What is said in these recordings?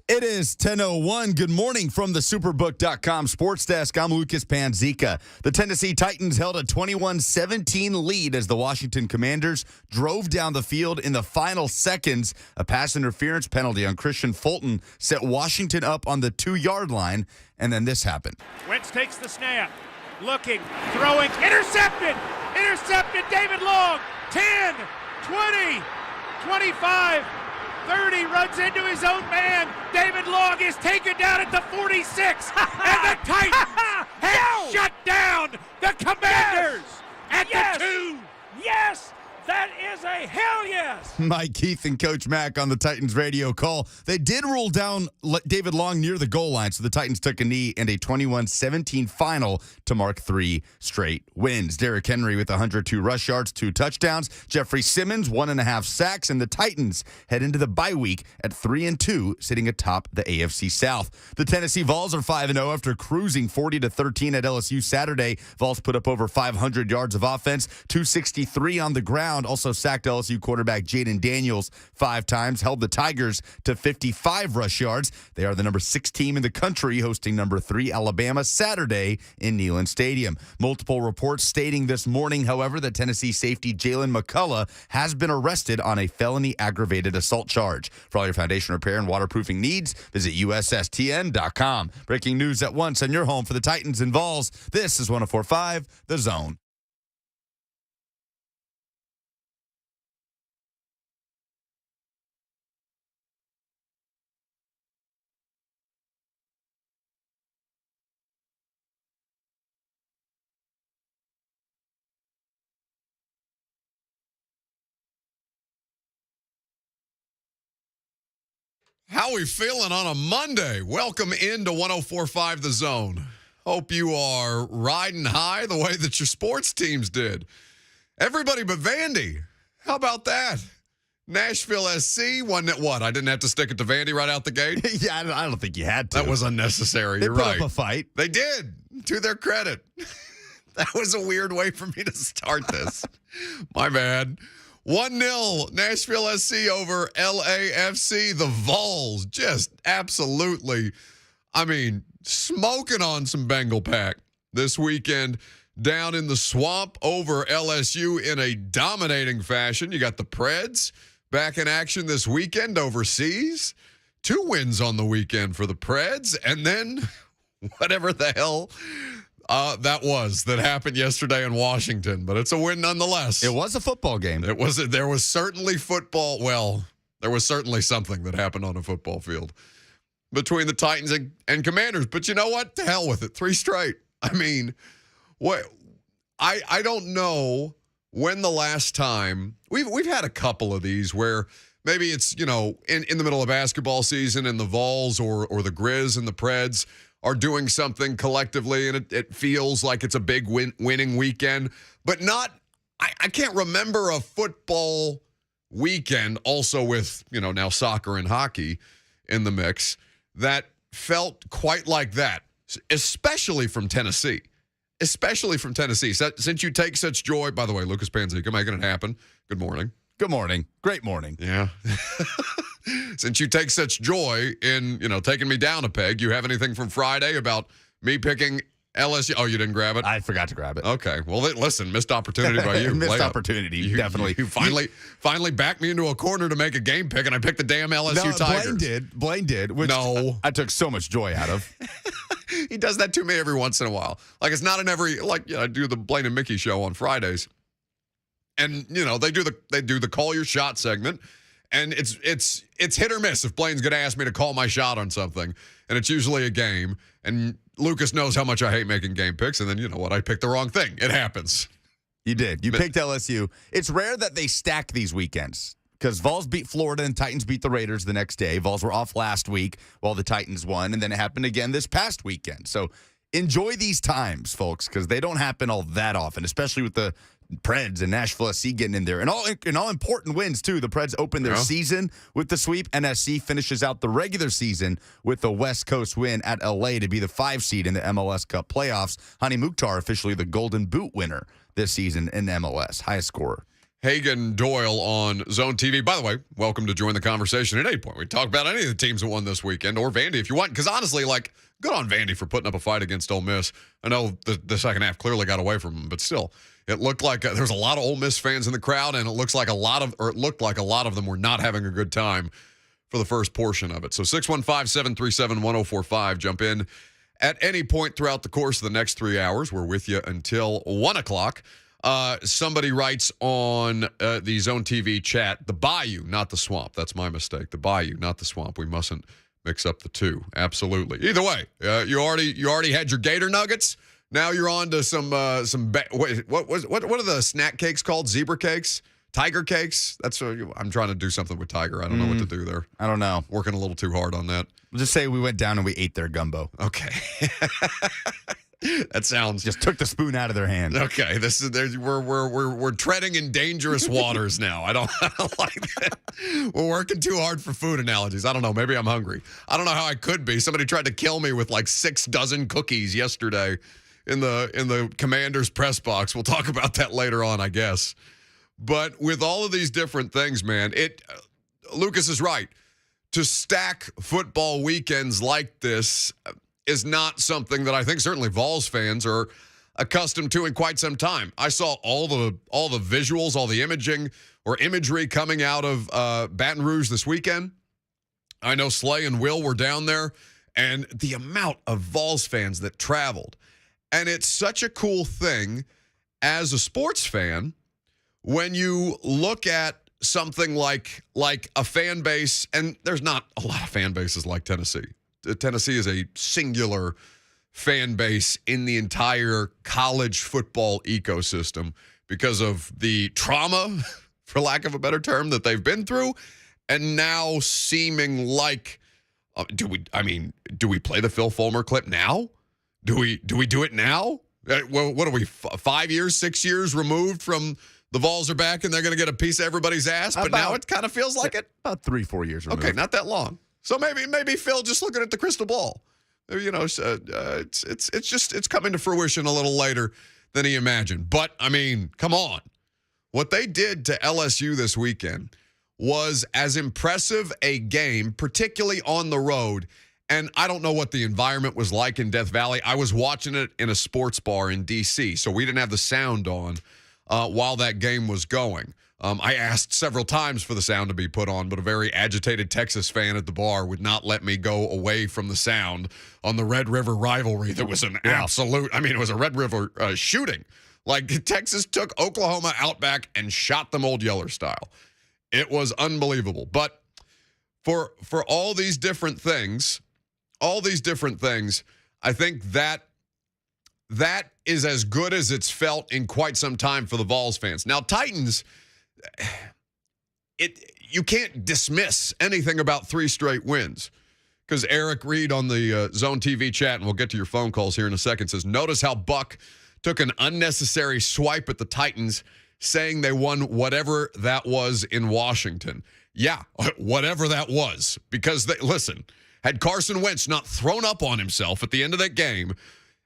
It is 10:01. Good morning from the Superbook.com sports desk. I'm Lucas Panzica. The Tennessee Titans held a 21-17 lead as the Washington Commanders drove down the field in the final seconds. A pass interference penalty on Christian Fulton set Washington up on the 2-yard line, and then this happened. Wentz takes the snap, looking, throwing, intercepted! Intercepted, David Long, 10, 20, 25, 30, runs into his own man. David Long is taken down at the 46, and the Titans have shut down the Commanders at the 2. Yes, that is a hell yes. Mike Keith and Coach Mack on the Titans radio call. They did rule down David Long near the goal line, so the Titans took a knee and a 21-17 final to mark 3 straight wins. Derrick Henry with 102 rush yards, 2 touchdowns. Jeffrey Simmons, 1.5 sacks, and the Titans head into the bye week at 3-2, sitting atop the AFC South. The Tennessee Vols are 5-0 after cruising 40-13 at LSU Saturday. Vols put up over 500 yards of offense, 263 on the ground. Also sacked LSU quarterback Jaden Daniels 5 times, held the Tigers to 55 rush yards. They are the number 6 team in the country, hosting number 3 Alabama Saturday in Neyland Stadium. Multiple reports stating this morning, however, that Tennessee safety Jalen McCullough has been arrested on a felony aggravated assault charge. For all your foundation repair and waterproofing needs, visit USSTN.com. Breaking news at once on your home for the Titans and Vols. This is 104.5 The Zone. How we feeling on a Monday? Welcome into 104.5 The Zone. Hope you are riding high the way that your sports teams did. Everybody but Vandy. How about that? Nashville SC won it. What? I didn't have to stick it to Vandy right out the gate? Yeah, I don't think you had to. That was unnecessary. They You're put right. up a fight. They did, to their credit. That was a weird way for me to start this. My bad. 1-0 Nashville SC over LAFC. The Vols just absolutely, smoking on some Bengal pack this weekend down in the swamp over LSU in a dominating fashion. You got the Preds back in action this weekend overseas. 2 wins on the weekend for the Preds. And then whatever the hell that happened yesterday in Washington, but it's a win nonetheless. It was a football game. There was certainly football. Well, there was certainly something that happened on a football field between the Titans and Commanders. But you know what? To hell with it. 3 straight. What? I don't know when the last time we've had a couple of these where maybe it's in the middle of basketball season and the Vols or the Grizz and the Preds are doing something collectively, and it feels like it's a big winning weekend. But I can't remember a football weekend also with, now soccer and hockey in the mix that felt quite like that, especially from Tennessee. Since you take such joy, by the way, Lucas Panzica making it happen. Good morning. Good morning. Great morning. Yeah. Since you take such joy in, taking me down a peg, you have anything from Friday about me picking LSU? Oh, you didn't grab it? I forgot to grab it. Okay. Well, listen, missed opportunity by you. Missed opportunity, definitely. You finally backed me into a corner to make a game pick, and I picked the damn LSU Tigers. Blaine did. Which no. I took so much joy out of. He does that to me every once in a while. Like, it's not in every, I do the Blaine and Mickey show on Fridays. And, they do the call your shot segment. And it's hit or miss if Blaine's going to ask me to call my shot on something. And it's usually a game. And Lucas knows how much I hate making game picks. And then, you know what? I picked the wrong thing. It happens. You did. You picked LSU. It's rare that they stack these weekends because Vols beat Florida and Titans beat the Raiders the next day. Vols were off last week while the Titans won. And then it happened again this past weekend. So enjoy these times, folks, because they don't happen all that often, especially with the Preds and Nashville SC getting in there. And all important wins, too. The Preds open their season with the sweep, and SC finishes out the regular season with the West Coast win at LA to be the 5 seed in the MLS Cup playoffs. Hani Mukhtar officially the Golden Boot winner this season in MLS, highest scorer. Hagen Doyle on Zone TV. By the way, welcome to join the conversation at any point. We talk about any of the teams that won this weekend, or Vandy if you want. Because honestly, good on Vandy for putting up a fight against Ole Miss. I know the second half clearly got away from them, but still, it looked like there's a lot of Ole Miss fans in the crowd, and it looked like a lot of them were not having a good time for the first portion of it. So 615-737-1045. Jump in at any point throughout the course of the next 3 hours. We're with you until 1 o'clock. Somebody writes on the Zone TV chat, the Bayou, not the Swamp. That's my mistake. The Bayou, not the Swamp. We mustn't mix up the two. Absolutely. Either way, you already had your Gator Nuggets. Now you're on to some what are the snack cakes called? Zebra cakes? Tiger cakes? I'm trying to do something with Tiger. I don't know what to do there. I don't know. Working a little too hard on that. We'll just say we went down and we ate their gumbo. Okay. That sounds just took the spoon out of their hand. Okay, we're treading in dangerous waters now. I don't like that. We're working too hard for food analogies. I don't know. Maybe I'm hungry. I don't know how I could be. Somebody tried to kill me with 6 dozen cookies yesterday in the Commander's press box. We'll talk about that later on, I guess. But with all of these different things, man, Lucas is right. To stack football weekends like this is not something that I think certainly Vols fans are accustomed to in quite some time. I saw all the visuals, all the imagery coming out of Baton Rouge this weekend. I know Slay and Will were down there, and the amount of Vols fans that traveled. And it's such a cool thing as a sports fan when you look at something like a fan base, and there's not a lot of fan bases like Tennessee. Tennessee is a singular fan base in the entire college football ecosystem because of the trauma, for lack of a better term, that they've been through, and now seeming like, do we play the Phil Fulmer clip now? Do we do it now? Well, what are we, 5 years, 6 years removed from the Vols are back and they're going to get a piece of everybody's ass? But now it kind of feels like it. About 3-4 years removed. Okay, not that long. So maybe Phil just looking at the crystal ball. It's coming to fruition a little later than he imagined. But, I mean, come on. What they did to LSU this weekend was as impressive a game, particularly on the road. And I don't know what the environment was like in Death Valley. I was watching it in a sports bar in D.C., so we didn't have the sound on while that game was going. I asked several times for the sound to be put on, but a very agitated Texas fan at the bar would not let me go away from the sound on the Red River rivalry. There was an absolute, it was a Red River shooting. Like, Texas took Oklahoma out back and shot them Old Yeller style. It was unbelievable. But for all these different things, I think that is as good as it's felt in quite some time for the Vols fans. Now, Titans, you can't dismiss anything about 3 straight wins, because Eric Reed on the Zone TV chat, and we'll get to your phone calls here in a second, says, notice how Buck took an unnecessary swipe at the Titans, saying they won whatever that was in Washington. Yeah, whatever that was, because listen, had Carson Wentz not thrown up on himself at the end of that game,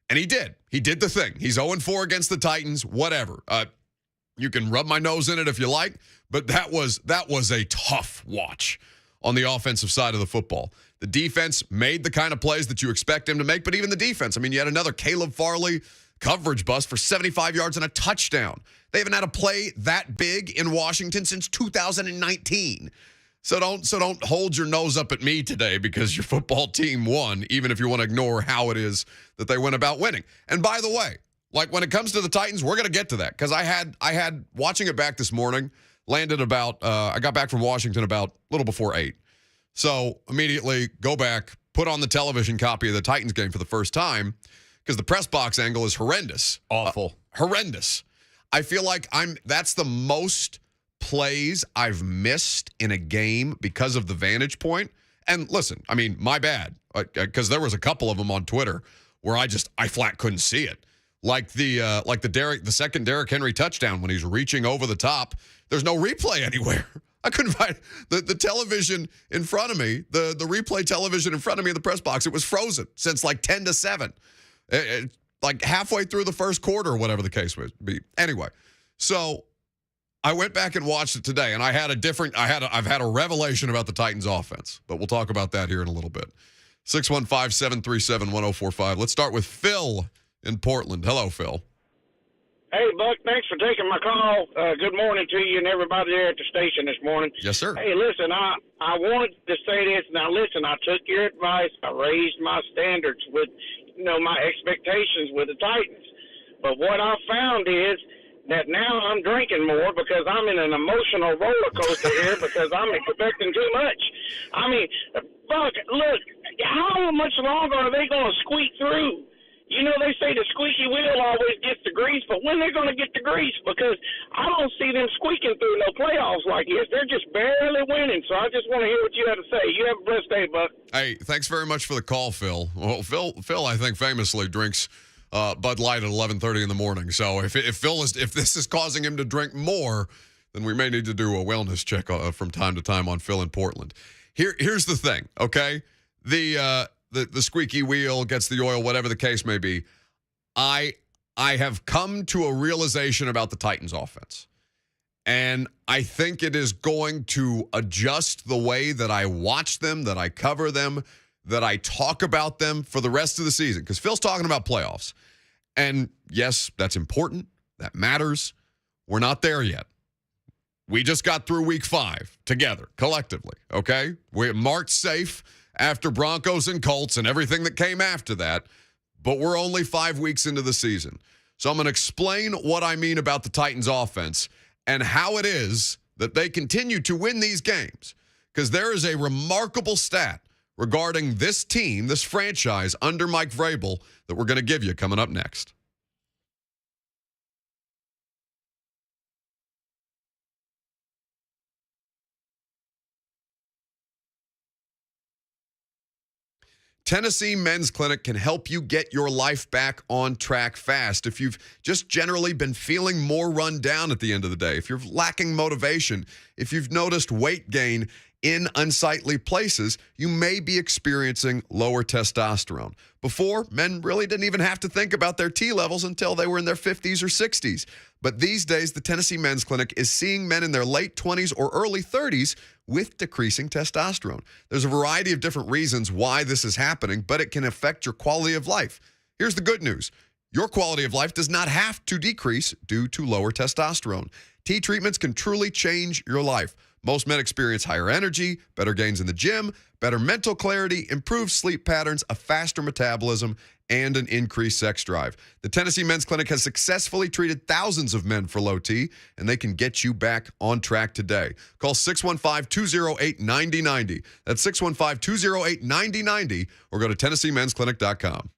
and he did the thing. He's 0-4 against the Titans, whatever. You can rub my nose in it if you like, but that was a tough watch on the offensive side of the football. The defense made the kind of plays that you expect him to make, but even the defense, you had another Caleb Farley coverage bust for 75 yards and a touchdown. They haven't had a play that big in Washington since 2019. So don't hold your nose up at me today because your football team won, even if you want to ignore how it is that they went about winning. And by the way, when it comes to the Titans, we're going to get to that, because I had watching it back this morning, landed about, I got back from Washington about a little before 8. So immediately go back, put on the television copy of the Titans game for the first time, because the press box angle is horrendous. Awful. Horrendous. I feel like that's the most plays I've missed in a game because of the vantage point. And listen, my bad, because there was a couple of them on Twitter where I flat couldn't see it. Like the second Derrick Henry touchdown when he's reaching over the top. There's no replay anywhere. I couldn't find the television in front of me, the replay television in front of me in the press box. It was frozen since 10-7, halfway through the first quarter or whatever the case would be. Anyway, so I went back and watched it today, and I've had a revelation about the Titans offense, but we'll talk about that here in a little bit. 615-737-1045. Let's start with Phil in Portland. Hello, Phil. Hey, Buck, thanks for taking my call. Good morning to you and everybody there at the station this morning. Yes, sir. Hey, listen, I wanted to say this. Now, listen, I took your advice. I raised my standards with, my expectations with the Titans. But what I found is that now I'm drinking more because I'm in an emotional roller coaster here because I'm expecting too much. I mean, Buck, look, how much longer are they going to squeak through? They say the squeaky wheel always gets the grease, but when they're going to get the grease? Because I don't see them squeaking through no playoffs like this. They're just barely winning, so I just want to hear what you have to say. You have a blessed day, Buck. Hey, thanks very much for the call, Phil. Well, Phil, I think famously drinks Bud Light at 11:30 in the morning. So if this is causing him to drink more, then we may need to do a wellness check from time to time on Phil in Portland. Here's the thing, okay? The squeaky wheel gets the oil, whatever the case may be. I have come to a realization about the Titans offense. And I think it is going to adjust the way that I watch them, that I cover them, that I talk about them for the rest of the season. Because Phil's talking about playoffs. And yes, that's important. That matters. We're not there yet. We just got through week 5 together, collectively, okay? We're marked safe after Broncos and Colts and everything that came after that, but we're only 5 weeks into the season. So I'm going to explain what I mean about the Titans offense and how it is that they continue to win these games. Because there is a remarkable stat regarding this team, this franchise under Mike Vrabel that we're going to give you coming up next. Tennessee Men's Clinic can help you get your life back on track fast. If you've just generally been feeling more run down at the end of the day, if you're lacking motivation, if you've noticed weight gain in unsightly places, you may be experiencing lower testosterone. Before, men really didn't even have to think about their T levels until they were in their 50s or 60s. But these days, the Tennessee Men's Clinic is seeing men in their late 20s or early 30s with decreasing testosterone. There's a variety of different reasons why this is happening, but it can affect your quality of life. Here's the good news. Your quality of life does not have to decrease due to lower testosterone. T treatments can truly change your life. Most men experience higher energy, better gains in the gym, better mental clarity, improved sleep patterns, a faster metabolism, and an increased sex drive. The Tennessee Men's Clinic has successfully treated thousands of men for low T, and they can get you back on track today. Call 615-208-9090. That's 615-208-9090, or go to TennesseeMen'sClinic.com.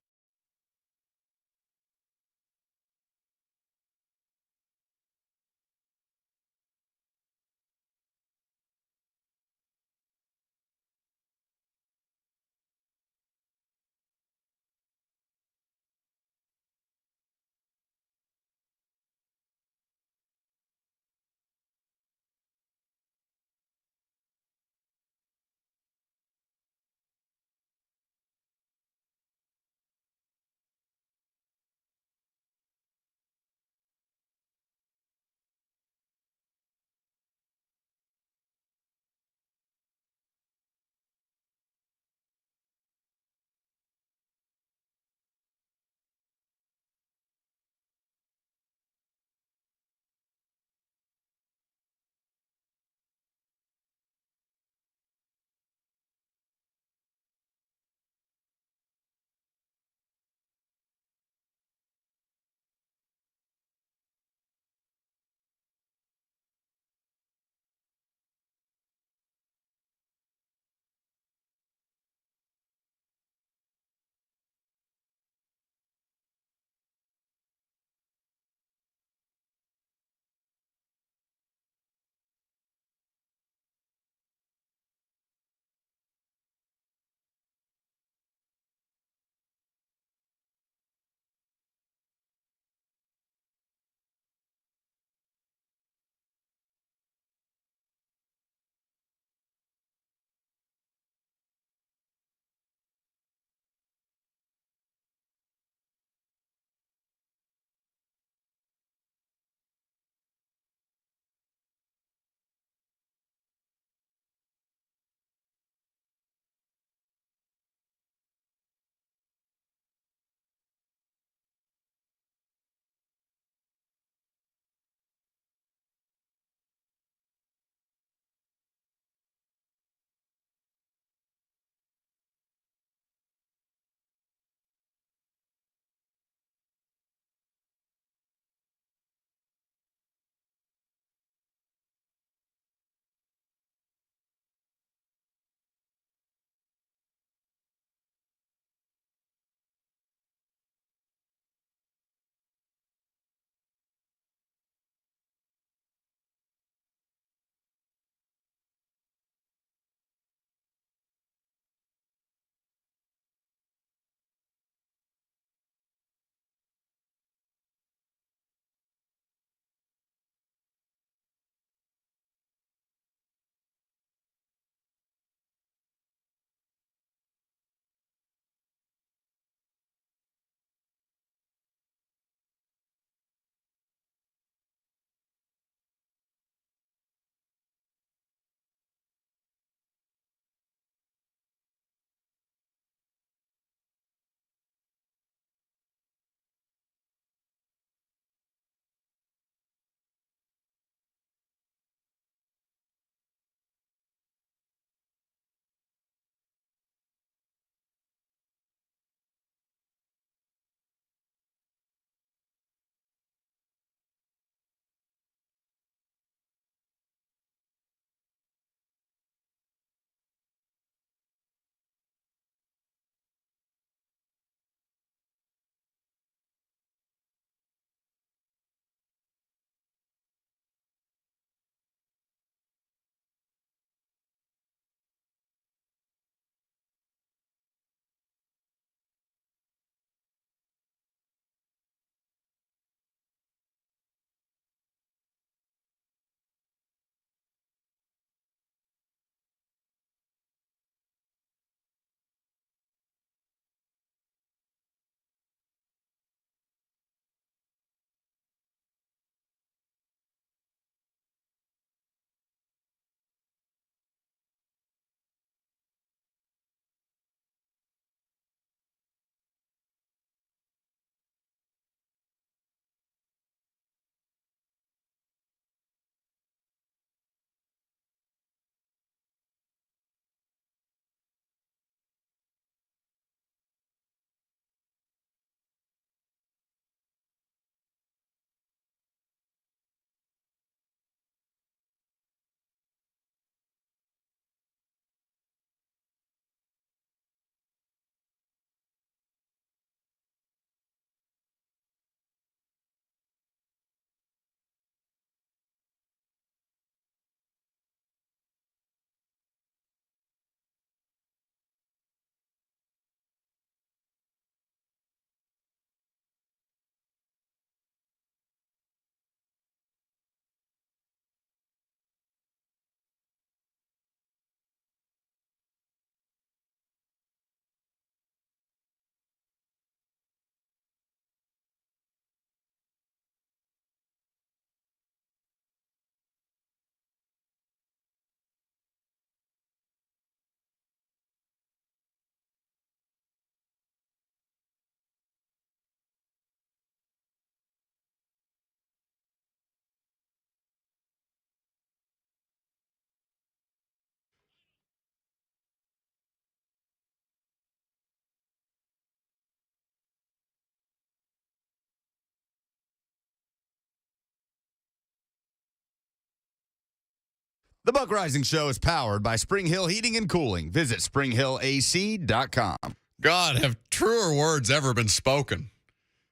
The Buck Rising Show is powered by Spring Hill Heating and Cooling. Visit springhillac.com. God, have truer words ever been spoken?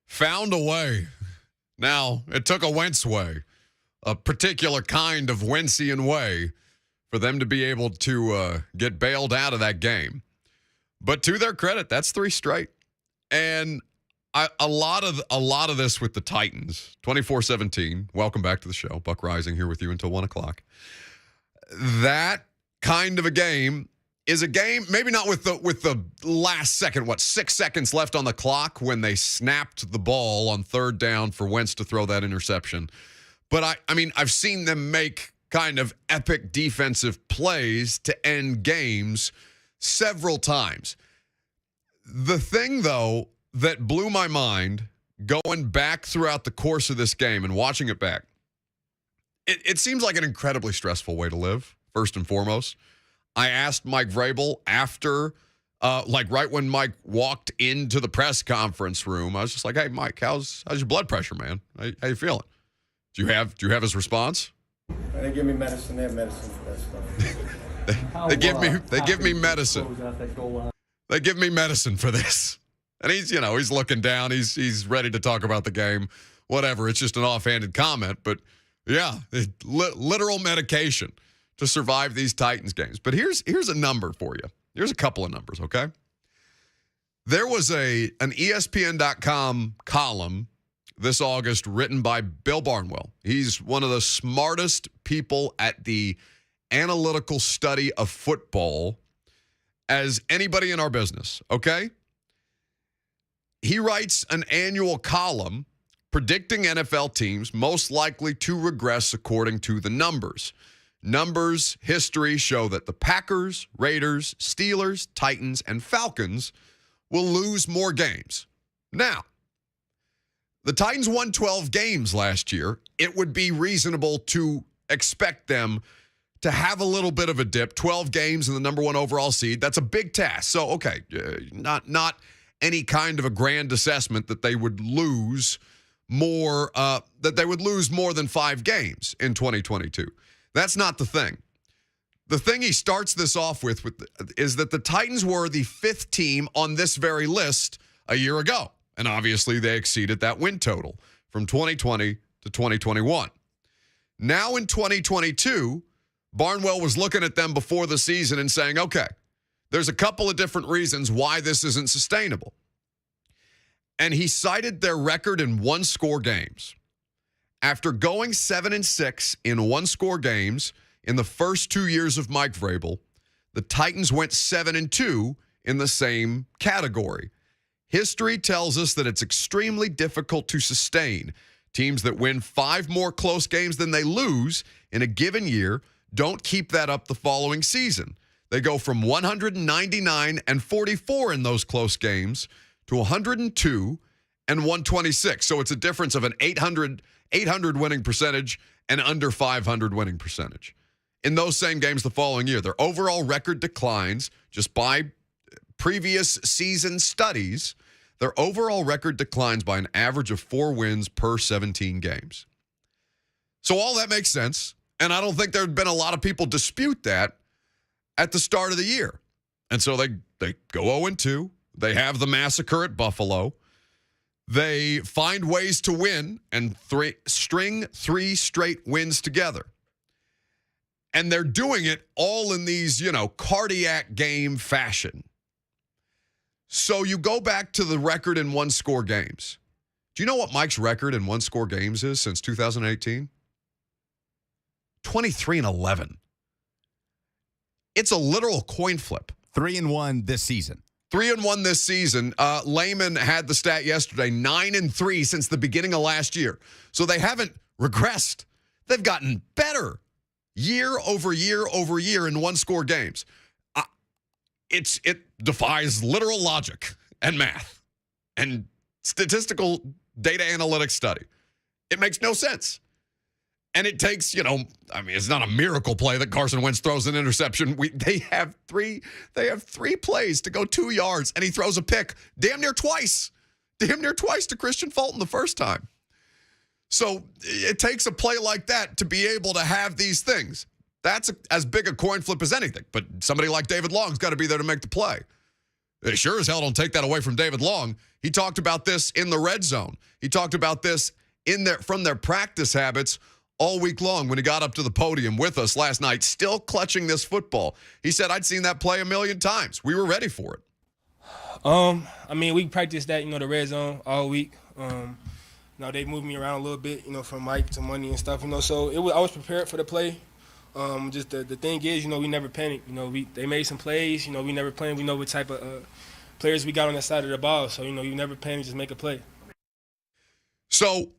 Found a way. Now, it took a Wentz way, a particular kind of Wentzian way, for them to be able to get bailed out of that game. But to their credit, that's 3 straight. And a lot of this with the Titans, 24-17. Welcome back to the show. Buck Rising here with you until 1 o'clock. That kind of a game is a game, maybe not with the last second, 6 seconds left on the clock when they snapped the ball on 3rd down for Wentz to throw that interception. But I mean, I've seen them make kind of epic defensive plays to end games several times. The thing, though, that blew my mind going back throughout the course of this game and watching it back, it seems like an incredibly stressful way to live, first and foremost. I asked Mike Vrabel after, right when Mike walked into the press conference room, I was just like, "Hey, Mike, how's your blood pressure, man? How you feeling?" Do you have his response? They give me medicine. They have medicine for that stuff. They give me medicine. They give me medicine for this. And he's looking down. He's ready to talk about the game. Whatever. It's just an offhanded comment, but yeah, literal medication to survive these Titans games. But here's a number for you. Here's a couple of numbers, okay? There was an ESPN.com column this August written by Bill Barnwell. He's one of the smartest people at the analytical study of football as anybody in our business, okay? He writes an annual column predicting NFL teams most likely to regress according to the numbers. Numbers, history show that the Packers, Raiders, Steelers, Titans, and Falcons will lose more games. Now, the Titans won 12 games last year. It would be reasonable to expect them to have a little bit of a dip. 12 games and the number 1 overall seed, that's a big task. So, okay, not any kind of a grand assessment that they would lose more than 5 games in 2022. That's not the thing. The thing he starts this off with is that the Titans were the 5th team on this very list a year ago. And obviously they exceeded that win total from 2020 to 2021. Now in 2022, Barnwell was looking at them before the season and saying, okay, there's a couple of different reasons why this isn't sustainable. And he cited their record in 1-score games. After going 7-6 in 1-score games in the first 2 years of Mike Vrabel, the Titans went 7-2 in the same category. History tells us that it's extremely difficult to sustain. Teams that win 5 more close games than they lose in a given year don't keep that up the following season. They go from 199-44 in those close games to 102 and 126. So it's a difference of an 800 winning percentage and under 500 winning percentage. In those same games the following year, their overall record declines just by previous season studies. Their overall record declines by an average of 4 wins per 17 games. So all that makes sense. And I don't think there have been a lot of people dispute that at the start of the year. And so they go 0-2. They have the massacre at Buffalo. They find ways to win and string 3 straight wins together. And they're doing it all in these, cardiac game fashion. So you go back to the record in 1-score games. Do you know what Mike's record in 1-score games is since 2018? 23-11. It's a literal coin flip. 3-1 this season. 3-1 this season. Layman had the stat yesterday, 9-3 since the beginning of last year. So they haven't regressed. They've gotten better year over year over year in 1-score games. It defies literal logic and math and statistical data analytics study. It makes no sense. And it takes, it's not a miracle play that Carson Wentz throws an interception. They have three plays to go 2 yards, and he throws a pick damn near twice to Christian Fulton the first time. So it takes a play like that to be able to have these things. That's as big a coin flip as anything. But somebody like David Long's got to be there to make the play. They sure as hell don't take that away from David Long. He talked about this in the red zone. He talked about this from their practice habits all week long when he got up to the podium with us last night, still clutching this football. He said, I'd seen that play a million times. We were ready for it. I mean, we practiced that, the red zone all week. They moved me around a little bit, from Mike to Money and stuff, so I was prepared for the play. Just the thing is, we never panic. They made some plays. We never panic. We know what type of players we got on that side of the ball. So, you never panic, just make a play. So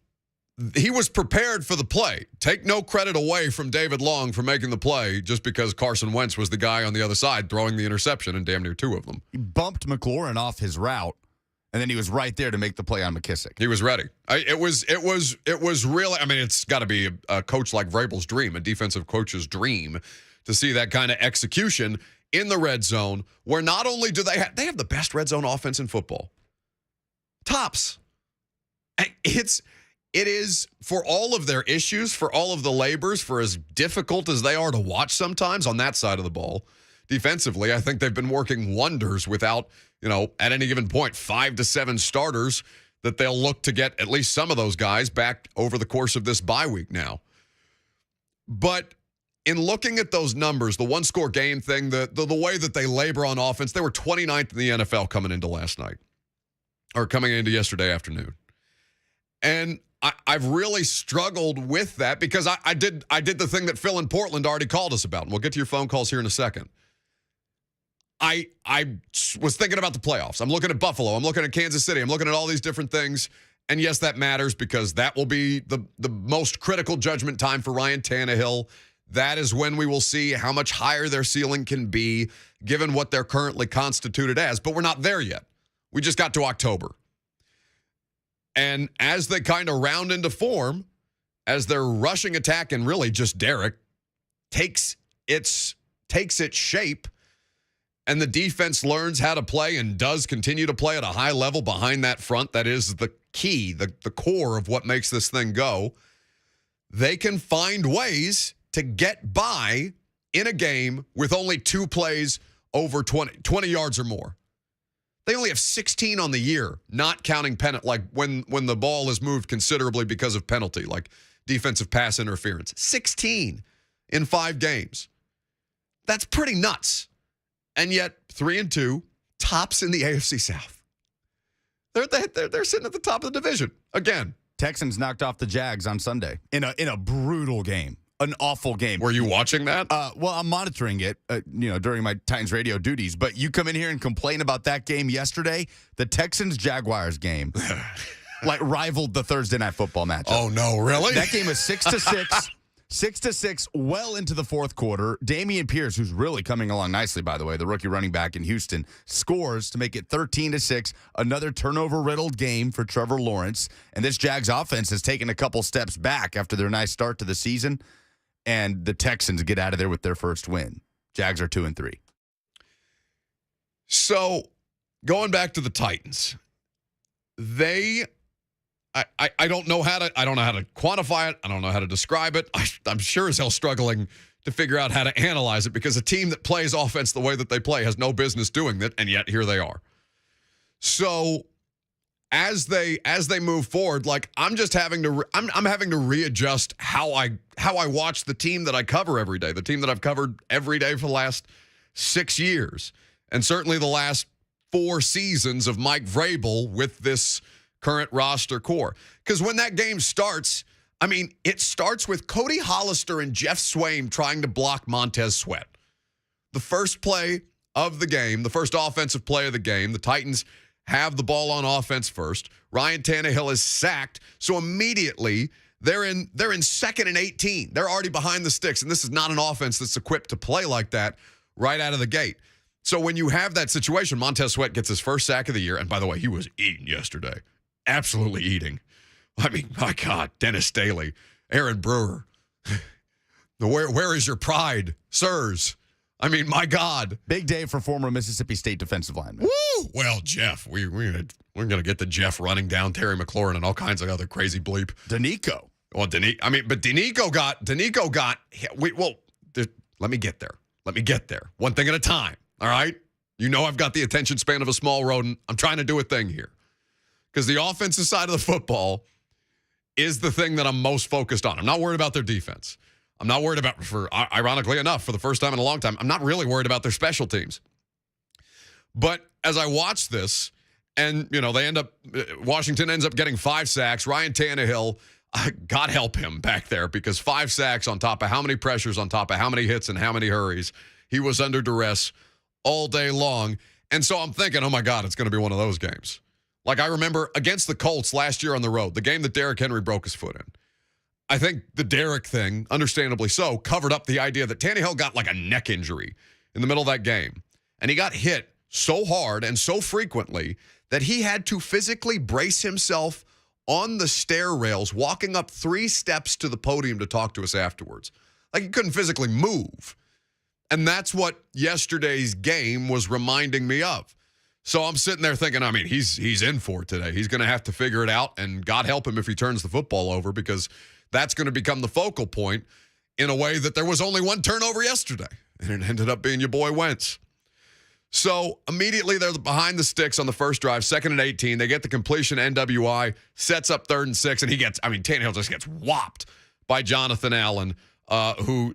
he was prepared for the play. Take no credit away from David Long for making the play just because Carson Wentz was the guy on the other side throwing the interception and damn near two of them. He bumped McLaurin off his route, and then he was right there to make the play on McKissick. He was ready. It was really, I mean, it's got to be a coach like Vrabel's dream, a defensive coach's dream, to see that kind of execution in the red zone, where not only do they have the best red zone offense in football. Tops. It is, for all of their issues, for all of the labors, for as difficult as they are to watch sometimes on that side of the ball, defensively, I think they've been working wonders without, at any given point, 5 to 7 starters that they'll look to get at least some of those guys back over the course of this bye week now. But in looking at those numbers, the one-score game thing, the way that they labor on offense, they were 29th in the NFL coming into coming into yesterday afternoon. And I've really struggled with that because I did the thing that Phil in Portland already called us about. And we'll get to your phone calls here in a second. I was thinking about the playoffs. I'm looking at Buffalo. I'm looking at Kansas City. I'm looking at all these different things. And yes, that matters because that will be the most critical judgment time for Ryan Tannehill. That is when we will see how much higher their ceiling can be given what they're currently constituted as. But we're not there yet. We just got to October. And as they kind of round into form, as their rushing attack and really just Derek takes its shape, and the defense learns how to play and does continue to play at a high level behind that front, that is the key, the core of what makes this thing go, they can find ways to get by in a game with only 2 plays over 20 yards or more. They only have 16 on the year, not counting penalty, like when the ball is moved considerably because of penalty, like defensive pass interference. 16 in 5 games. That's pretty nuts. And yet 3-2, tops in the AFC South. They're sitting at the top of the division again. Texans knocked off the Jags on Sunday in a brutal game. An awful game. Were you watching that? Well, I'm monitoring it, during my Titans radio duties. But you come in here and complain about that game yesterday. The Texans-Jaguars game, rivaled the Thursday Night Football matchup. Oh, no, really? That game was 6-6, 6-6, well into the fourth quarter. Dameon Pierce, who's really coming along nicely, by the way, the rookie running back in Houston, scores to make it 13-6. Another turnover-riddled game for Trevor Lawrence. And this Jags offense has taken a couple steps back after their nice start to the season. And the Texans get out of there with their first win. Jags are 2-3. So, going back to the Titans, I don't know how to quantify it. I don't know how to describe it. I'm sure as hell struggling to figure out how to analyze it because a team that plays offense the way that they play has no business doing that, and yet here they are. So, as they move forward, I'm having to readjust how I watch the team that I cover every day, the team that I've covered every day for the last 6 years, and certainly the last 4 seasons of Mike Vrabel with this current roster core. Because when that game starts, it starts with Cody Hollister and Jeff Swaim trying to block Montez Sweat. The first play of the game, the first offensive play of the game, the Titans have the ball on offense first. Ryan Tannehill is sacked, so immediately they're in 2nd and 18. They're already behind the sticks, and this is not an offense that's equipped to play like that right out of the gate. So when you have that situation, Montez Sweat gets his first sack of the year, and by the way, he was eating yesterday. Absolutely eating. My God, Dennis Staley, Aaron Brewer. Where is your pride, sirs? My God. Big day for former Mississippi State defensive lineman. Woo! Well, Jeff, we're going to get the Jeff running down Terry McLaurin and all kinds of other crazy bleep. Danico. Well, Danico got Let me get there. Let me get there. One thing at a time, all right? You know I've got the attention span of a small rodent. I'm trying to do a thing here. Because the offensive side of the football is the thing that I'm most focused on. I'm not worried about their defense. I'm not worried about, ironically enough, for the first time in a long time, I'm not really worried about their special teams. But as I watch this, and, Washington ends up getting 5 sacks. Ryan Tannehill, God help him back there, because 5 sacks on top of how many pressures, on top of how many hits and how many hurries. He was under duress all day long. And so I'm thinking, oh my God, it's going to be one of those games. Like I remember against the Colts last year on the road, the game that Derrick Henry broke his foot in. I think the Derrick thing, understandably so, covered up the idea that Tannehill got like a neck injury in the middle of that game. And he got hit so hard and so frequently that he had to physically brace himself on the stair rails, walking up 3 steps to the podium to talk to us afterwards. Like he couldn't physically move. And that's what yesterday's game was reminding me of. So I'm sitting there thinking, I mean, he's in for it today. He's going to have to figure it out, and God help him if he turns the football over, because that's going to become the focal point in a way that there was only one turnover yesterday, and it ended up being your boy Wentz. So immediately they're behind the sticks on the first drive, 2nd and 18. They get the completion. NWI sets up 3rd and 6, and Tannehill just gets whopped by Jonathan Allen, who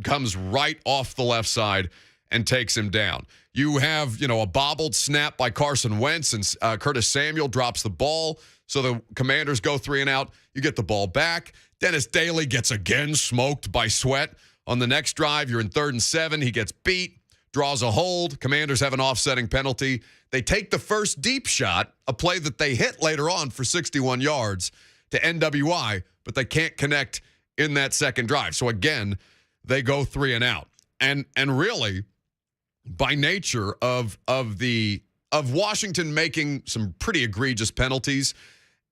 comes right off the left side and takes him down. You have, a bobbled snap by Carson Wentz, and Curtis Samuel drops the ball. So the Commanders go 3 and out. You get the ball back. Dennis Daly gets again smoked by Sweat. On the next drive, you're in 3rd and 7. He gets beat, draws a hold. Commanders have an offsetting penalty. They take the first deep shot, a play that they hit later on for 61 yards to NWI, but they can't connect in that second drive. So again, they go 3 and out. And really, by nature of Washington making some pretty egregious penalties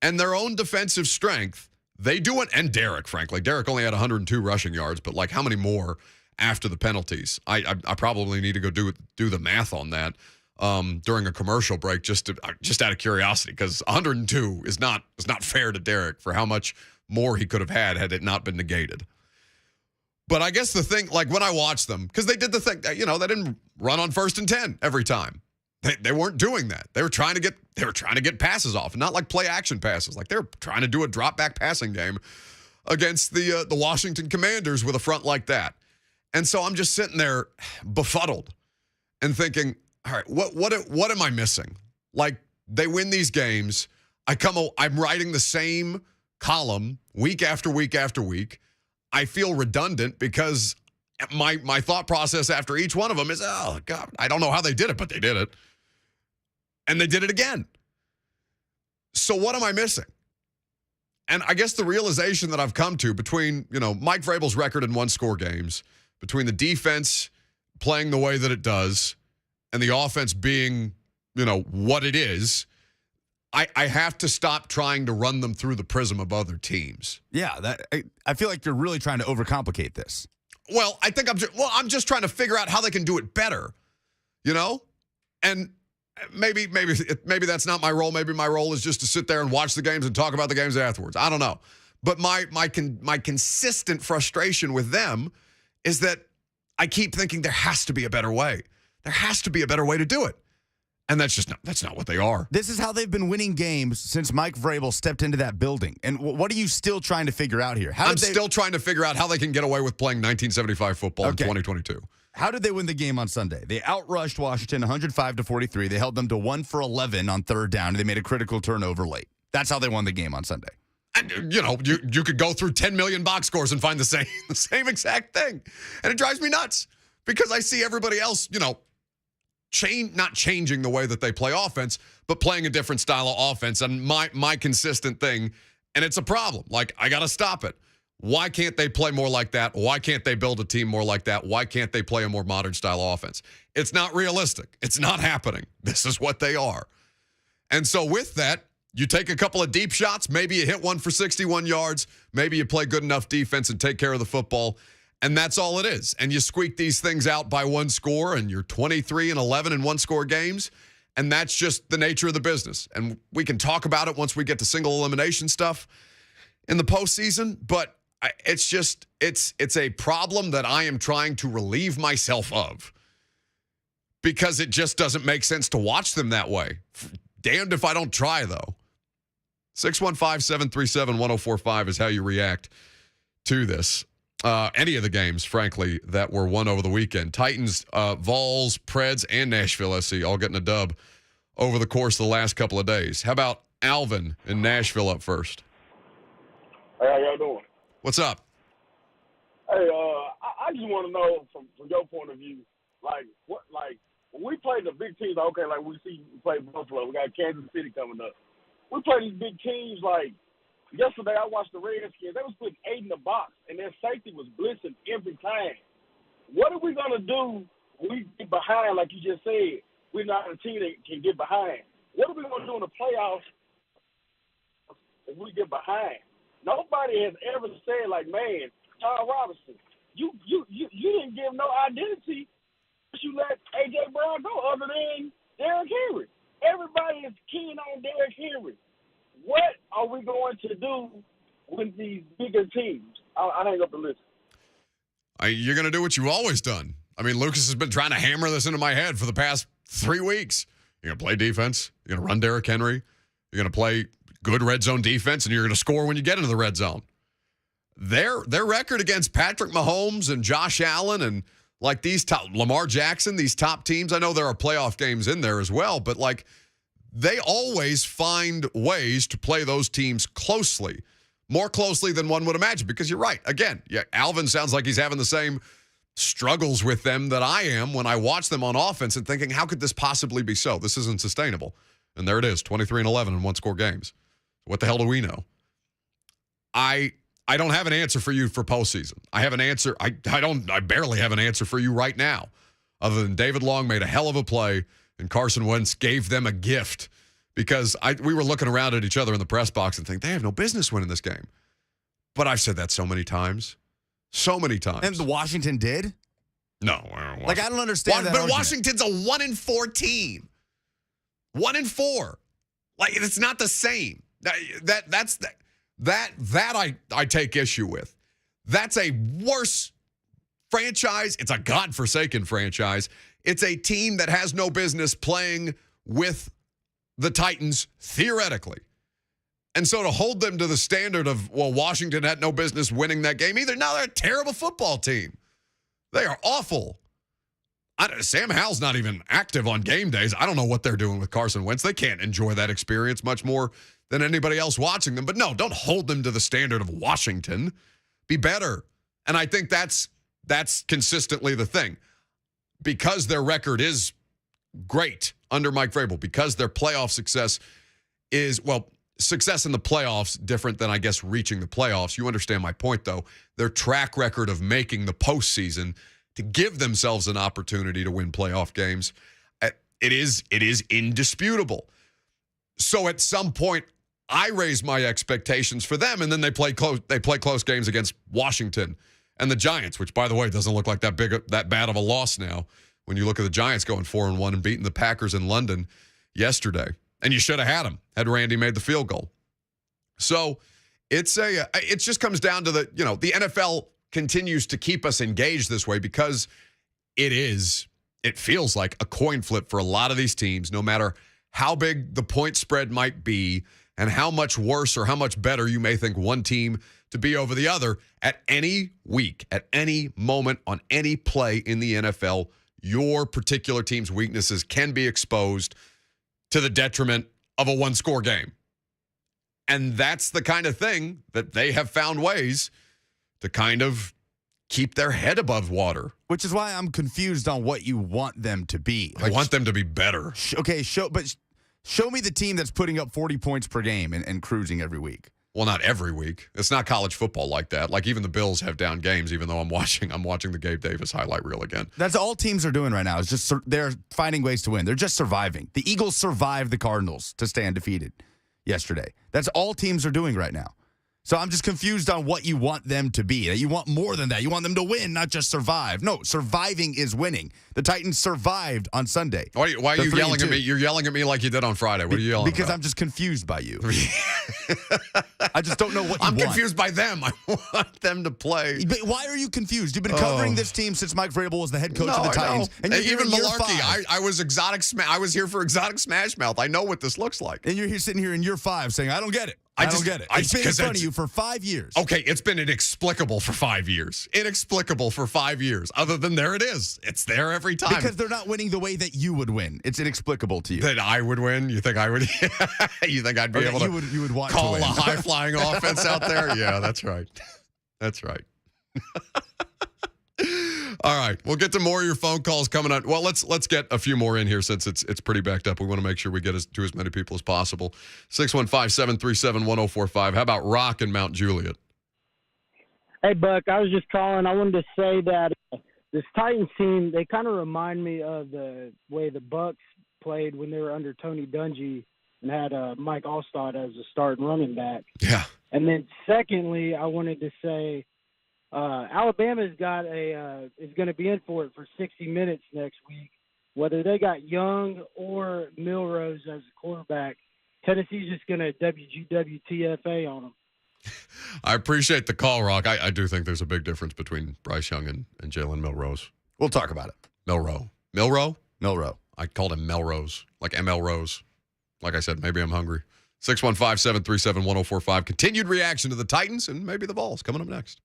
and their own defensive strength, they do it. And Derrick, frankly. Derrick only had 102 rushing yards, but like how many more after the penalties? I probably need to go do the math on that during a commercial break just out of curiosity, because 102 is not fair to Derrick for how much more he could have had it not been negated. But I guess the thing, like when I watched them, because they did the thing, they didn't run on 1st and 10 every time. They weren't doing that. They were trying to get passes off, not like play action passes. Like they were trying to do a drop back passing game against the Washington Commanders with a front like that. And so I'm just sitting there befuddled and thinking, all right, what am I missing? Like they win these games. I'm writing the same column week after week after week. I feel redundant because my thought process after each one of them is, oh, God, I don't know how they did it, but they did it. And they did it again. So what am I missing? And I guess the realization that I've come to between, Mike Vrabel's record in 1-score games, between the defense playing the way that it does and the offense being, what it is, I have to stop trying to run them through the prism of other teams. Yeah, I feel like you're really trying to overcomplicate this. Well, I think I'm just trying to figure out how they can do it better, And maybe that's not my role. Maybe my role is just to sit there and watch the games and talk about the games afterwards. I don't know. But my consistent frustration with them is that I keep thinking there has to be a better way. There has to be a better way to do it. And that's not what they are. This is how they've been winning games since Mike Vrabel stepped into that building. And what are you still trying to figure out here? I'm still trying to figure out how they can get away with playing 1975 football in 2022. How did they win the game on Sunday? They outrushed Washington 105-43. They held them to 1 for 11 on 3rd down, and they made a critical turnover late. That's how they won the game on Sunday. And, you could go through 10 million box scores and find the same exact thing. And it drives me nuts because I see everybody else, not changing the way that they play offense, but playing a different style of offense. And my consistent thing, and it's a problem. Like, I got to stop it. Why can't they play more like that? Why can't they build a team more like that? Why can't they play a more modern style offense? It's not realistic. It's not happening. This is what they are. And so with that, you take a couple of deep shots. Maybe you hit one for 61 yards. Maybe you play good enough defense and take care of the football. And that's all it is. And you squeak these things out by 1 score, and you're 23-11 in 1-score games. And that's just the nature of the business. And we can talk about it once we get to single elimination stuff in the postseason. But it's a problem that I am trying to relieve myself of because it just doesn't make sense to watch them that way. Damned if I don't try, though. 615-737-1045 is how you react to this. Any of the games, frankly, that were won over the weekend. Titans, Vols, Preds, and Nashville SC all getting a dub over the course of the last couple of days. How about Alvin in Nashville up first? Hey, how y'all doing? What's up? Hey, I just want to know from your point of view, when we play the big teams, okay, like we play Buffalo, we got Kansas City coming up. We play these big teams like yesterday. I watched the Redskins. They was putting 8 in the box, and their safety was blitzing every time. What are we gonna do when we get behind, like you just said? We're not a team that can get behind. What are we gonna do in the playoffs if we get behind? Nobody has ever said, like, man, Tom Robinson, you didn't give no identity, but you let A.J. Brown go other than Derrick Henry. Everybody is keen on Derrick Henry. What are we going to do with these bigger teams? I'll hang up the list. You're going to do what you've always done. I mean, Lucas has been trying to hammer this into my head for the past 3 weeks. You're going to play defense. You're going to run Derrick Henry. You're going to play good red zone defense, and you're going to score when you get into the red zone. Their record against Patrick Mahomes and Josh Allen and like these top Lamar Jackson, these top teams, I know there are playoff games in there as well, but like they always find ways to play those teams closely, more closely than one would imagine, because you're right. Again, yeah, Alvin sounds like he's having the same struggles with them that I am when I watch them on offense and thinking, how could this possibly be so? This isn't sustainable. And there it is, 23-11 in one-score games. What the hell do we know? I don't have an answer for you for postseason. I have an answer. I barely have an answer for you right now, other than David Long made a hell of a play and Carson Wentz gave them a gift, because we were looking around at each other in the press box and think they have no business winning this game. But I've said that so many times. So many times. And the Washington did? No. Like, I don't understand that. But Washington's a 1-4 team. 1-4. Like, it's not the same. That I take issue with. That's a worse franchise. It's a godforsaken franchise. It's a team that has no business playing with the Titans, theoretically. And so to hold them to the standard of, well, Washington had no business winning that game either. No, they're a terrible football team. They are awful. Sam Howell's not even active on game days. I don't know what they're doing with Carson Wentz. They can't enjoy that experience much more than anybody else watching them. But no, don't hold them to the standard of Washington. Be better. And I think that's consistently the thing. Because their record is great under Mike Vrabel, because their playoff success is, well, success in the playoffs different than, I guess, reaching the playoffs. You understand my point, though. Their track record of making the postseason to give themselves an opportunity to win playoff games, it is indisputable. So at some point, I raise my expectations for them, and then they play close games against Washington and the Giants, which, by the way, doesn't look like that bad of a loss now when you look at the Giants going 4-1 and beating the Packers in London yesterday. And you should have had them had Randy made the field goal. So it just comes down to the NFL continues to keep us engaged this way because it feels like a coin flip for a lot of these teams, no matter how big the point spread might be and how much worse or how much better you may think one team to be over the other. At any week, at any moment, on any play in the NFL, your particular team's weaknesses can be exposed to the detriment of a one-score game. And that's the kind of thing that they have found ways to kind of keep their head above water. Which is why I'm confused on what you want them to be. I want them to be better. Show me the team that's putting up 40 points per game and cruising every week. Well, not every week. It's not college football like that. Like, even the Bills have down games, even though I'm watching the Gabe Davis highlight reel again. That's all teams are doing right now. Is just they're finding ways to win. They're just surviving. The Eagles survived the Cardinals to stay undefeated yesterday. That's all teams are doing right now. So I'm just confused on what you want them to be. You want more than that. You want them to win, not just survive. No, surviving is winning. The Titans survived on Sunday. Why are you yelling at me? You're yelling at me like you did on Friday. What are you yelling Because about? I'm just confused by you. I just don't know what you I'm want. confused by them. I want them to play. But why are you confused? You've been covering this team since Mike Vrabel was the head coach of the Titans. And even Malarkey. I was I was here for exotic Smash Mouth. I know what this looks like. And you're here sitting here in year 5 saying, I don't get it. I don't get it. It's been in front of you for 5 years. Okay, it's been inexplicable for 5 years. Inexplicable for 5 years. Other than there it is. It's there every time. Because they're not winning the way that you would win. It's inexplicable to you. That I would win? You think I would? You think I'd be able to you would want call to win. a high-flying offense out there? Yeah, that's right. That's right. All right, we'll get to more of your phone calls coming up. Well, let's get a few more in here since it's pretty backed up. We want to make sure we get to as many people as possible. 615-737-1045. How about Rock in Mount Juliet? Hey, Buck, I was just calling. I wanted to say that this Titans team, they kind of remind me of the way the Bucks played when they were under Tony Dungy and had Mike Allstott as a starting running back. Yeah. And then secondly, I wanted to say Alabama's got is going to be in for it for 60 minutes next week. Whether they got Young or Milrose as a quarterback, Tennessee's just going to WTFA on them. I appreciate the call, Rock. I do think there's a big difference between Bryce Young and Jalen Milrose. We'll talk about it. Milroe. I called him Melrose, like ML Rose. Like I said, maybe I'm hungry. 615-737-1045. Continued reaction to the Titans and maybe the Vols coming up next.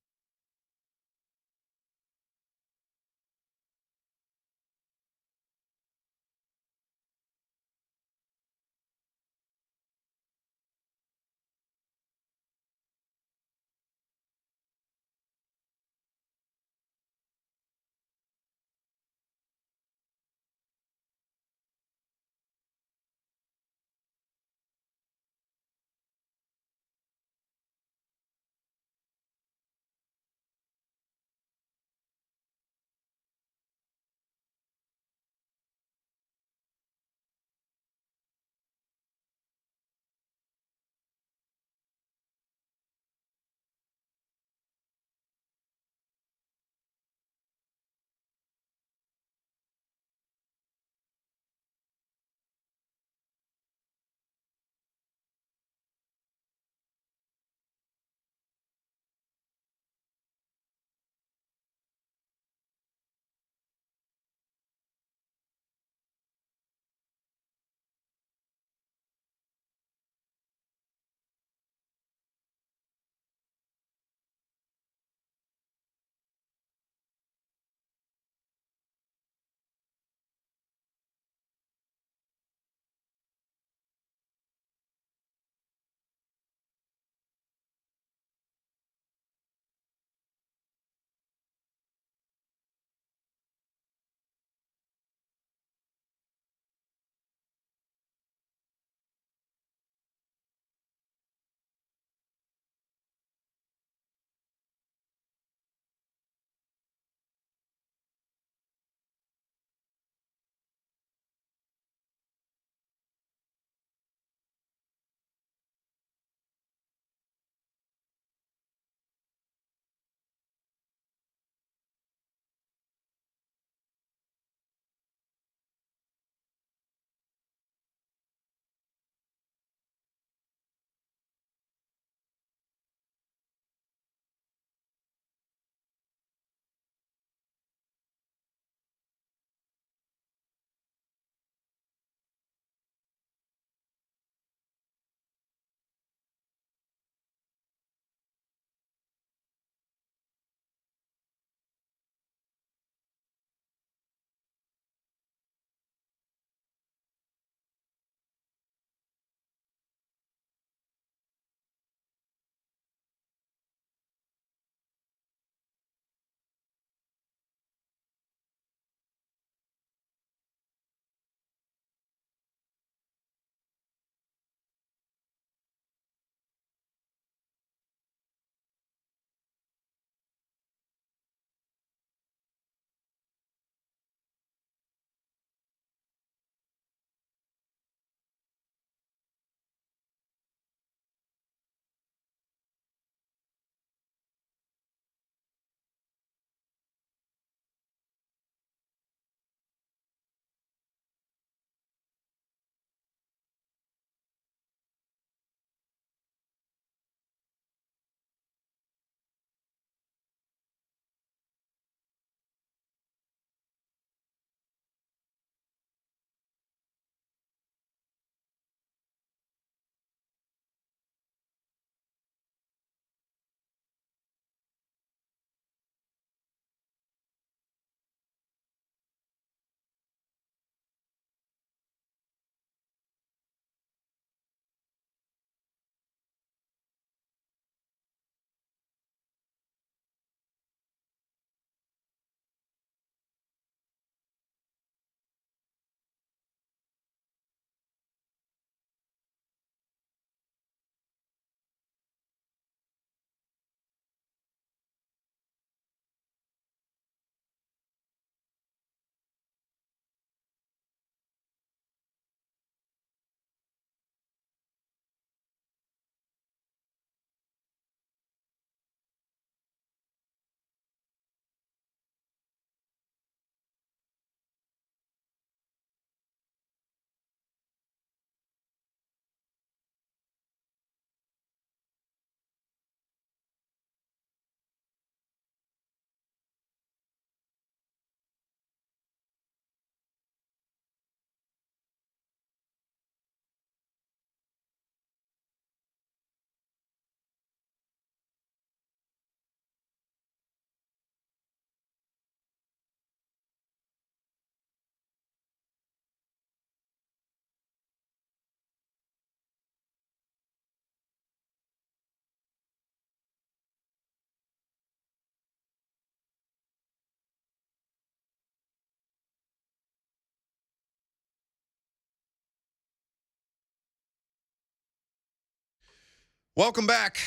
Welcome back.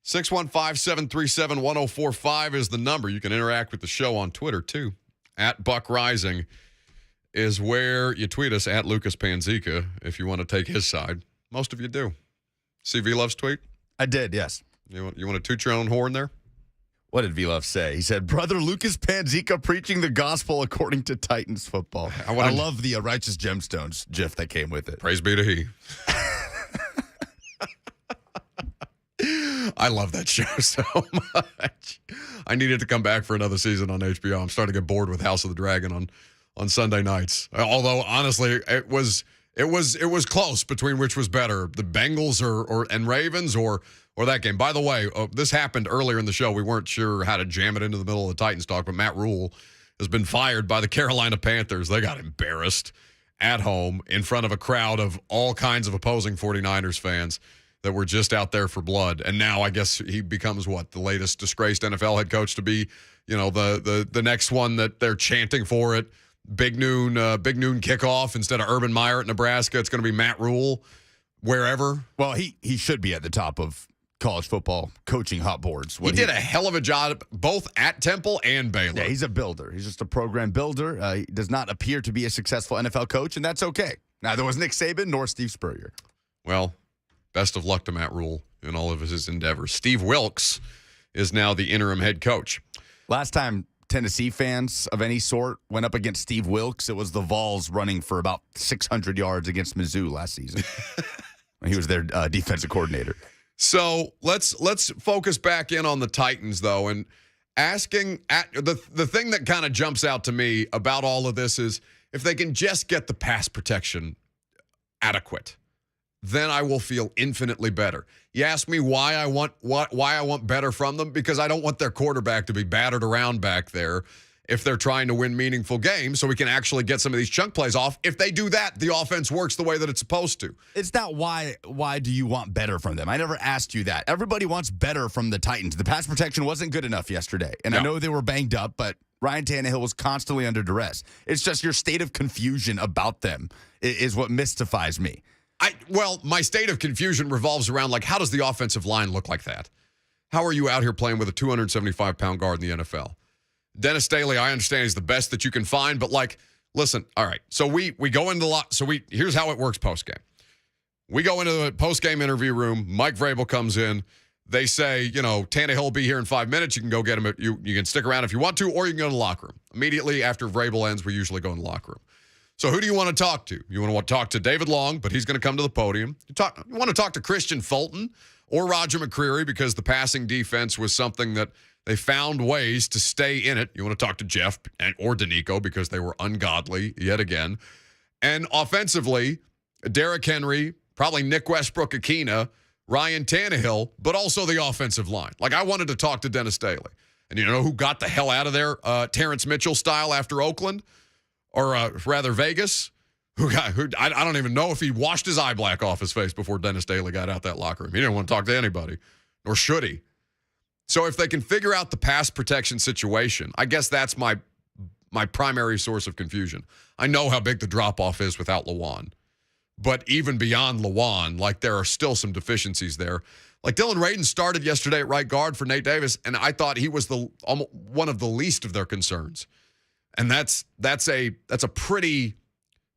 615-737-1045 is the number. You can interact with the show on Twitter, too. @BuckRising is where you tweet us, @Lucas Panzica, if you want to take his side. Most of you do. See V-Love's tweet? I did, yes. You want to toot your own horn there? What did V-Love say? He said, Brother Lucas Panzica preaching the gospel according to Titans football. I love the Righteous Gemstones gif that came with it. Praise be to he. I love that show so much. I needed to come back for another season on HBO. I'm starting to get bored with House of the Dragon on Sunday nights. Although honestly, it was close between which was better, the Bengals and Ravens or that game. By the way, this happened earlier in the show. We weren't sure how to jam it into the middle of the Titans talk, but Matt Rule has been fired by the Carolina Panthers. They got embarrassed at home in front of a crowd of all kinds of opposing 49ers fans that were just out there for blood. And now I guess he becomes the latest disgraced NFL head coach to be, the next one that they're chanting for at big noon kickoff instead of Urban Meyer at Nebraska. It's going to be Matt Rule wherever. Well, he should be at the top of college football coaching hot boards. He did a hell of a job both at Temple and Baylor. Yeah, he's a builder. He's just a program builder. He does not appear to be a successful NFL coach, and that's okay. Neither was Nick Saban nor Steve Spurrier. Well, best of luck to Matt Rule in all of his endeavors. Steve Wilkes is now the interim head coach. Last time Tennessee fans of any sort went up against Steve Wilkes, it was the Vols running for about 600 yards against Mizzou last season. He was their defensive coordinator. So let's focus back in on the Titans, though, and asking the thing that kind of jumps out to me about all of this is if they can just get the pass protection adequate, then I will feel infinitely better. You ask me why I want better from them, because I don't want their quarterback to be battered around back there if they're trying to win meaningful games, so we can actually get some of these chunk plays off. If they do that, the offense works the way that it's supposed to. It's not why do you want better from them? I never asked you that. Everybody wants better from the Titans. The pass protection wasn't good enough yesterday, and I know they were banged up, but Ryan Tannehill was constantly under duress. It's just your state of confusion about them is what mystifies me. My state of confusion revolves around, how does the offensive line look like that? How are you out here playing with a 275-pound guard in the NFL? Dennis Staley, I understand he's the best that you can find, but listen, all right. So we go into here's how it works post-game. We go into the post-game interview room. Mike Vrabel comes in. They say, Tannehill will be here in 5 minutes. You can go get him. You can stick around if you want to, or you can go to the locker room. Immediately after Vrabel ends, we usually go in the locker room. So who do you want to talk to? You want to talk to David Long, but he's going to come to the podium. You want to talk to Christian Fulton or Roger McCreary, because the passing defense was something that they found ways to stay in it. You want to talk to Jeff or Danico because they were ungodly yet again. And offensively, Derrick Henry, probably Nick Westbrook-Akina, Ryan Tannehill, but also the offensive line. I wanted to talk to Dennis Staley. And you know who got the hell out of there, Terrence Mitchell style after Oakland? Or rather Vegas? I don't even know if he washed his eye black off his face before Dennis Staley got out that locker room. He didn't want to talk to anybody, nor should he. So if they can figure out the pass protection situation, I guess that's my primary source of confusion. I know how big the drop-off is without Lawan. But even beyond Lawan, there are still some deficiencies there. Dylan Radin started yesterday at right guard for Nate Davis, and I thought he was one of the least of their concerns. And that's a pretty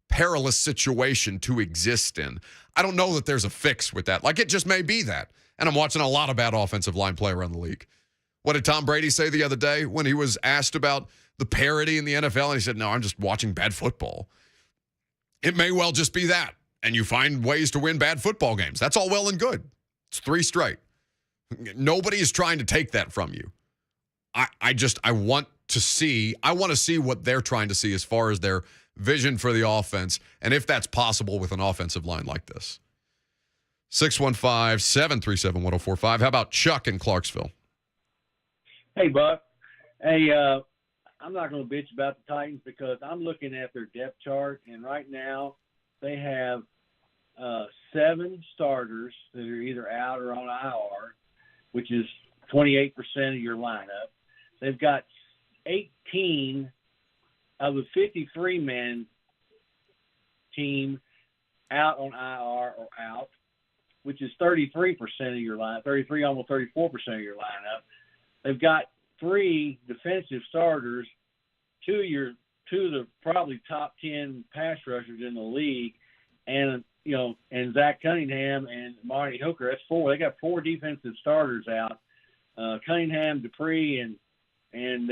perilous situation to exist in. I don't know that there's a fix with that. It just may be that. And I'm watching a lot of bad offensive line play around the league. What did Tom Brady say the other day when he was asked about the parity in the NFL? And he said, no, I'm just watching bad football. It may well just be that. And you find ways to win bad football games. That's all well and good. It's 3 straight. Nobody is trying to take that from you. I want to see what they're trying to see as far as their vision for the offense, and if that's possible with an offensive line like this. 615-737-1045. How about Chuck in Clarksville? Hey, Buck. Hey, I'm not going to bitch about the Titans because I'm looking at their depth chart, and right now they have 7 starters that are either out or on IR, which is 28% of your lineup. They've got 18 of the 53-man team out on IR or out. which is 33% of your line, 33, almost 34% of your lineup. They've got 3 defensive starters, two of the probably top 10 pass rushers in the league, and Zach Cunningham and Marty Hooker. That's 4. They got 4 defensive starters out. Cunningham, Dupree, and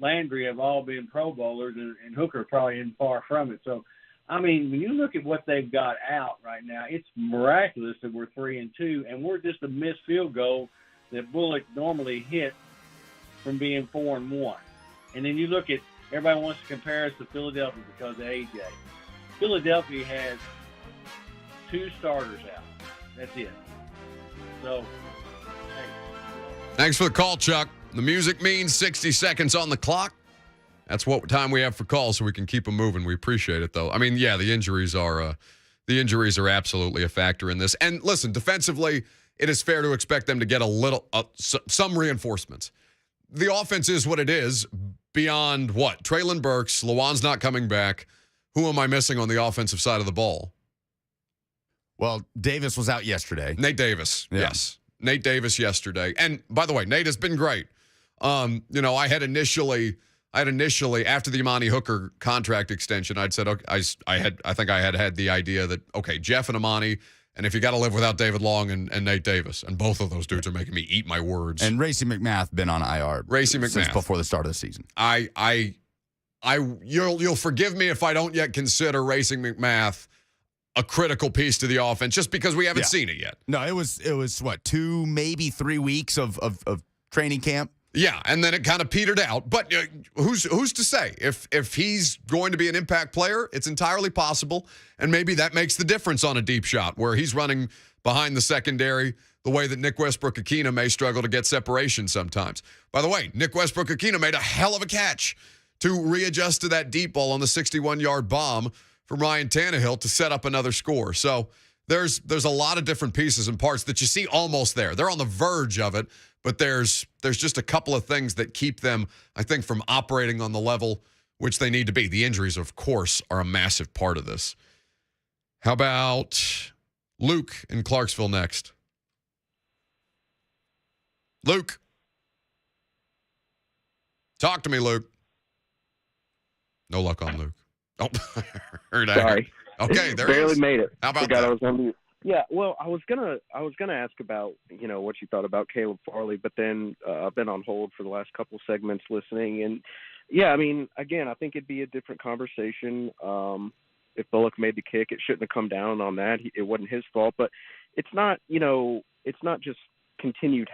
Landry have all been Pro Bowlers, and Hooker probably isn't far from it. So, I mean, when you look at what they've got out right now, it's miraculous that we're 3-2, and we're just a missed field goal that Bullock normally hit from being 4-1. And then you look at, everybody wants to compare us to Philadelphia because of AJ. Philadelphia has 2 starters out. That's it. So, hey. Thanks for the call, Chuck. The music means 60 seconds on the clock. That's what time we have for calls, so we can keep them moving. We appreciate it, though. I mean, yeah, the injuries are absolutely a factor in this. And listen, defensively, it is fair to expect them to get some reinforcements. The offense is what it is. Beyond what? Traylon Burks, Lawan's not coming back. Who am I missing on the offensive side of the ball? Well, Davis was out yesterday. Nate Davis, yes. Nate Davis yesterday. And by the way, Nate has been great. I had initially after the Imani Hooker contract extension, I'd said, okay, I think I had the idea that, okay, Jeff and Imani, and if you got to live without David Long and Nate Davis, and both of those dudes are making me eat my words. And Racey McMath been on IR. Since before the start of the season. You'll forgive me if I don't yet consider Racey McMath a critical piece to the offense, just because we haven't seen it yet. No, it was what, 2, maybe 3 weeks of training camp. Yeah, and then it kind of petered out. But who's to say? If he's going to be an impact player, it's entirely possible. And maybe that makes the difference on a deep shot where he's running behind the secondary the way that Nick Westbrook-Akina may struggle to get separation sometimes. By the way, Nick Westbrook-Akina made a hell of a catch to readjust to that deep ball on the 61-yard bomb from Ryan Tannehill to set up another score. So there's a lot of different pieces and parts that you see almost there. They're on the verge of it. But there's just a couple of things that keep them, I think, from operating on the level which they need to be. The injuries, of course, are a massive part of this. How about Luke in Clarksville next? Luke. Talk to me, Luke. No luck on Luke. Oh, heard that. Sorry. Okay, there barely he is. made it. How about Forgot that? I was on mute. Yeah, well, I was gonna ask about what you thought about Caleb Farley, but then I've been on hold for the last couple segments listening, and yeah, I mean, again, I think it'd be a different conversation if Bullock made the kick. It shouldn't have come down on that. It wasn't his fault, but it's not just continued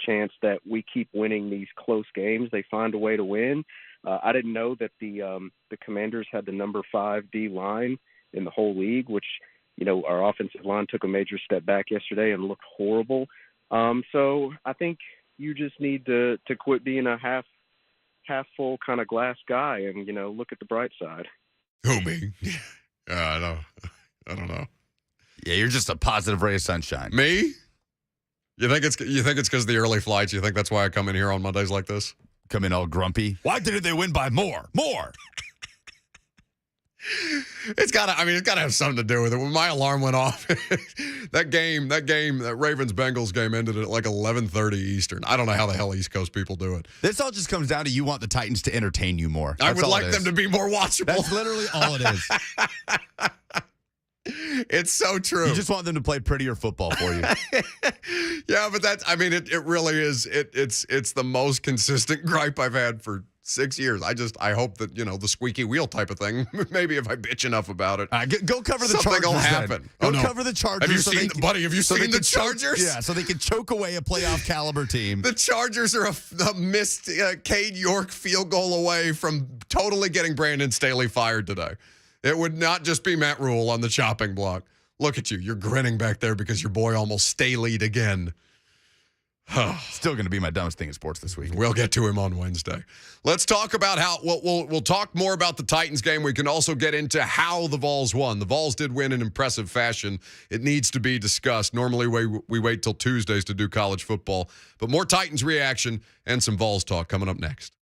chance that we keep winning these close games. They find a way to win. I didn't know that the Commanders had the number 5 D line in the whole league, which our offensive line took a major step back yesterday and looked horrible. So I think you just need to quit being a half full kind of glass guy and look at the bright side. Who, me? I don't know. Yeah, you're just a positive ray of sunshine. Me? You think it's because of the early flights? You think that's why I come in here on Mondays like this? Come in all grumpy. Why didn't they win by more? It's gotta have something to do with it. When my alarm went off, that Ravens-Bengals game ended at like 11:30 Eastern. I don't know how the hell East Coast people do it. This all just comes down to you want the Titans to entertain you more. I would like them to be more watchable. That's literally all it is. It's so true. You just want them to play prettier football for you. Yeah, but it really is. It's the most consistent gripe I've had for 6 years. I hope that, the squeaky wheel type of thing, maybe if I bitch enough about it. Go cover the Chargers. Something will happen. Go cover the Chargers. Have you seen the Chargers? Yeah, so they can choke away a playoff caliber team. The Chargers are a missed Cade York field goal away from totally getting Brandon Staley fired today. It would not just be Matt Rule on the chopping block. Look at you. You're grinning back there because your boy almost Staley'd again. Still going to be my dumbest thing in sports this week. We'll get to him on Wednesday. Let's talk about how we'll talk more about the Titans game. We can also get into how the Vols won. The Vols did win in impressive fashion. It needs to be discussed. Normally we wait till Tuesdays to do college football, but more Titans reaction and some Vols talk coming up next.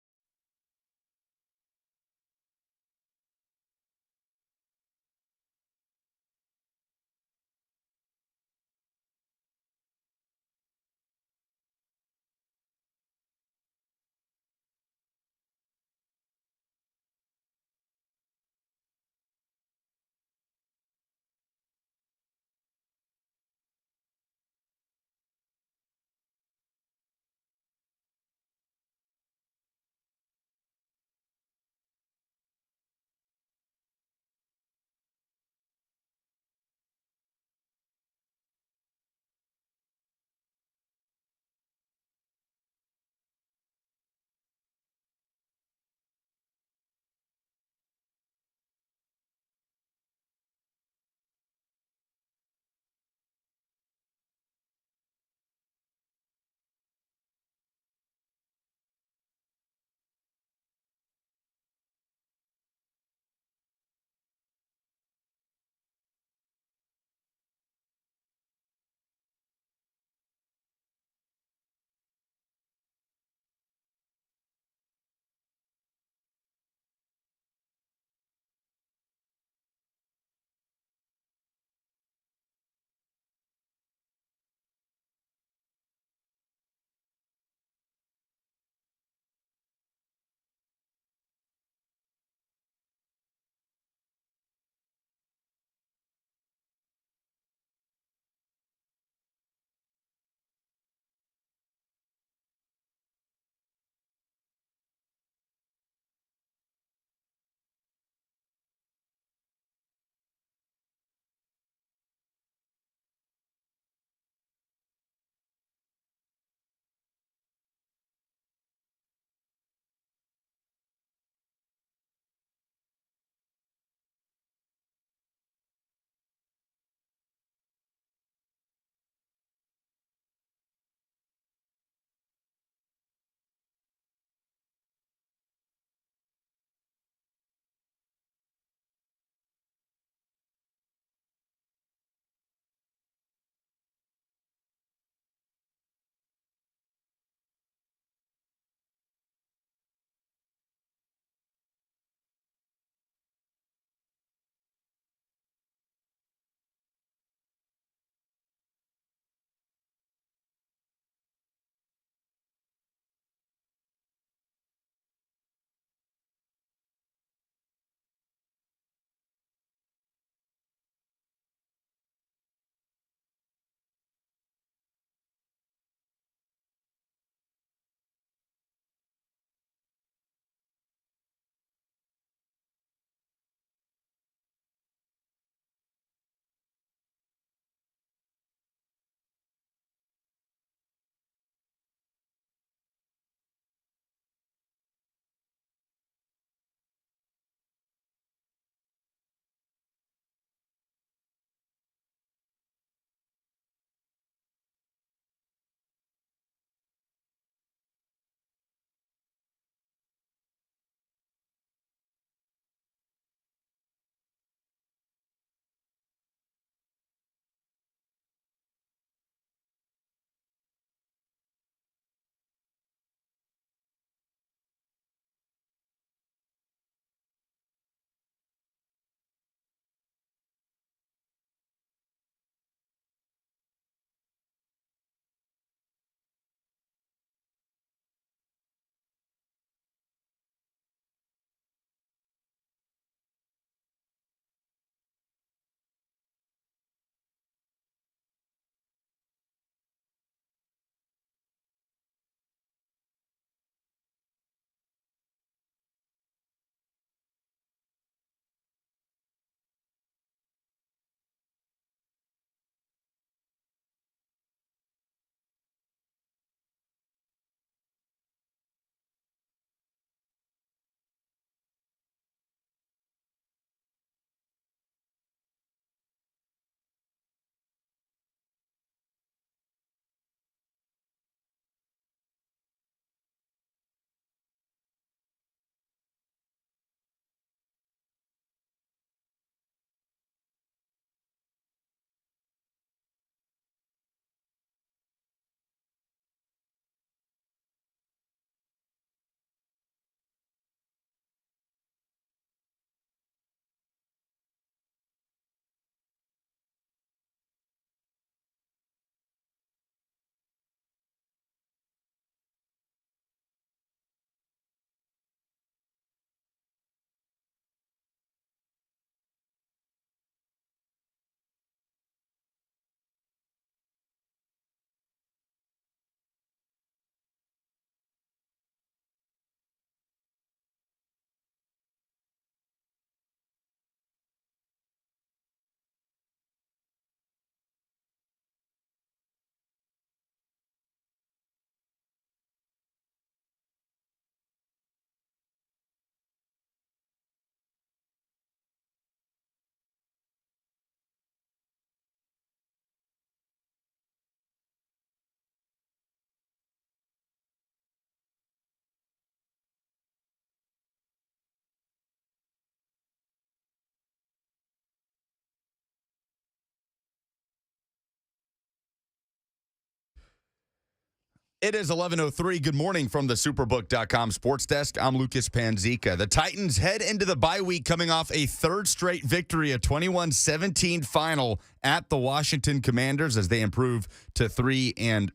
It is 11:03. Good morning from the Superbook.com sports desk. I'm Lucas Panzica. The Titans head into the bye week coming off a third straight victory, a 21-17 final at the Washington Commanders as they improve to 3-2.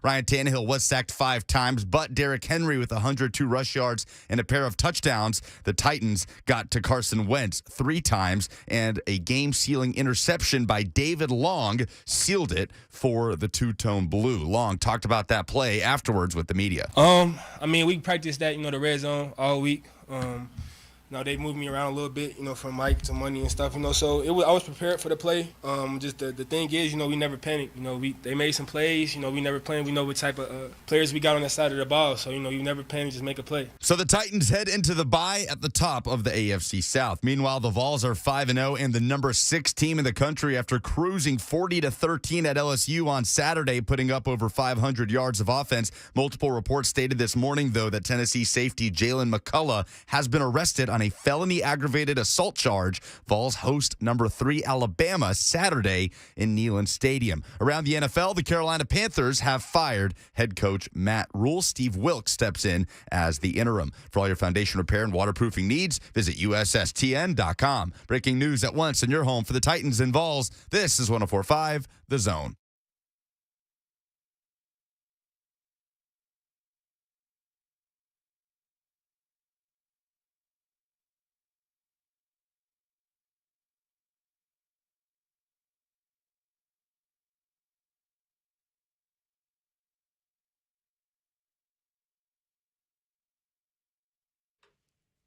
Ryan Tannehill was sacked 5 times, but Derrick Henry with 102 rush yards and a pair of touchdowns. The Titans got to Carson Wentz 3 times, and a game-sealing interception by David Long sealed it for the two-tone blue. Long talked about that play afterwards with the media. We practiced that, the red zone all week. They moved me around a little bit, from Mike to Money and stuff, so I was prepared for the play. Just the thing is, we never panic. They made some plays, we never panic. We know what type of players we got on that side of the ball, so, you never panic, just make a play. So the Titans head into the bye at the top of the AFC South. Meanwhile, the Vols are 5-0 and the number 6 team in the country after cruising 40-13 at LSU on Saturday, putting up over 500 yards of offense. Multiple reports stated this morning, though, that Tennessee safety Jalen McCullough has been arrested on a felony aggravated assault charge. Vols host number 3 Alabama Saturday in Neyland Stadium. Around the NFL, the Carolina Panthers have fired head coach Matt Rule. Steve Wilks steps in as the interim. For all your foundation repair and waterproofing needs, visit USSTN.com. Breaking news at once in your home for the Titans and Vols. This is 104.5 The Zone.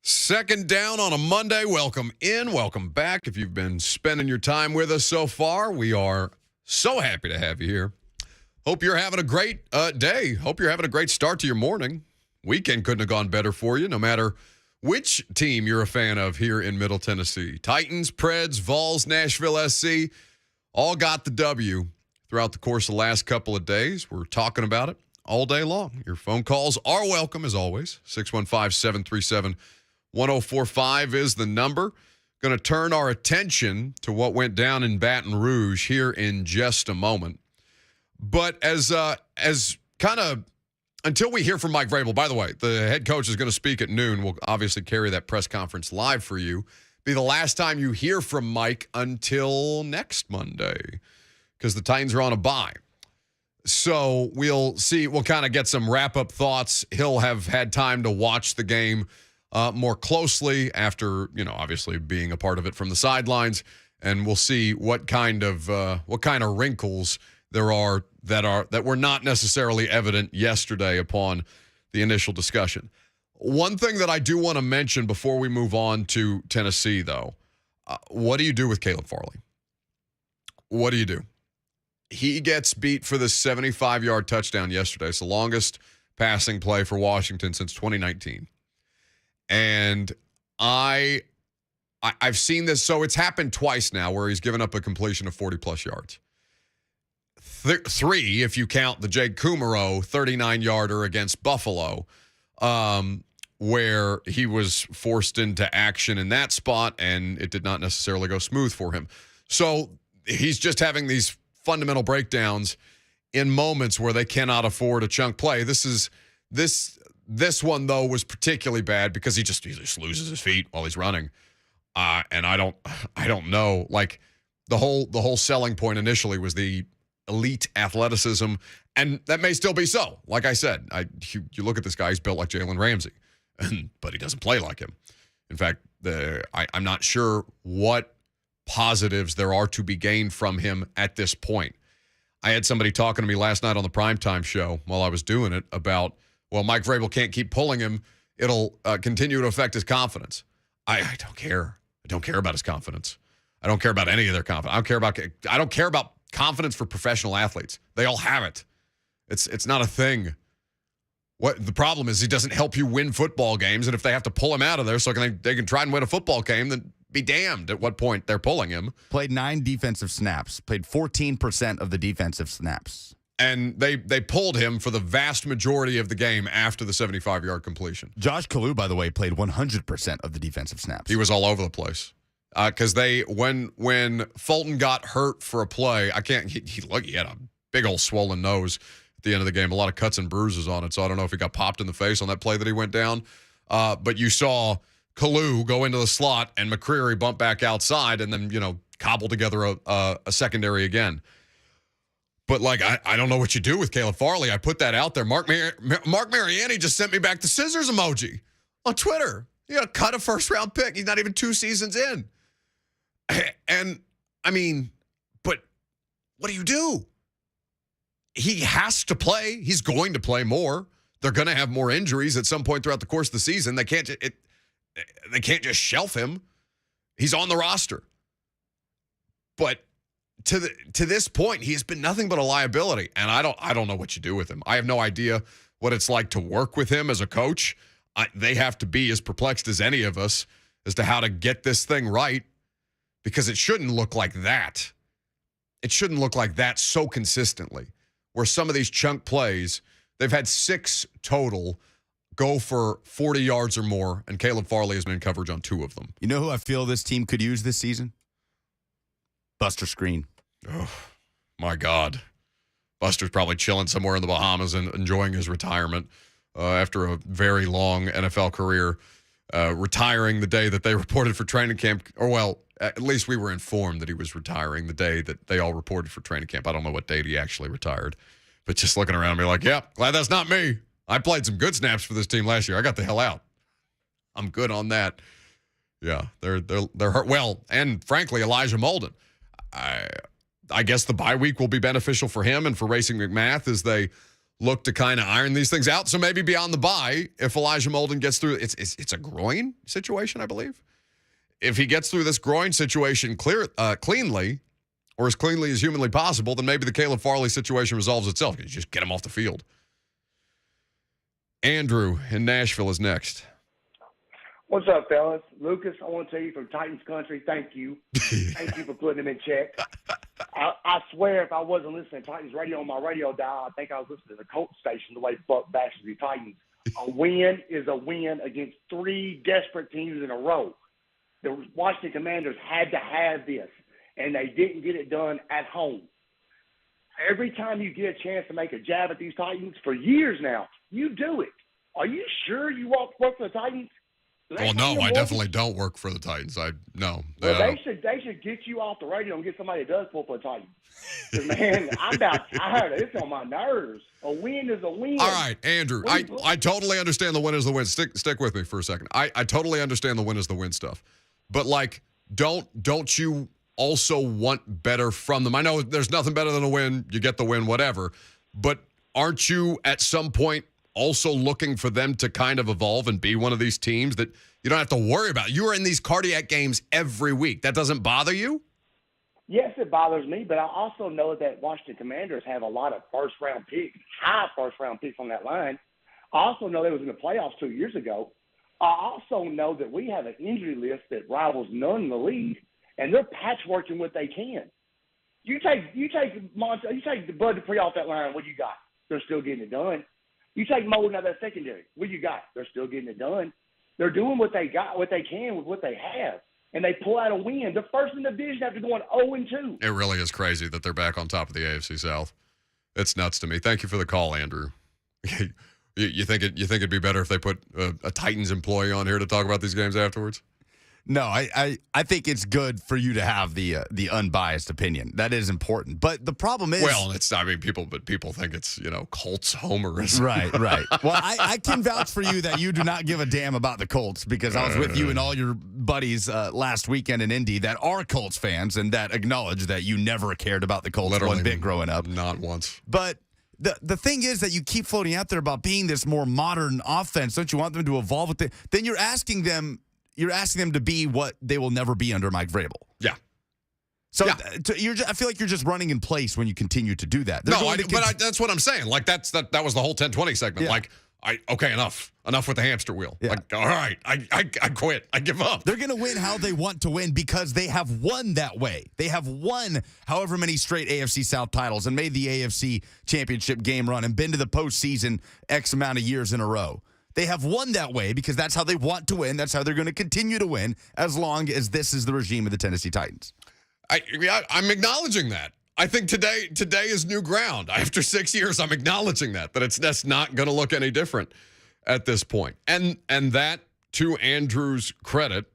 Second down on a Monday. Welcome in. Welcome back. If you've been spending your time with us so far, we are so happy to have you here. Hope you're having a great day. Hope you're having a great start to your morning. Weekend couldn't have gone better for you, no matter which team you're a fan of here in Middle Tennessee. Titans, Preds, Vols, Nashville SC, all got the W throughout the course of the last couple of days. We're talking about it all day long. Your phone calls are welcome, as always. 615-737-1045 is the number. Going to turn our attention to what went down in Baton Rouge here in just a moment. But as kind of until we hear from Mike Vrabel, by the way, the head coach is going to speak at noon. We'll obviously carry that press conference live for you. Be the last time you hear from Mike until next Monday because the Titans are on a bye. So we'll see. We'll kind of get some wrap-up thoughts. He'll have had time to watch the game more closely after, obviously being a part of it from the sidelines, and we'll see what kind of wrinkles there are that were not necessarily evident yesterday upon the initial discussion. One thing that I do want to mention before we move on to Tennessee, though, what do you do with Caleb Farley? What do you do? He gets beat for the 75-yard touchdown yesterday. It's the longest passing play for Washington since 2019. And I've seen this. So it's happened twice now where he's given up a completion of 40-plus yards. 3, if you count the Jake Kumaro 39-yarder against Buffalo, where he was forced into action in that spot, and it did not necessarily go smooth for him. So he's just having these fundamental breakdowns in moments where they cannot afford a chunk play. This one, though, was particularly bad because he just loses his feet while he's running. And I don't know. Like, the whole selling point initially was the elite athleticism, and that may still be so. Like I said, you look at this guy, he's built like Jalen Ramsey, but he doesn't play like him. In fact, I'm not sure what positives there are to be gained from him at this point. I had somebody talking to me last night on the primetime show while I was doing it about, well, Mike Vrabel can't keep pulling him. It'll continue to affect his confidence. I don't care. I don't care about his confidence. I don't care about any of their confidence. I don't care about confidence for professional athletes. They all have it. It's not a thing. What the problem is, he doesn't help you win football games, and if they have to pull him out of there so they can try and win a football game, then be damned at what point they're pulling him. Played 9 defensive snaps. Played 14% of the defensive snaps. And they pulled him for the vast majority of the game after the 75-yard completion. Josh Kalu, by the way, played 100% of the defensive snaps. He was all over the place. Because when Fulton got hurt for a play, he had a big old swollen nose at the end of the game. A lot of cuts and bruises on it, so I don't know if he got popped in the face on that play that he went down. But you saw Kalu go into the slot and McCreary bump back outside and then, cobble together a secondary again. But, I don't know what you do with Caleb Farley. I put that out there. Mark Mariani just sent me back the scissors emoji on Twitter. You got to cut a first-round pick. He's not even 2 seasons in. And, but what do? He has to play. He's going to play more. They're going to have more injuries at some point throughout the course of the season. They can't just shelf him. He's on the roster. But to this point, he has been nothing but a liability, and I don't know what you do with him. I have no idea what it's like to work with him as a coach. They have to be as perplexed as any of us as to how to get this thing right, because it shouldn't look like that. It shouldn't look like that so consistently, where some of these chunk plays, they've had 6 total go for 40 yards or more, and Caleb Farley has been in coverage on 2 of them. You know who I feel this team could use this season? Buster Screen. Oh, my God. Buster's probably chilling somewhere in the Bahamas and enjoying his retirement after a very long NFL career, retiring the day that they reported for training camp. Or, well, at least we were informed that he was retiring the day that they all reported for training camp. I don't know what date he actually retired. But just looking around me like, glad that's not me. I played some good snaps for this team last year. I got the hell out. I'm good on that. Yeah, they're hurt. Well, and frankly, Elijah Molden. I guess the bye week will be beneficial for him and for Racing McMath as they look to kind of iron these things out. So maybe beyond the bye, if Elijah Molden gets through, it's a groin situation, I believe. If he gets through this groin situation cleanly, or as cleanly as humanly possible, then maybe the Caleb Farley situation resolves itself. You just get him off the field. Andrew in Nashville is next. What's up, fellas? Lucas, I want to tell you from Titans country, thank you. Thank you for putting him in check. I swear if I wasn't listening to Titans radio on my radio dial, I think I was listening to the Colts station the way Buck bashes the Titans. A win is a win against 3 desperate teams in a row. The Washington Commanders had to have this, and they didn't get it done at home. Every time you get a chance to make a jab at these Titans, for years now, you do it. Are you sure you work for the Titans? Well, no, I definitely don't work for the Titans. No. Well, they should get you off the radio and get somebody that does pull for the Titans. 'Cause, man, I'm about tired. It's on my nerves. A win is a win. All right, Andrew, I totally understand the win is the win. Stick with me for a second. I totally understand the win is the win stuff. But, don't you also want better from them? I know there's nothing better than a win. You get the win, whatever. But aren't you at some point also looking for them to kind of evolve and be one of these teams that you don't have to worry about? You are in these cardiac games every week. That doesn't bother you? Yes, it bothers me, but I also know that Washington Commanders have a lot of first-round picks, high first-round picks on that line. I also know they was in the playoffs 2 years ago. I also know that we have an injury list that rivals none in the league, and they're patchworking what they can. You take the Bud Dupree off that line, what you got? They're still getting it done. You take Molden out of that secondary. What you got? They're still getting it done. They're doing what they got, what they can with what they have, and they pull out a win. They're first in the division after going 0-2. It really is crazy that they're back on top of the AFC South. It's nuts to me. Thank you for the call, Andrew. You think it'd be better if they put a Titans employee on here to talk about these games afterwards? No, I think it's good for you to have the unbiased opinion. That is important. But the problem is, people think it's, Colts homerism. Right. Well, I can vouch for you that you do not give a damn about the Colts, because I was with you and all your buddies last weekend in Indy that are Colts fans and that acknowledge that you never cared about the Colts one bit growing up. Not once. But the thing is that you keep floating out there about being this more modern offense. Don't you want them to evolve with it? Then you're asking them to be what they will never be under Mike Vrabel. Yeah. So I feel like you're just running in place when you continue to do that. That's what I'm saying. That was the whole 10-20 segment. Yeah. Enough with the hamster wheel. Yeah. All right, I quit. I give up. They're going to win how they want to win because they have won that way. They have won however many straight AFC South titles and made the AFC Championship game run and been to the postseason X amount of years in a row. They have won that way because that's how they want to win. That's how they're going to continue to win as long as this is the regime of the Tennessee Titans. I'm acknowledging that. I think today is new ground. After 6 years, I'm acknowledging that's not going to look any different at this point. And that, to Andrew's credit,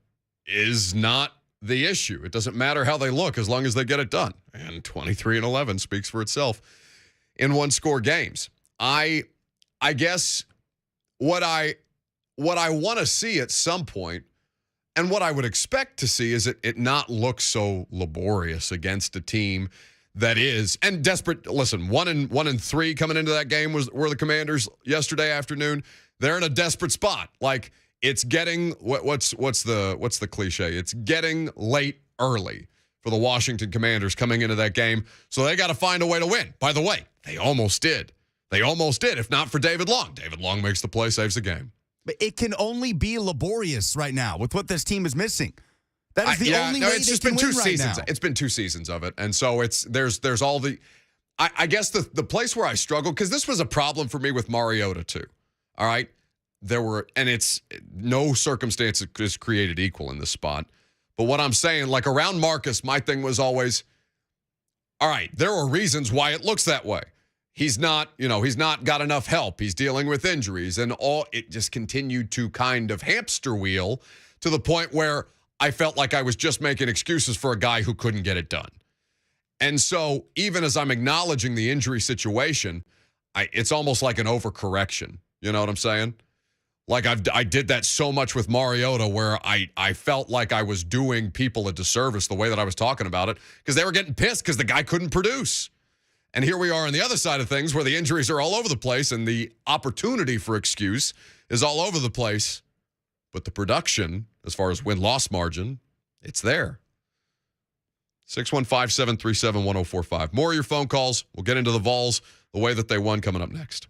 is not the issue. It doesn't matter how they look as long as they get it done. And 23-11 speaks for itself in one-score games. I guess what I want to see at some point, and what I would expect to see, is it not look so laborious against a team that is, and desperate. Listen, 1-3 coming into that game were the Commanders yesterday afternoon. They're in a desperate spot. Like, it's getting what's the cliche? It's getting late early for the Washington Commanders coming into that game. So they got to find a way to win. By the way, they almost did. If not for David Long. David Long makes the play, saves the game. But it can only be laborious right now with what this team is missing. That is the only way it's they just can been win two right seasons. now. It's been 2 seasons of it. And so there's all the I guess the place where I struggled, because this was a problem for me with Mariota too. All right. It's no circumstance is created equal in this spot. But what I'm saying, like around Marcus, my thing was always, all right, there are reasons why it looks that way. He's not got enough help. He's dealing with injuries, and it just continued to kind of hamster wheel to the point where I felt like I was just making excuses for a guy who couldn't get it done. And so even as I'm acknowledging the injury situation, it's almost like an overcorrection. You know what I'm saying? Like I did that so much with Mariota, where I felt like I was doing people a disservice the way that I was talking about it, because they were getting pissed because the guy couldn't produce. And here we are on the other side of things, where the injuries are all over the place and the opportunity for excuse is all over the place. But the production, as far as win-loss margin, it's there. 615-737-1045. More of your phone calls. We'll get into the Vols, the way that they won, coming up next.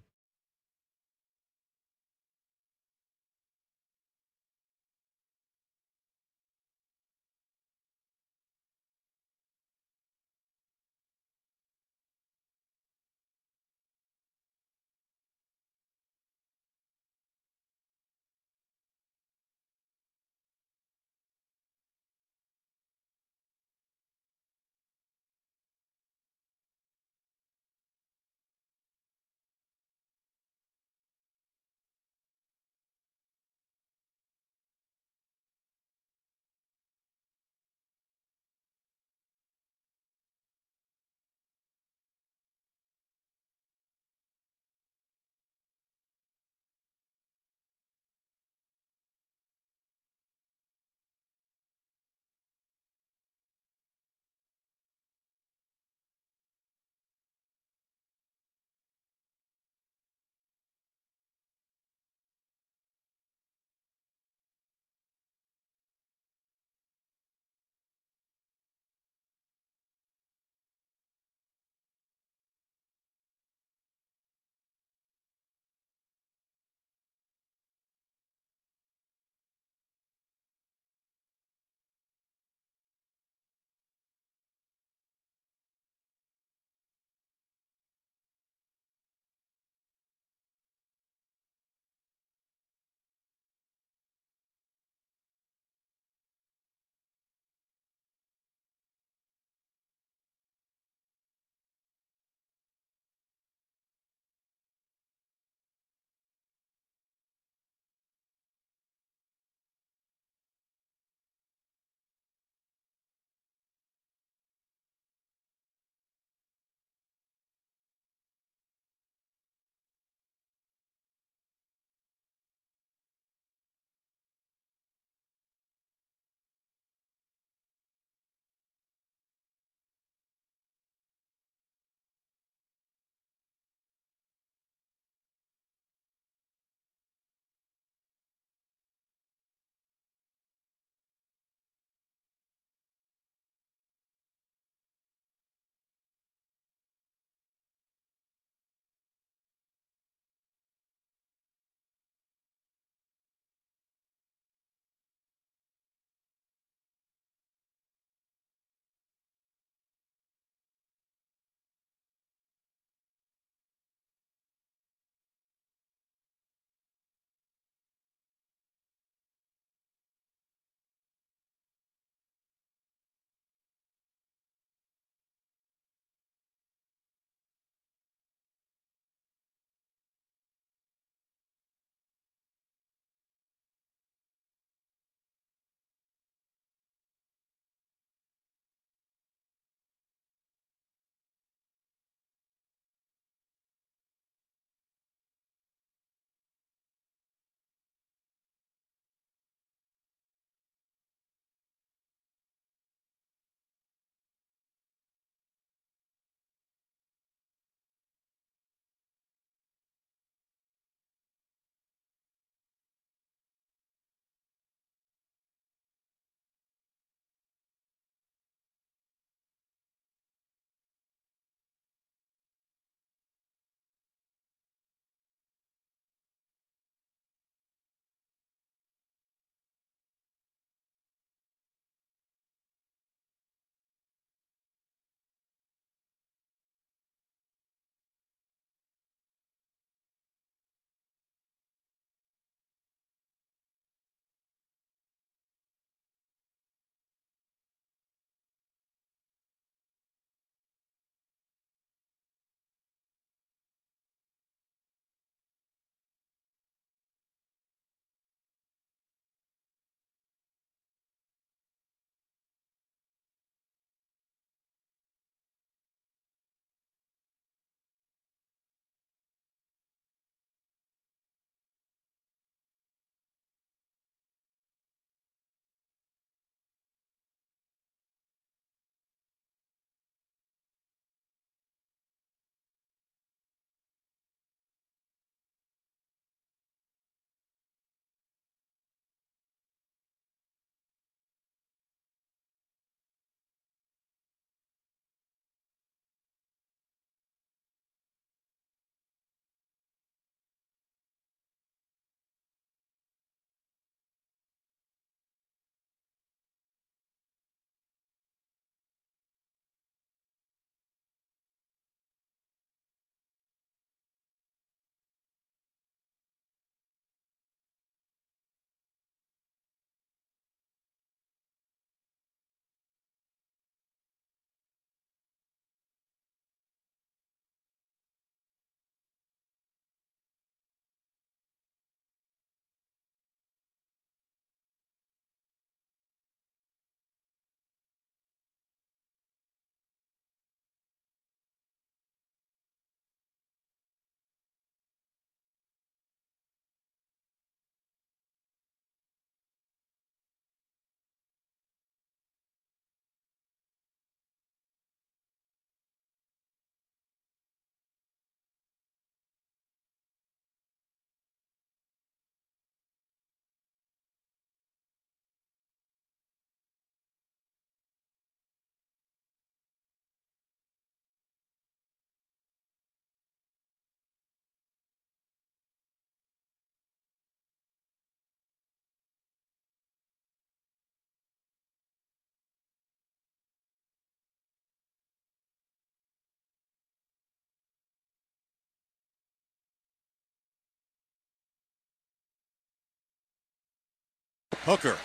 Hooker,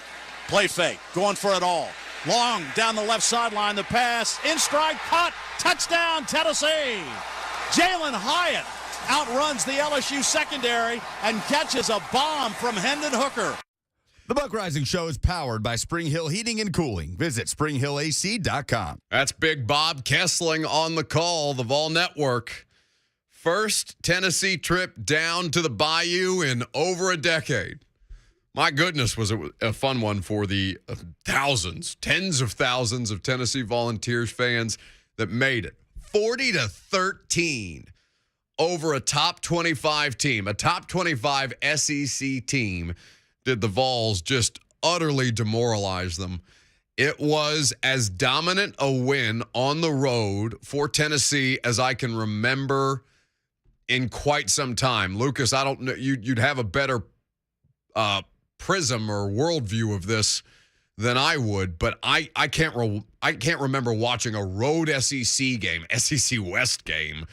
play fake, going for it all. Long down the left sideline, the pass, in stride, caught, touchdown, Tennessee. Jalen Hyatt outruns the LSU secondary and catches a bomb from Hendon Hooker. The Buck Rising Show is powered by Spring Hill Heating and Cooling. Visit springhillac.com. That's Big Bob Kessling on the call, the Vol Network. First Tennessee trip down to the Bayou in over a decade. My goodness, was it a fun one for the thousands, tens of thousands of Tennessee Volunteers fans that made it. 40-13 over a top 25 team, a top 25 SEC team. Did the Vols just utterly demoralize them? It was as dominant a win on the road for Tennessee as I can remember in quite some time. Lucas, I don't know, you'd have a better prism or worldview of this than I would, but I can't remember watching a road SEC game, SEC West game,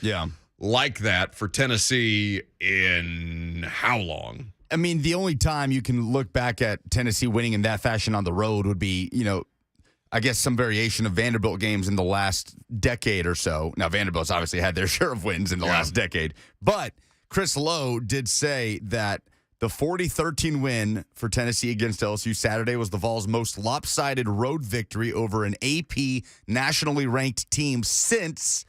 like that for Tennessee in how long? I mean, the only time you can look back at Tennessee winning in that fashion on the road would be, I guess some variation of Vanderbilt games in the last decade or so. Now, Vanderbilt's obviously had their share of wins in the last decade, but Chris Lowe did say that the 40-13 win for Tennessee against LSU Saturday was the Vols' most lopsided road victory over an AP nationally ranked team since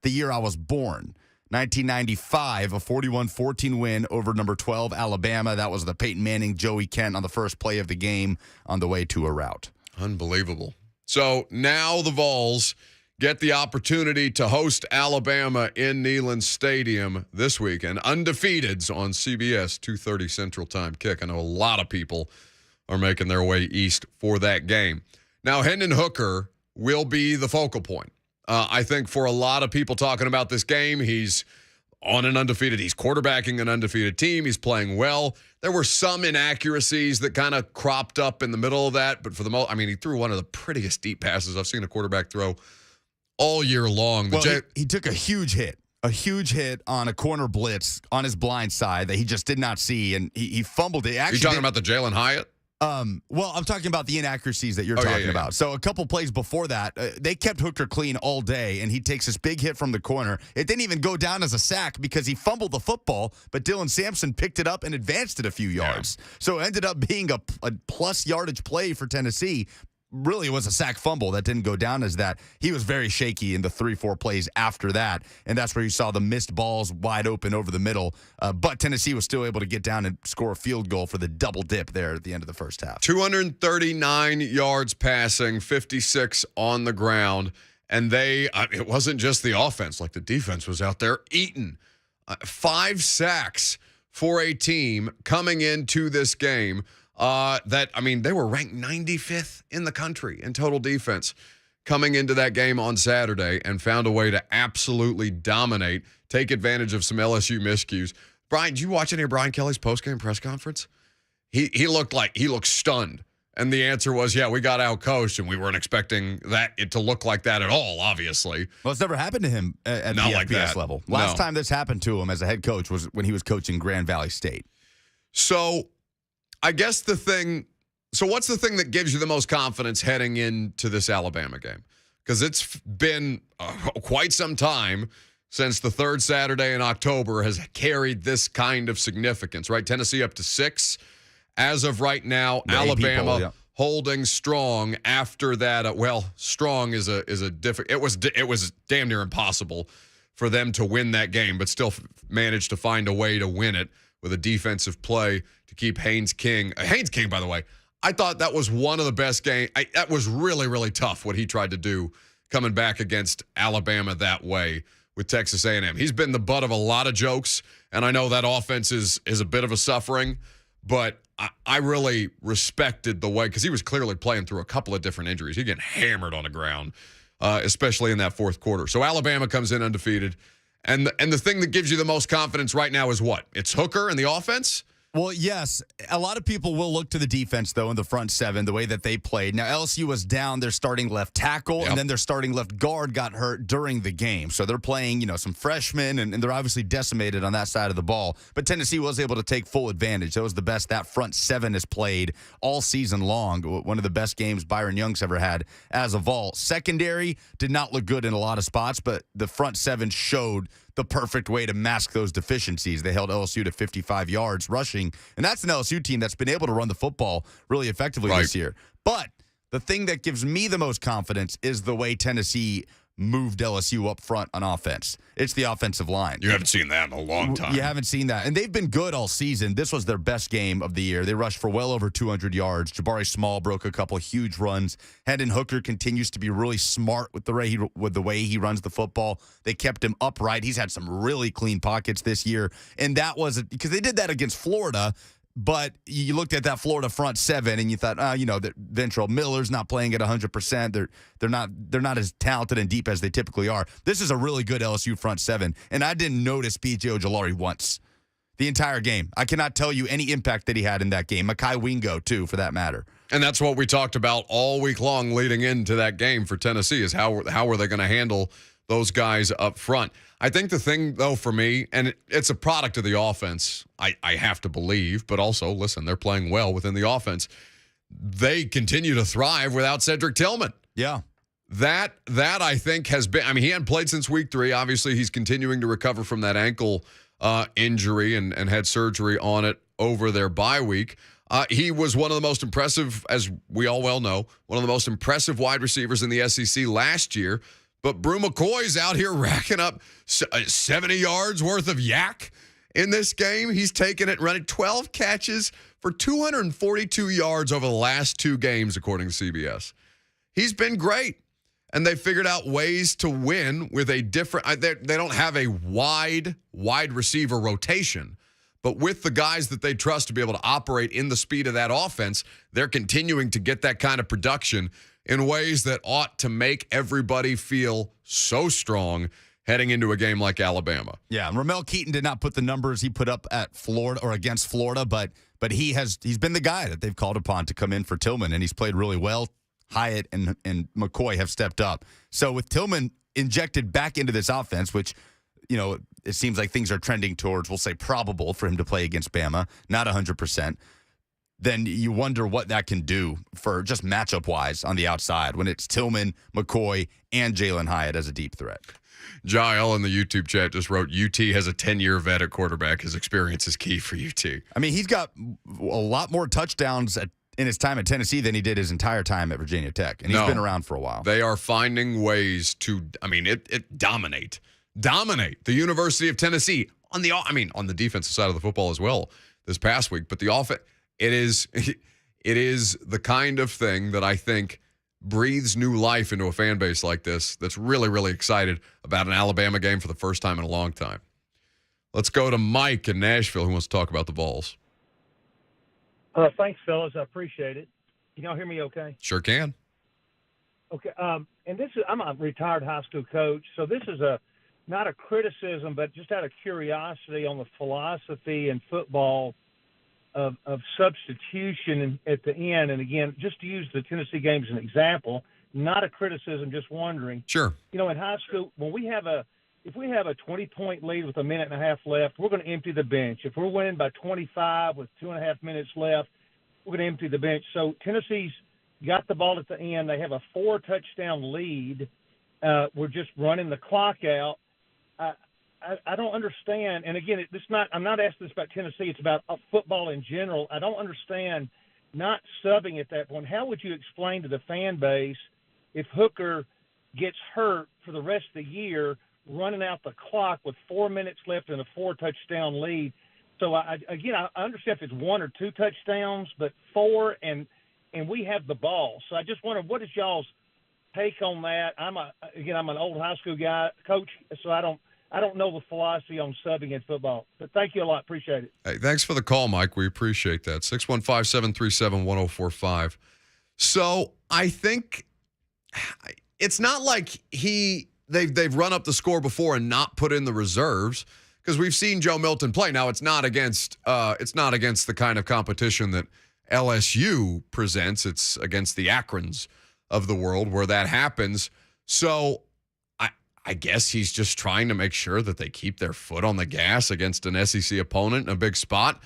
the year I was born. 1995, a 41-14 win over number 12 Alabama. That was the Peyton Manning, Joey Kent on the first play of the game on the way to a rout. Unbelievable. So now the Vols get the opportunity to host Alabama in Neyland Stadium this weekend. Undefeateds on CBS, 2:30 Central Time kick. I know a lot of people are making their way east for that game. Now, Hendon Hooker will be the focal point. I think for a lot of people talking about this game, he's quarterbacking an undefeated team. He's playing well. There were some inaccuracies that kind of cropped up in the middle of that, but for the most, he threw one of the prettiest deep passes I've seen a quarterback throw all year long. He took a huge hit on a corner blitz on his blind side that he just did not see, and he fumbled it. You're talking about the Jalen Hyatt? Well, I'm talking about the inaccuracies that you're talking about. So a couple plays before that, they kept Hooker clean all day, and he takes this big hit from the corner. It didn't even go down as a sack because he fumbled the football, but Dylan Sampson picked it up and advanced it a few yards. So it ended up being a plus yardage play for Tennessee. Really, it was a sack fumble that didn't go down as that. He was very shaky in the 3-4 plays after that, and that's where you saw the missed balls wide open over the middle. But Tennessee was still able to get down and score a field goal for the double dip there at the end of the first half. 239 yards passing, 56 on the ground, and it wasn't just the offense. Like the defense was out there eating. 5 sacks for a team coming into this game. They were ranked 95th in the country in total defense coming into that game on Saturday and found a way to absolutely dominate, take advantage of some LSU miscues. Brian, did you watch any of Brian Kelly's postgame press conference? He looked stunned. And the answer was, we got out-coached, and we weren't expecting it to look like that at all, obviously. Well, it's never happened to him at the FBS level. Last time this happened to him as a head coach was when he was coaching Grand Valley State. So I guess what's the thing that gives you the most confidence heading into this Alabama game? Because it's been quite some time since the third Saturday in October has carried this kind of significance, right? Tennessee up to 6 as of right now. Alabama holding strong after that. Strong is a different. It was damn near impossible for them to win that game, but still managed to find a way to win it with a defensive play to keep Haynes King. Haynes King, by the way, I thought that was one of the best games. That was really, really tough what he tried to do coming back against Alabama that way with Texas A&M. He's been the butt of a lot of jokes, and I know that offense is a bit of a suffering, but I really respected the way, because he was clearly playing through a couple of different injuries. He getting hammered on the ground, especially in that fourth quarter. So Alabama comes in undefeated. And the thing that gives you the most confidence right now is what? It's Hooker and the offense? Well, yes. A lot of people will look to the defense, though, in the front seven, the way that they played. Now, LSU was down their starting left tackle, and then their starting left guard got hurt during the game. So they're playing, some freshmen, and they're obviously decimated on that side of the ball. But Tennessee was able to take full advantage. That was the best that front seven has played all season long. One of the best games Byron Young's ever had as a Vol. Secondary did not look good in a lot of spots, but the front seven showed the perfect way to mask those deficiencies. They held LSU to 55 yards rushing, and that's an LSU team that's been able to run the football really effectively this year. But the thing that gives me the most confidence is the way Tennessee moved LSU up front on offense. It's the offensive line. You haven't seen that in a long time. You haven't seen that. And they've been good all season. This was their best game of the year. They rushed for well over 200 yards. Jabari Small broke a couple huge runs. Hendon Hooker continues to be really smart with the way he runs the football. They kept him upright. He's had some really clean pockets this year. And that was because they did that against Florida. But you looked at that Florida front seven and you thought, that Ventrell Miller's not playing at 100%. They're not as talented and deep as they typically are. This is a really good LSU front seven, and I didn't notice P.J. Ojulari once the entire game. I cannot tell you any impact that he had in that game. Mekhi Wingo, too, for that matter. And that's what we talked about all week long leading into that game for Tennessee is how are they going to handle those guys up front. I think the thing, though, for me, and it's a product of the offense, I have to believe, but also, listen, they're playing well within the offense. They continue to thrive without Cedric Tillman. Yeah. That I think has been, he hadn't played since week 3. Obviously, he's continuing to recover from that ankle injury and had surgery on it over their bye week. He was one of the most impressive, as we all well know, one of the most impressive wide receivers in the SEC last year. But Brew McCoy's out here racking up 70 yards worth of yak in this game. He's taken it, running 12 catches for 242 yards over the last 2 games, according to CBS. He's been great. And they figured out ways to win with a different – they don't have a wide receiver rotation. But with the guys that they trust to be able to operate in the speed of that offense, they're continuing to get that kind of production in ways that ought to make everybody feel so strong heading into a game like Alabama. Yeah, and Ramel Keaton did not put the numbers he put up at Florida or against Florida, but he's been the guy that they've called upon to come in for Tillman, and he's played really well. Hyatt and McCoy have stepped up. So with Tillman injected back into this offense, which, it seems like things are trending towards, we'll say, probable for him to play against Bama, not 100%. Then you wonder what that can do for just matchup-wise on the outside when it's Tillman, McCoy, and Jalen Hyatt as a deep threat. Jael in the YouTube chat just wrote, UT has a 10-year vet at quarterback. His experience is key for UT. He's got a lot more touchdowns in his time at Tennessee than he did his entire time at Virginia Tech, and he's been around for a while. They are finding ways to, dominate the University of Tennessee on the defensive side of the football as well this past week. But the offense, it is the kind of thing that I think breathes new life into a fan base like this that's really, really excited about an Alabama game for the first time in a long time. Let's go to Mike in Nashville who wants to talk about the Vols. Thanks, fellas. I appreciate it. Can y'all hear me okay? Sure can. Okay. And I'm a retired high school coach, so this is not a criticism, but just out of curiosity on the philosophy in football of substitution at the end. And again, just to use the Tennessee game as an example, not a criticism, just wondering. Sure. In high school, when if we have a 20-point lead with a minute and a half left, we're going to empty the bench. If we're winning by 25 with 2.5 minutes left, we're going to empty the bench. So Tennessee's got the ball at the end. They have a 4-touchdown lead. We're just running the clock out. I don't understand. And again, I'm not asking this about Tennessee. It's about football in general. I don't understand not subbing at that point. How would you explain to the fan base if Hooker gets hurt for the rest of the year, running out the clock with 4 minutes left and a 4-touchdown lead? So I understand if it's 1 or 2 touchdowns, but 4 and we have the ball. So I just wonder, what is y'all's take on that? I'm an old high school coach, so I don't know the philosophy on subbing in football. But thank you a lot. Appreciate it. Hey, thanks for the call, Mike. We appreciate that. 615-737-1045. So I think it's not like they've run up the score before and not put in the reserves, because we've seen Joe Milton play. Now it's not against the kind of competition that LSU presents. It's against the Akrons of the world where that happens. So I guess he's just trying to make sure that they keep their foot on the gas against an SEC opponent in a big spot.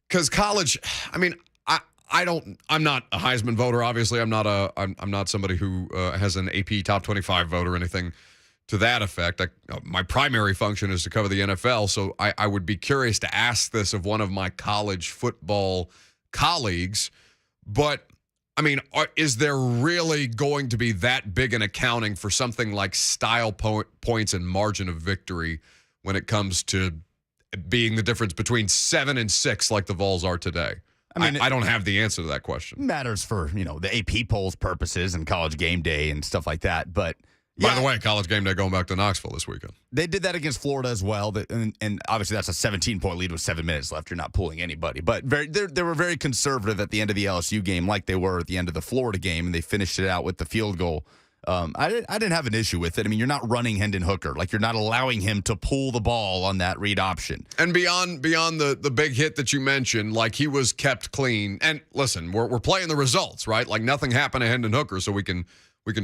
Because college, I mean, I'm not a Heisman voter. Obviously, I'm not somebody who has an AP top 25 vote or anything to that effect. My primary function is to cover the NFL, so I would be curious to ask this of one of my college football colleagues. But I mean, is there really going to be that big an accounting for something like style points and margin of victory when it comes to being the difference between 7 and 6 like the Vols are today? I mean, I don't have the answer to that question. Matters for, the AP polls purposes and College Game Day and stuff like that. But by the way, College Game Day going back to Knoxville this weekend. They did that against Florida as well. And obviously that's a 17-point lead with 7 minutes left. You're not pulling anybody. But they were very conservative at the end of the LSU game like they were at the end of the Florida game, and they finished it out with the field goal. I didn't have an issue with it. I mean, you're not running Hendon Hooker. Like, you're not allowing him to pull the ball on that read option. And beyond the big hit that you mentioned, like, he was kept clean. And listen, we're playing the results, right? Like, nothing happened to Hendon Hooker, so we can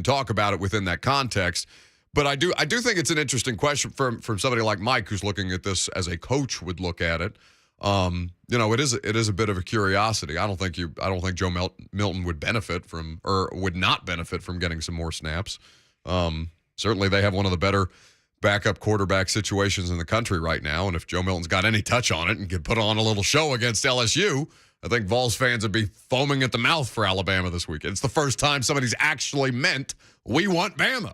talk about it within that context. But I do think it's an interesting question from somebody like Mike, who's looking at this as a coach would look at it. It is a bit of a curiosity. I don't think Joe Milton would benefit from, or would not benefit from, getting some more snaps. Certainly they have one of the better backup quarterback situations in the country right now. And if Joe Milton's got any touch on it and can put on a little show against LSU, I think Vols fans would be foaming at the mouth for Alabama this weekend. It's the first time somebody's actually meant, we want Bama.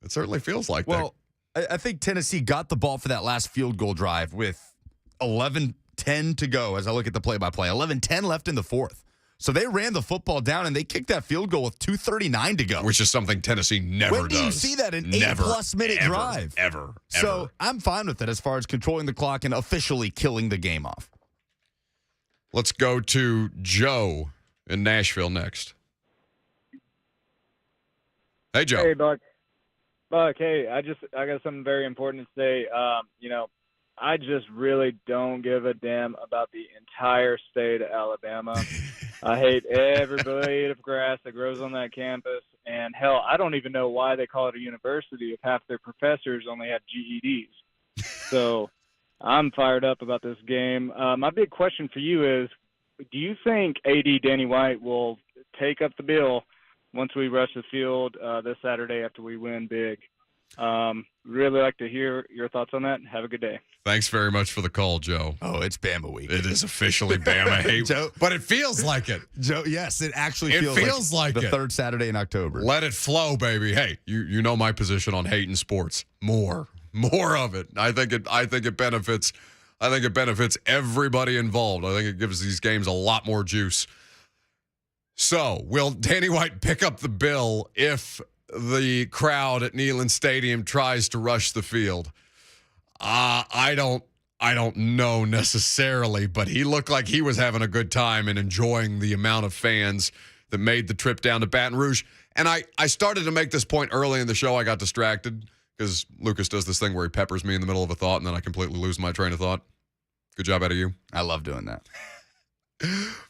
It certainly feels like that. Well, I think Tennessee got the ball for that last field goal drive with 11:10 to go as I look at the play-by-play. 11:10 left in the fourth. So they ran the football down, and they kicked that field goal with 2:39 to go. Which is something Tennessee never does. When do you see that, an 8+ minute drive? Ever. So I'm fine with it as far as controlling the clock and officially killing the game off. Let's go to Joe in Nashville next. Hey, Joe. Hey, Buck. Hey, I got something very important to say. I just really don't give a damn about the entire state of Alabama. I hate every blade of grass that grows on that campus. And, hell, I don't even know why they call it a university if half their professors only have GEDs. So I'm fired up about this game. My big question for you is, do you think AD Danny White will take up the bill once we rush the field this Saturday after we win big? Really like to hear your thoughts on that. Have a good day. Thanks very much for the call, Joe. Oh, it's Bama week. It is officially Bama. Hey, Joe, but it feels like it. Joe, yes, it actually feels like the third Saturday in October. Let it flow, baby. Hey, you know my position on hating sports. More of it. I think it benefits everybody involved. I think it gives these games a lot more juice. So, will Danny White pick up the bill if the crowd at Neyland Stadium tries to rush the field? I don't know necessarily, but he looked like he was having a good time and enjoying the amount of fans that made the trip down to Baton Rouge. And I started to make this point early in the show. I got distracted because Lucas does this thing where he peppers me in the middle of a thought, and then I completely lose my train of thought. Good job out of you. I love doing that.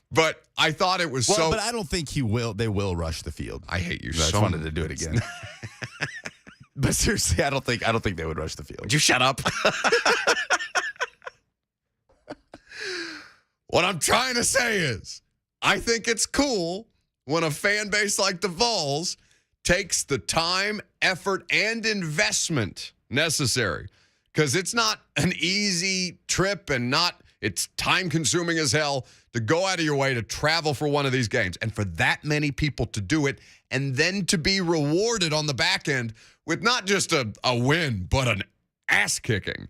But I thought it was But I don't think they will rush the field. I hate you so much. I just wanted to do it again. But seriously, I don't think they would rush the field. Would you shut up? What I'm trying to say is, I think it's cool when a fan base like the Vols takes the time, effort, and investment necessary. Because it's not an easy trip, and it's time-consuming as hell to go out of your way to travel for one of these games. And for that many people to do it, and then to be rewarded on the back end with not just a win, but an ass-kicking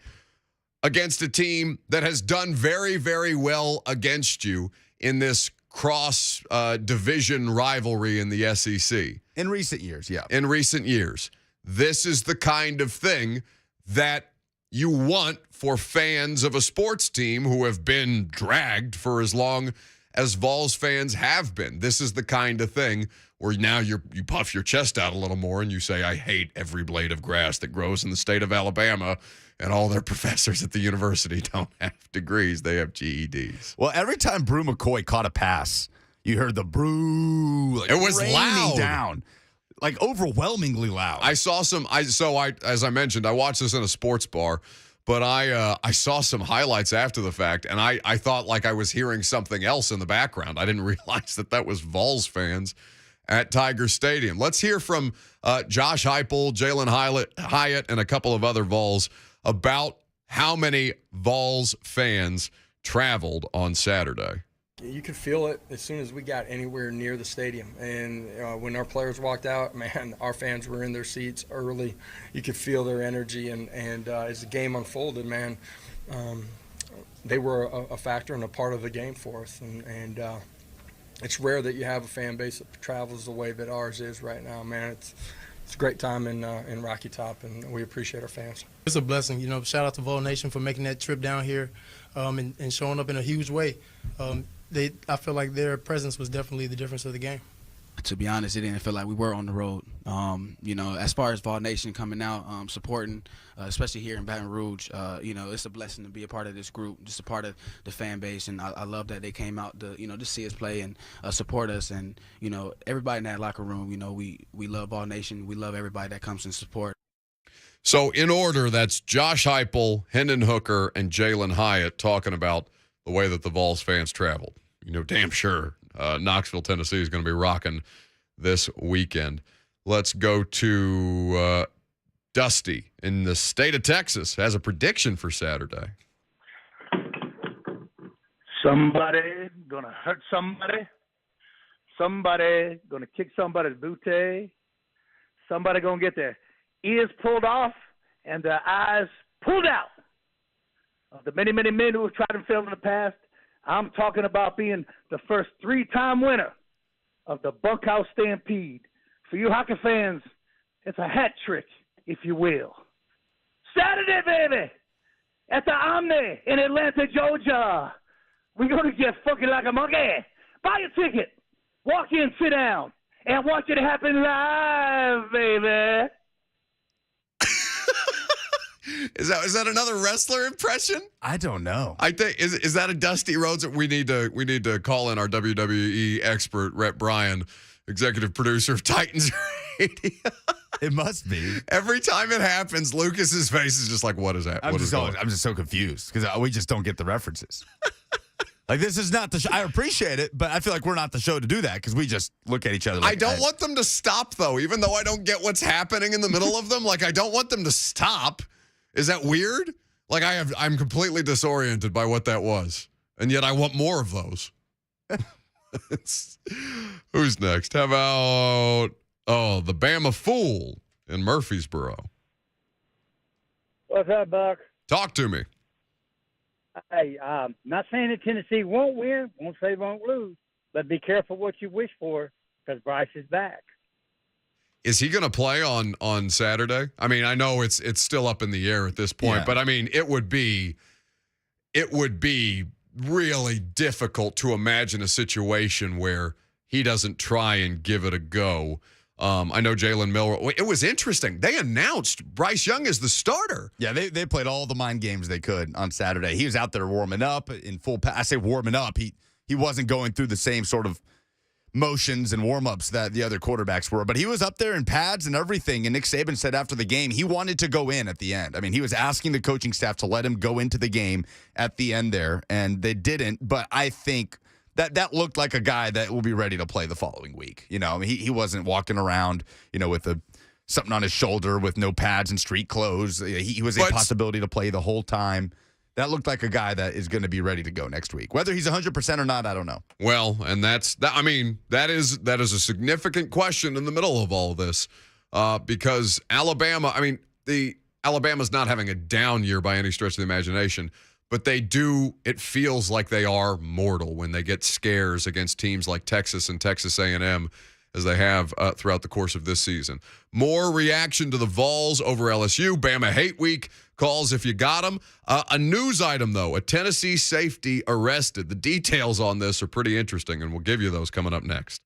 against a team that has done very, very well against you in this cross-division rivalry in the SEC. In recent years, yeah. In recent years. This is the kind of thing that you want for fans of a sports team who have been dragged for as long as Vols fans have been. This is the kind of thing where now you puff your chest out a little more and you say, I hate every blade of grass that grows in the state of Alabama, and all their professors at the university don't have degrees. They have GEDs. Well, every time Brew McCoy caught a pass, you heard the brew. Like, it was raining loud. Down. Like overwhelmingly loud. I saw some, as I mentioned, I watched this in a sports bar, but I saw some highlights after the fact, and I thought like I was hearing something else in the background. I didn't realize that was Vols fans at Tiger Stadium. Let's hear from Josh Heupel, Jalen Hyatt, and a couple of other Vols about how many Vols fans traveled on Saturday. You could feel it as soon as we got anywhere near the stadium. And when our players walked out, man, our fans were in their seats early. You could feel their energy. And as the game unfolded, man, they were a factor and a part of the game for us. And it's rare that you have a fan base that travels the way that ours is right now, man. It's a great time in Rocky Top, and we appreciate our fans. It's a blessing. Shout out to Vol Nation for making that trip down here and showing up in a huge way. I feel like their presence was definitely the difference of the game. To be honest, it didn't feel like we were on the road. As far as Vol Nation coming out, supporting, especially here in Baton Rouge, it's a blessing to be a part of this group, just a part of the fan base. And I love that they came out to see us play and support us. And, everybody in that locker room, we love Vol Nation. We love everybody that comes and support. So in order, that's Josh Heupel, Hendon Hooker, and Jalen Hyatt talking about the way that the Vols fans traveled. Damn sure Knoxville, Tennessee is going to be rocking this weekend. Let's go to Dusty in the state of Texas. Has a prediction for Saturday. Somebody going to hurt somebody. Somebody going to kick somebody's booty. Somebody going to get their ears pulled off and their eyes pulled out. Of the many, many men who have tried and failed in the past, I'm talking about being the first 3-time winner of the Bunkhouse Stampede. For you hockey fans, it's a hat trick, if you will. Saturday, baby, at the Omni in Atlanta, Georgia. We're going to get funky like a monkey. Buy a ticket, walk in, sit down, and watch it happen live, baby. Is that another wrestler impression? I don't know. I think is that a Dusty Rhodes? We need to call in our WWE expert, Rhett Bryan, executive producer of Titans Radio. It must be. Every time it happens, Lucas's face is just like, "What is that?" I'm just so confused because we just don't get the references. Like, this is not the show. I appreciate it, but I feel like we're not the show to do that because we just look at each other like, I don't want them to stop, though, even though I don't get what's happening in the middle of them. Like, I don't want them to stop. Is that weird? Like, I'm completely disoriented by what that was, and yet I want more of those. Who's next? How about, the Bama Fool in Murfreesboro? What's up, Buck? Talk to me. Hey, not saying that Tennessee won't win, won't say won't lose, but be careful what you wish for because Bryce is back. Is he going to play on Saturday? I mean, I know it's still up in the air at this point, but I mean, it would be really difficult to imagine a situation where he doesn't try and give it a go. I know Jalen Miller. It was interesting. They announced Bryce Young as the starter. Yeah, they played all the mind games they could on Saturday. He was out there warming up in full. I say warming up. He wasn't going through the same sort of motions and warm-ups that the other quarterbacks were, but he was up there in pads and everything. And Nick Saban said after the game he wanted to go in at the end. I mean, he was asking the coaching staff to let him go into the game at the end there, and they didn't. But I think that looked like a guy that will be ready to play the following week. I mean, he wasn't walking around, with something on his shoulder with no pads and street clothes. He was a possibility to play the whole time. That looked like a guy that is going to be ready to go next week. Whether he's 100% or not, I don't know. Well, and that is a significant question in the middle of all of this because Alabama, Alabama's not having a down year by any stretch of the imagination, but it feels like they are mortal when they get scares against teams like Texas and Texas A&M as they have throughout the course of this season. More reaction to the Vols over LSU. Bama Hate Week calls if you got them. A news item, though, a Tennessee safety arrested. The details on this are pretty interesting, and we'll give you those coming up next.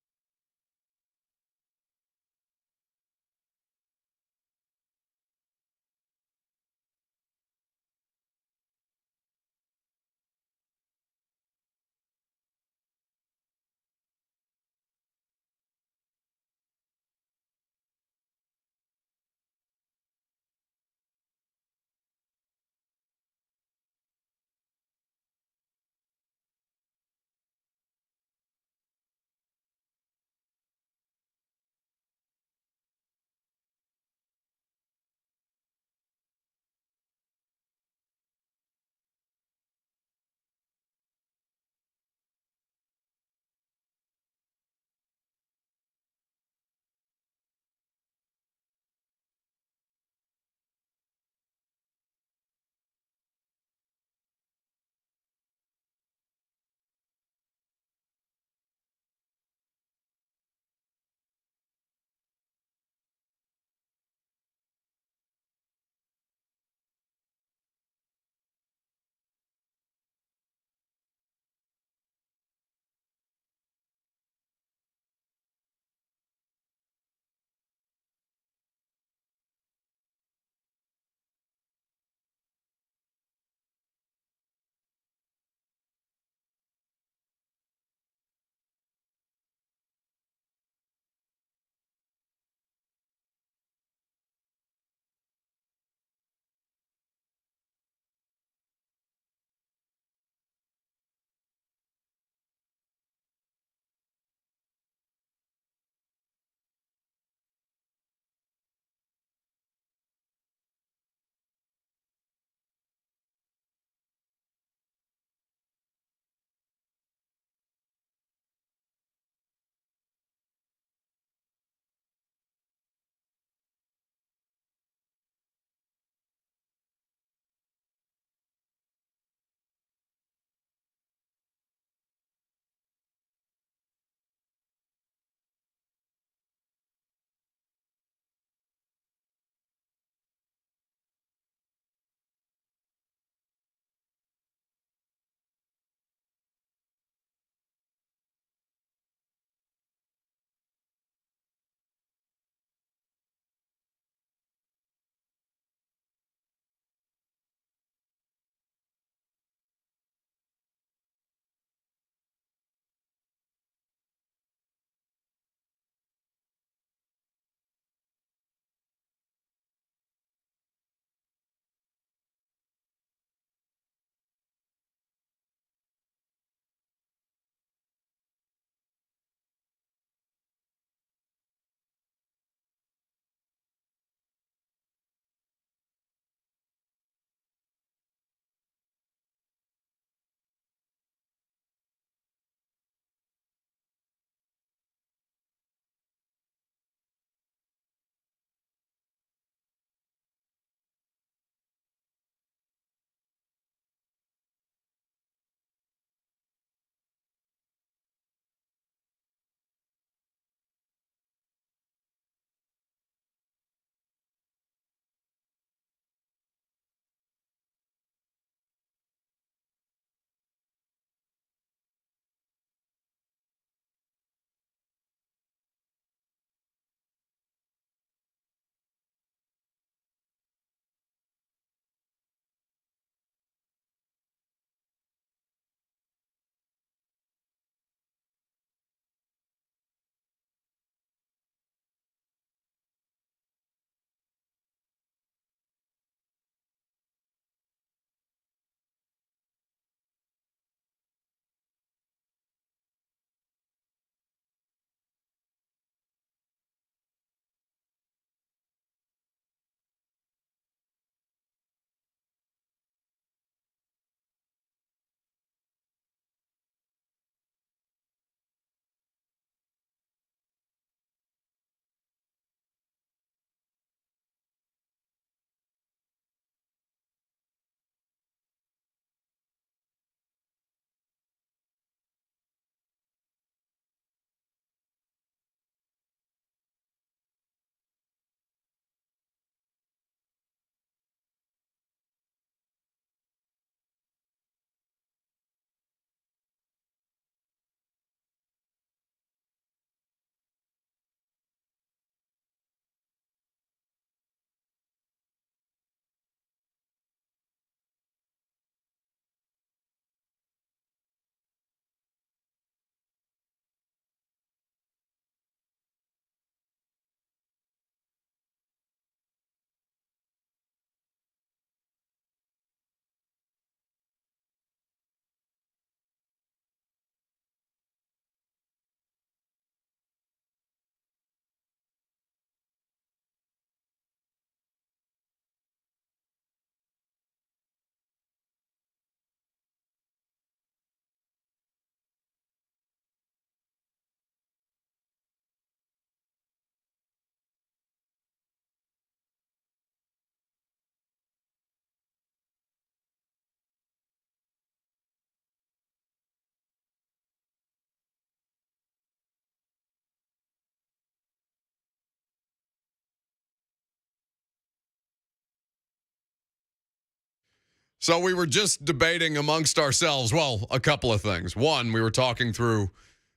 So we were just debating amongst ourselves, well, a couple of things. One, we were talking through,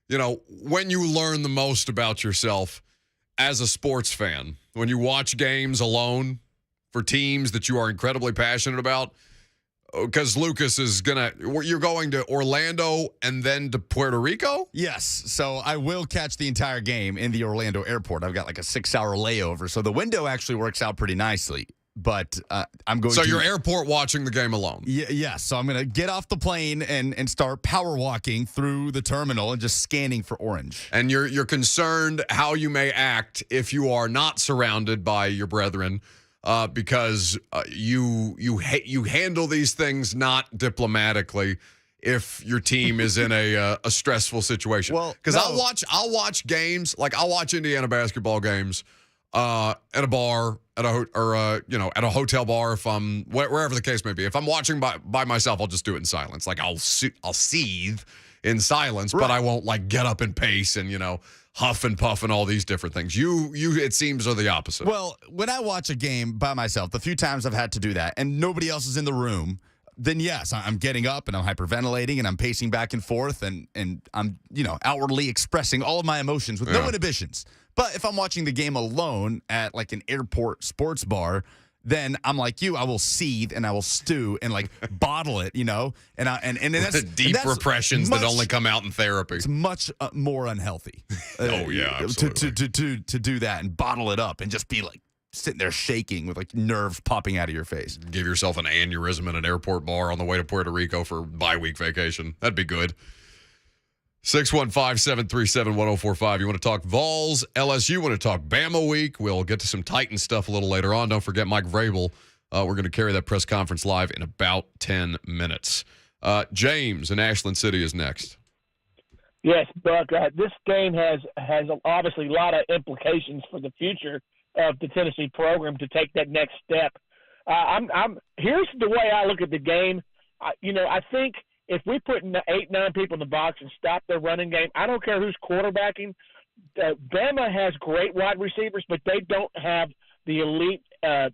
when you learn the most about yourself as a sports fan, when you watch games alone for teams that you are incredibly passionate about, because Lucas you're going to Orlando and then to Puerto Rico? Yes. So I will catch the entire game in the Orlando airport. I've got like a 6-hour layover. So the window actually works out pretty nicely. But I'm going So to... you're airport watching the game alone? Yeah. So I'm going to get off the plane and start power walking through the terminal and just scanning for orange. And you're concerned how you may act if you are not surrounded by your brethren, because you handle these things not diplomatically if your team is in a stressful situation. Well, because no. I'll watch games, like I'll watch Indiana basketball games at a bar, at a hotel bar, if I'm wherever the case may be. If I'm watching by myself, I'll just do it in silence. Like I'll seethe in silence, right. But I won't like get up and pace and huff and puff and all these different things. You it seems are the opposite. Well, when I watch a game by myself, the few times I've had to do that and nobody else is in the room, then yes, I'm getting up and I'm hyperventilating and I'm pacing back and forth and I'm, outwardly expressing all of my emotions with no inhibitions. But if I'm watching the game alone at like an airport sports bar, then I'm like you. I will seethe and I will stew and like bottle it, and that's deep repressions that only come out in therapy. It's much more unhealthy. Oh yeah, absolutely. To do that and bottle it up and just be like sitting there shaking with like nerves popping out of your face. Give yourself an aneurysm in an airport bar on the way to Puerto Rico for bye-week vacation. That'd be good. 615-737-1045. You want to talk Vols, LSU, want to talk Bama week. We'll get to some Titan stuff a little later on. Don't forget Mike Vrabel. We're going to carry that press conference live in about 10 minutes. James in Ashland City is next. Yes, Buck. This game has obviously a lot of implications for the future of the Tennessee program to take that next step. Here's the way I look at the game. I think if we put 8-9 people in the box and stop their running game, I don't care who's quarterbacking. Bama has great wide receivers, but they don't have the elite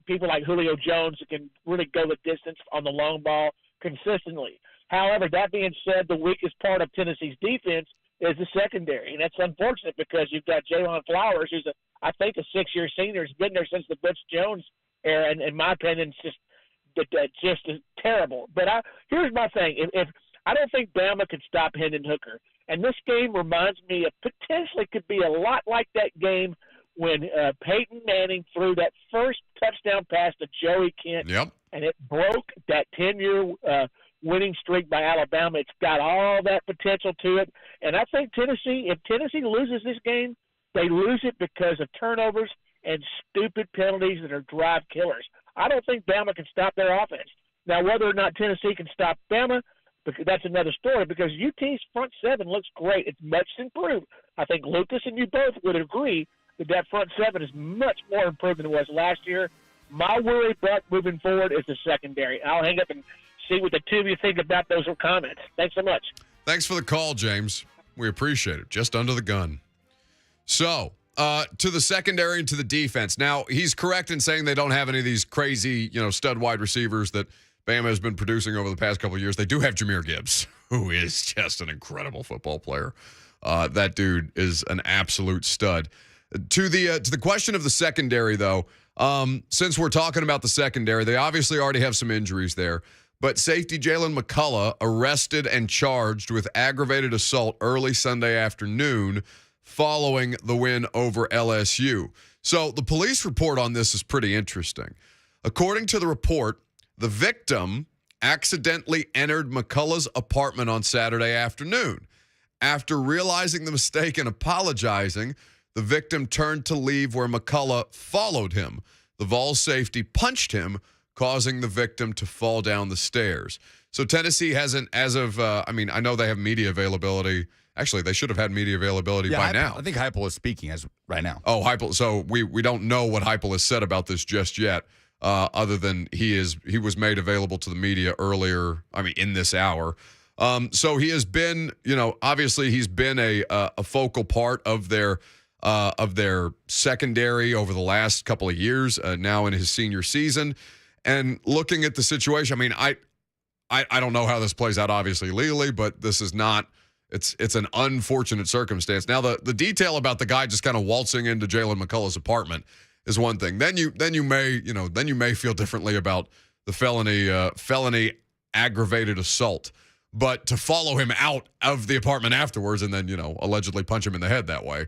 people like Julio Jones that can really go the distance on the long ball consistently. However, that being said, the weakest part of Tennessee's defense is the secondary, and that's unfortunate because you've got Jaylon Flowers, who's I think a 6-year senior, has been there since the Butch Jones era, and in my opinion, it's just terrible. But here's my thing: if I don't think Bama could stop Hendon Hooker, and this game reminds me of potentially could be a lot like that game when Peyton Manning threw that first touchdown pass to Joey Kent, and it broke that 10-year winning streak by Alabama. It's got all that potential to it, and I think if Tennessee loses this game, they lose it because of turnovers and stupid penalties that are drive killers. I don't think Bama can stop their offense. Now, whether or not Tennessee can stop Bama, that's another story, because UT's front seven looks great. It's much improved. I think Lucas and you both would agree that front seven is much more improved than it was last year. My worry, Buck, moving forward is the secondary. I'll hang up and see what the two of you think about those comments. Thanks so much. Thanks for the call, James. We appreciate it. Just under the gun. So, to the secondary and to the defense. Now, he's correct in saying they don't have any of these crazy, stud wide receivers that Bama has been producing over the past couple of years. They do have Jahmyr Gibbs, who is just an incredible football player. That dude is an absolute stud. To the question of the secondary, though, since we're talking about the secondary, they obviously already have some injuries there. But safety Jalen McCullough arrested and charged with aggravated assault early Sunday afternoon following the win over LSU. So the police report on this is pretty interesting. According to the report, the victim accidentally entered McCullough's apartment on Saturday afternoon. After realizing the mistake and apologizing, the victim turned to leave where McCullough followed him. The Vols safety punched him, causing the victim to fall down the stairs. So Tennessee hasn't, as of, I know they have media availability. Actually, they should have had media availability by now. I think Heupel is speaking as right now. Oh, Heupel. So we don't know what Heupel has said about this just yet, other than he was made available to the media earlier, in this hour. So he has been, obviously he's been a focal part of their secondary over the last couple of years, now in his senior season. And looking at the situation, I don't know how this plays out, obviously, legally, but this is not – it's an unfortunate circumstance. Now, the detail about the guy just kind of waltzing into Jalen McCullough's apartment is one thing. Then you may feel differently about the felony aggravated assault. But to follow him out of the apartment afterwards and then, allegedly punch him in the head that way,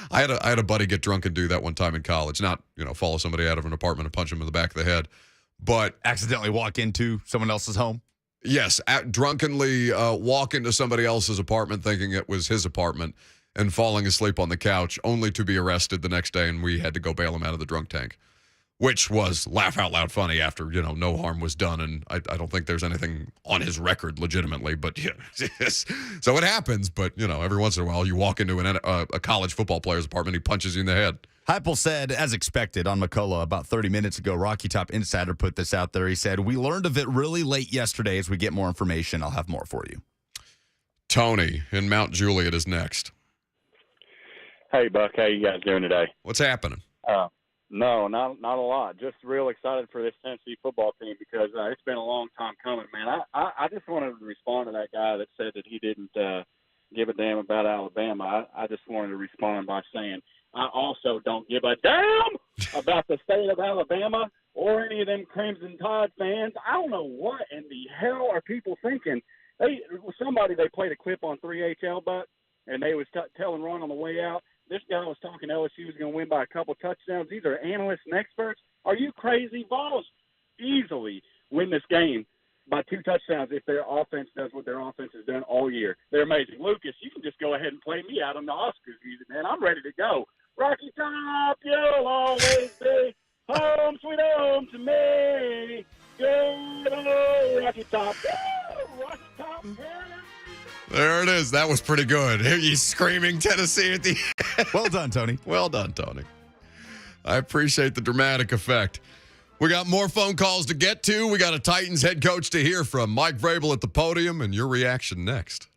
I had a buddy get drunk and do that one time in college. Not, follow somebody out of an apartment and punch him in the back of the head, but accidentally walk into someone else's home. Yes, drunkenly walk into somebody else's apartment thinking it was his apartment and falling asleep on the couch, only to be arrested the next day, and we had to go bail him out of the drunk tank. Which was laugh out loud funny after, no harm was done. And I don't think there's anything on his record legitimately, but yeah. So it happens. But, every once in a while you walk into a college football player's apartment, he punches you in the head. Heupel said, as expected, on McCullough about 30 minutes ago, Rocky Top Insider put this out there. He said, we learned of it really late yesterday. As we get more information, I'll have more for you. Tony in Mount Juliet is next. Hey, Buck. How you guys doing today? What's happening? No, not a lot. Just real excited for this Tennessee football team because it's been a long time coming, man. I just wanted to respond to that guy that said that he didn't give a damn about Alabama. I just wanted to respond by saying I also don't give a damn about the state of Alabama or any of them Crimson Tide fans. I don't know what in the hell are people thinking. They played a clip on 3HL, Buck, and they was telling Ron on the way out, this guy was talking LSU was going to win by a couple touchdowns. These are analysts and experts. Are you crazy? Vols easily win this game by 2 touchdowns if their offense does what their offense has done all year. They're amazing. Lucas, you can just go ahead and play me out on the Oscars music, man. I'm ready to go. Rocky Top, you'll always be home, sweet home to me. Go, Rocky Top. Go, Rocky Top. There it is. That was pretty good. He's screaming Tennessee at the end. Well done, Tony. Well done, Tony. I appreciate the dramatic effect. We got more phone calls to get to. We got a Titans head coach to hear from. Mike Vrabel at the podium, and your reaction next.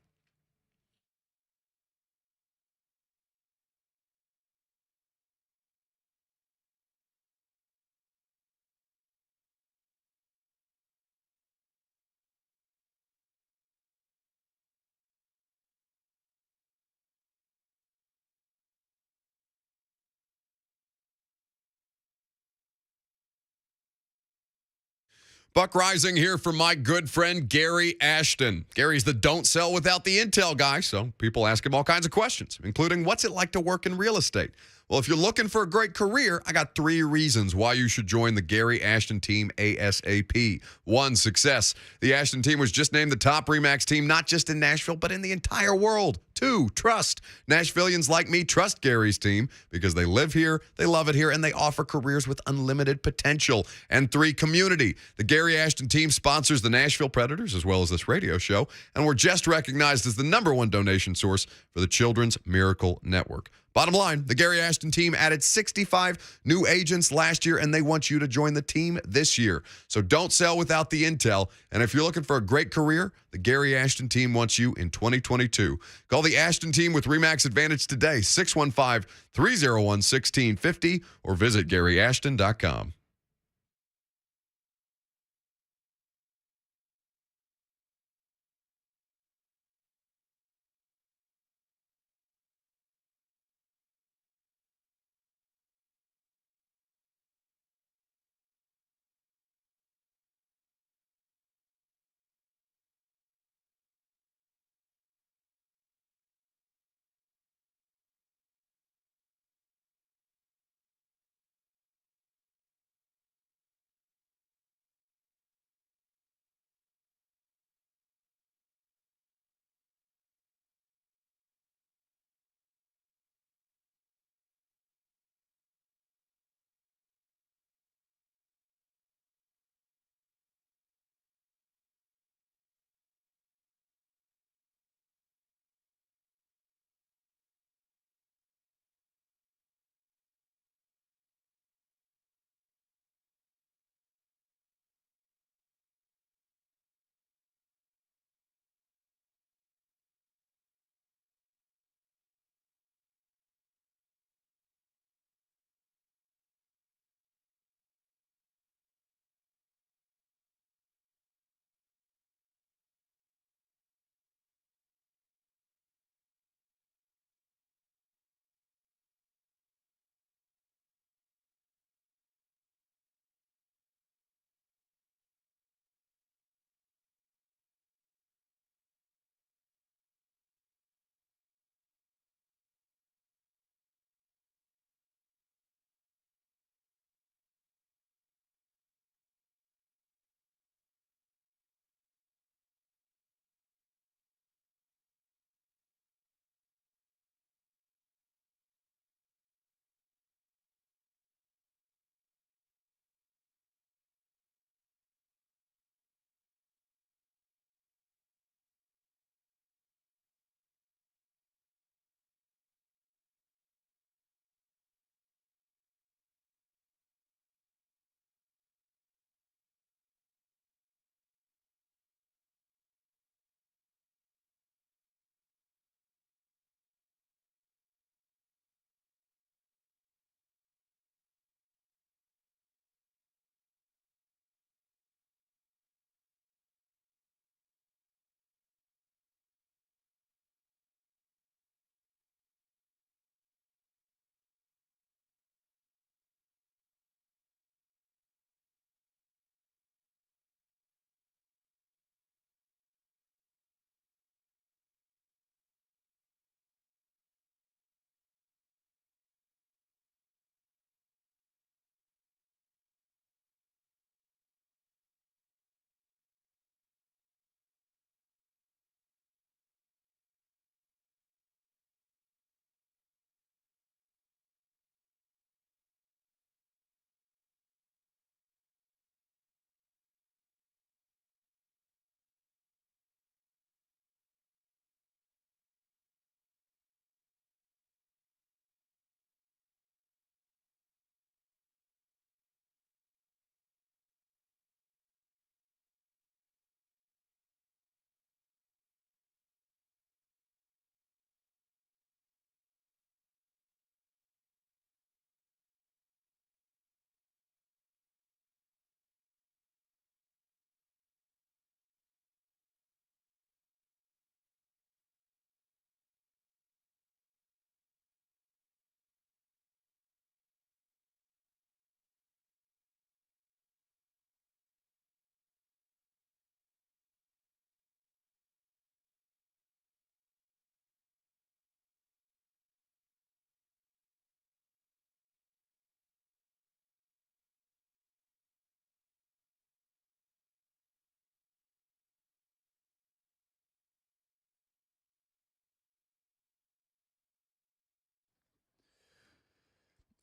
Buck Rising here from my good friend Gary Ashton. Gary's the don't sell without the intel guy, so people ask him all kinds of questions, including what's it like to work in real estate? Well, if you're looking for a great career, I got 3 reasons why you should join the Gary Ashton team ASAP. 1, success. The Ashton team was just named the top RE/MAX team, not just in Nashville, but in the entire world. 2, trust. Nashvillians like me trust Gary's team because they live here, they love it here, and they offer careers with unlimited potential. And 3, community. The Gary Ashton team sponsors the Nashville Predators as well as this radio show, and we're just recognized as the #1 donation source for the Children's Miracle Network. Bottom line, the Gary Ashton team added 65 new agents last year, and they want you to join the team this year. So don't sell without the intel. And if you're looking for a great career, the Gary Ashton team wants you in 2022. Call the Ashton team with RE/MAX Advantage today, 615-301-1650, or visit GaryAshton.com.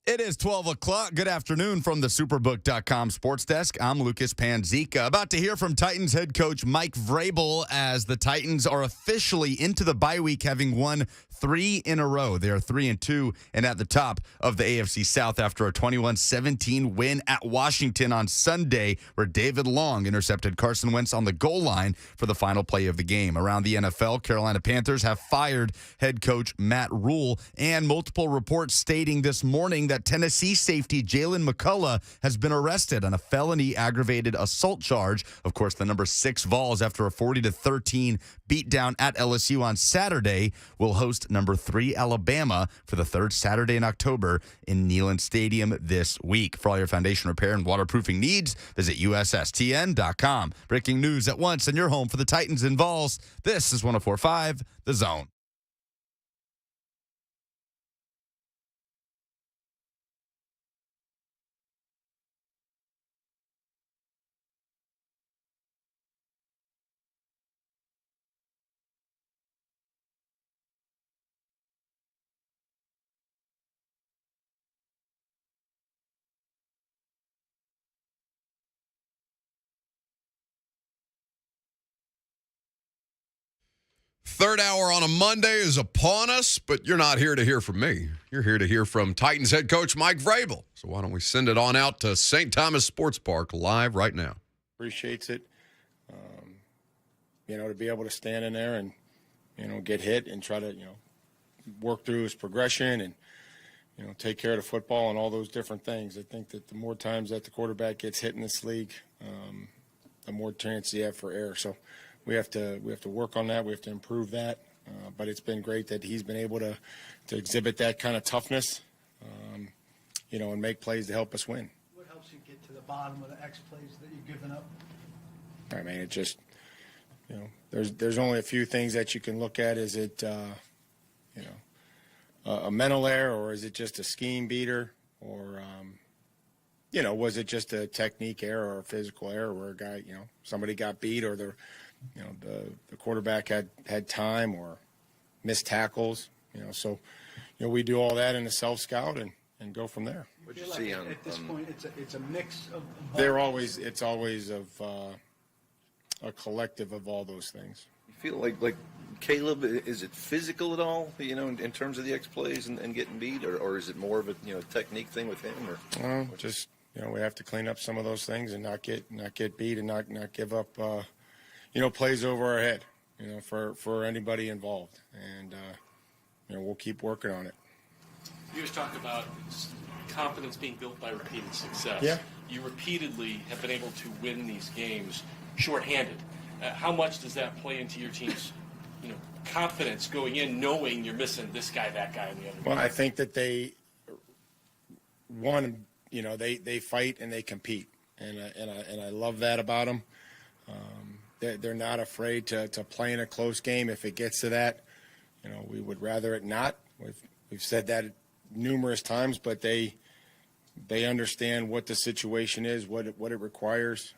It is 12 o'clock. Good afternoon from the Superbook.com sports desk. I'm Lucas Panzica. About to hear from Titans head coach Mike Vrabel as the Titans are officially into the bye week, having won 3 in a row. They are 3-2 and at the top of the AFC South after a 21-17 win at Washington on Sunday, where David Long intercepted Carson Wentz on the goal line for the final play of the game. Around the NFL, Carolina Panthers have fired head coach Matt Rule, and multiple reports stating this morning that Tennessee safety Jalen McCullough has been arrested on a felony aggravated assault charge. Of course, the number 6 Vols, after a 40-13 beatdown at LSU on Saturday, will host number 3 Alabama for the third Saturday in October in Neyland Stadium this week. For all your foundation repair and waterproofing needs, visit USSTN.com. Breaking news at once, and your home for the Titans and Vols. This is 104.5 The Zone. Third hour on a Monday is upon us, but you're not here to hear from me. You're here to hear from Titans head coach Mike Vrabel. So why don't we send it on out to St. Thomas Sports Park live right now. Appreciates it. To be able to stand in there and, get hit and try to, work through his progression and, take care of the football and all those different things. I think that the more times that the quarterback gets hit in this league, the more chance you have for error. So we have to work on that. We have to improve that. But it's been great that he's been able to exhibit that kind of toughness, and make plays to help us win. What helps you get to the bottom of the X plays that you've given up? I mean, it just, there's only a few things that you can look at. Is it, a mental error, or is it just a scheme beater, or, was it just a technique error or a physical error where a guy, somebody got beat, or the quarterback had time or missed tackles, so, we do all that in the self-scout and go from there. What'd you see at this point, it's a mix of. It's always of a collective of all those things. You feel like Caleb, is it physical at all, in terms of the X plays and getting beat, or is it more of a, technique thing with him, or? Just, we have to clean up some of those things and not get beat and not give up, plays over our head, for anybody involved. And, we'll keep working on it. You just talked about confidence being built by repeated success. Yeah. You repeatedly have been able to win these games shorthanded. How much does that play into your team's, confidence going in, knowing you're missing this guy, that guy, and the other guy? Well, I think that they fight and they compete, and I love that about them. They're not afraid to play in a close game if it gets to that. We would rather it not. We've said that numerous times, but they understand what the situation is, what it requires.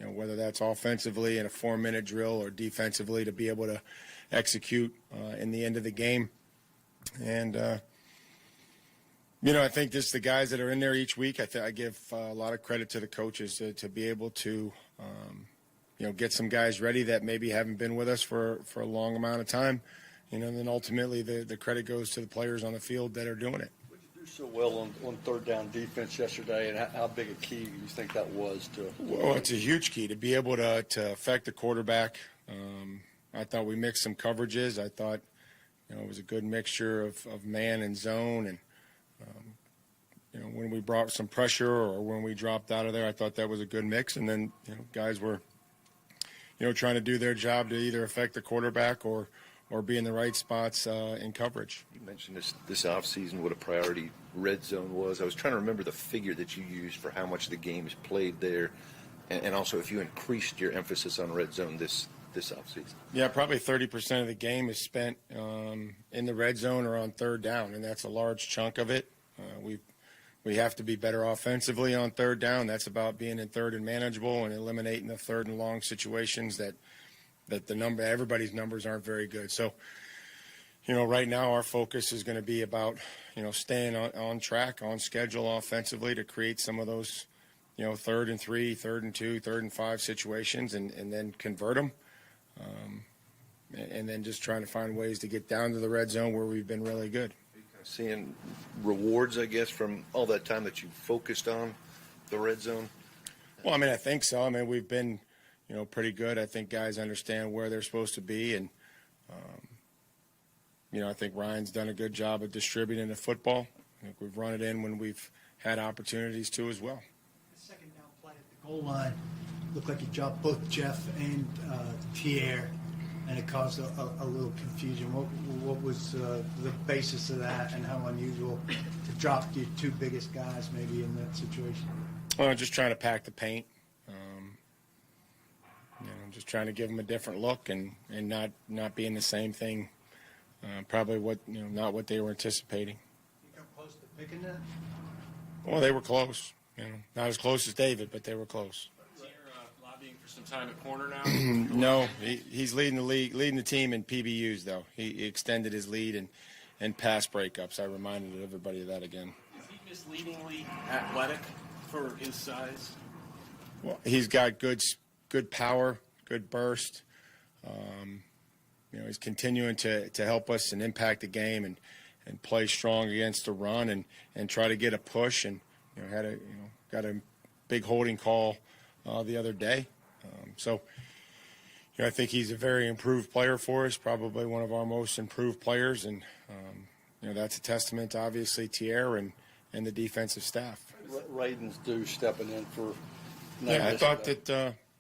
Whether that's offensively in a 4-minute drill or defensively to be able to execute in the end of the game. And, I think this the guys that are in there each week. I give a lot of credit to the coaches to be able to, get some guys ready that maybe haven't been with us for a long amount of time. And then ultimately the credit goes to the players on the field that are doing it. So well on third down defense yesterday, and how big a key do you think that was to? Well, it's a huge key to be able to affect the quarterback. I thought we mixed some coverages. I thought, it was a good mixture of man and zone, and when we brought some pressure or when we dropped out of there, I thought that was a good mix. And then guys were trying to do their job to either affect the quarterback or be in the right spots in coverage. You mentioned this offseason, what a priority red zone was. I was trying to remember the figure that you used for how much the game is played there, and also if you increased your emphasis on red zone this offseason. Yeah, probably 30% of the game is spent in the red zone or on third down, and that's a large chunk of it. We have to be better offensively on third down. That's about being in third and manageable and eliminating the third and long situations that everybody's numbers aren't very good. So, right now our focus is going to be about, staying on track, on schedule offensively to create some of those, 3rd and 3, 3rd and 2, 3rd and 5 situations and then convert them. And then just trying to find ways to get down to the red zone where we've been really good. Seeing rewards, I guess, from all that time that you focused on the red zone? Well, I think so. We've been, pretty good. I think guys understand where they're supposed to be. And, I think Ryan's done a good job of distributing the football. I think we've run it in when we've had opportunities to as well. The second down play at the goal line looked like you dropped both Jeff and Thierry, and it caused a little confusion. What was the basis of that, and how unusual to drop your two biggest guys maybe in that situation? Well, just trying to pack the paint. Just trying to give them a different look and not being the same thing. Probably not what they were anticipating. You come close to picking that? Well, they were close. Not as close as David, but they were close. Lobbying for some time at corner now? No, he's leading the team in PBUs though. He extended his lead and pass breakups. I reminded everybody of that again. Is he misleadingly athletic for his size? Well, he's got good power, good burst. He's continuing to help us and impact the game and play strong against the run and try to get a push and got a big holding call the other day. I think he's a very improved player for us, probably one of our most improved players, and that's a testament to obviously Thierry and the defensive staff. Radon's due stepping in for. Yeah, I thought that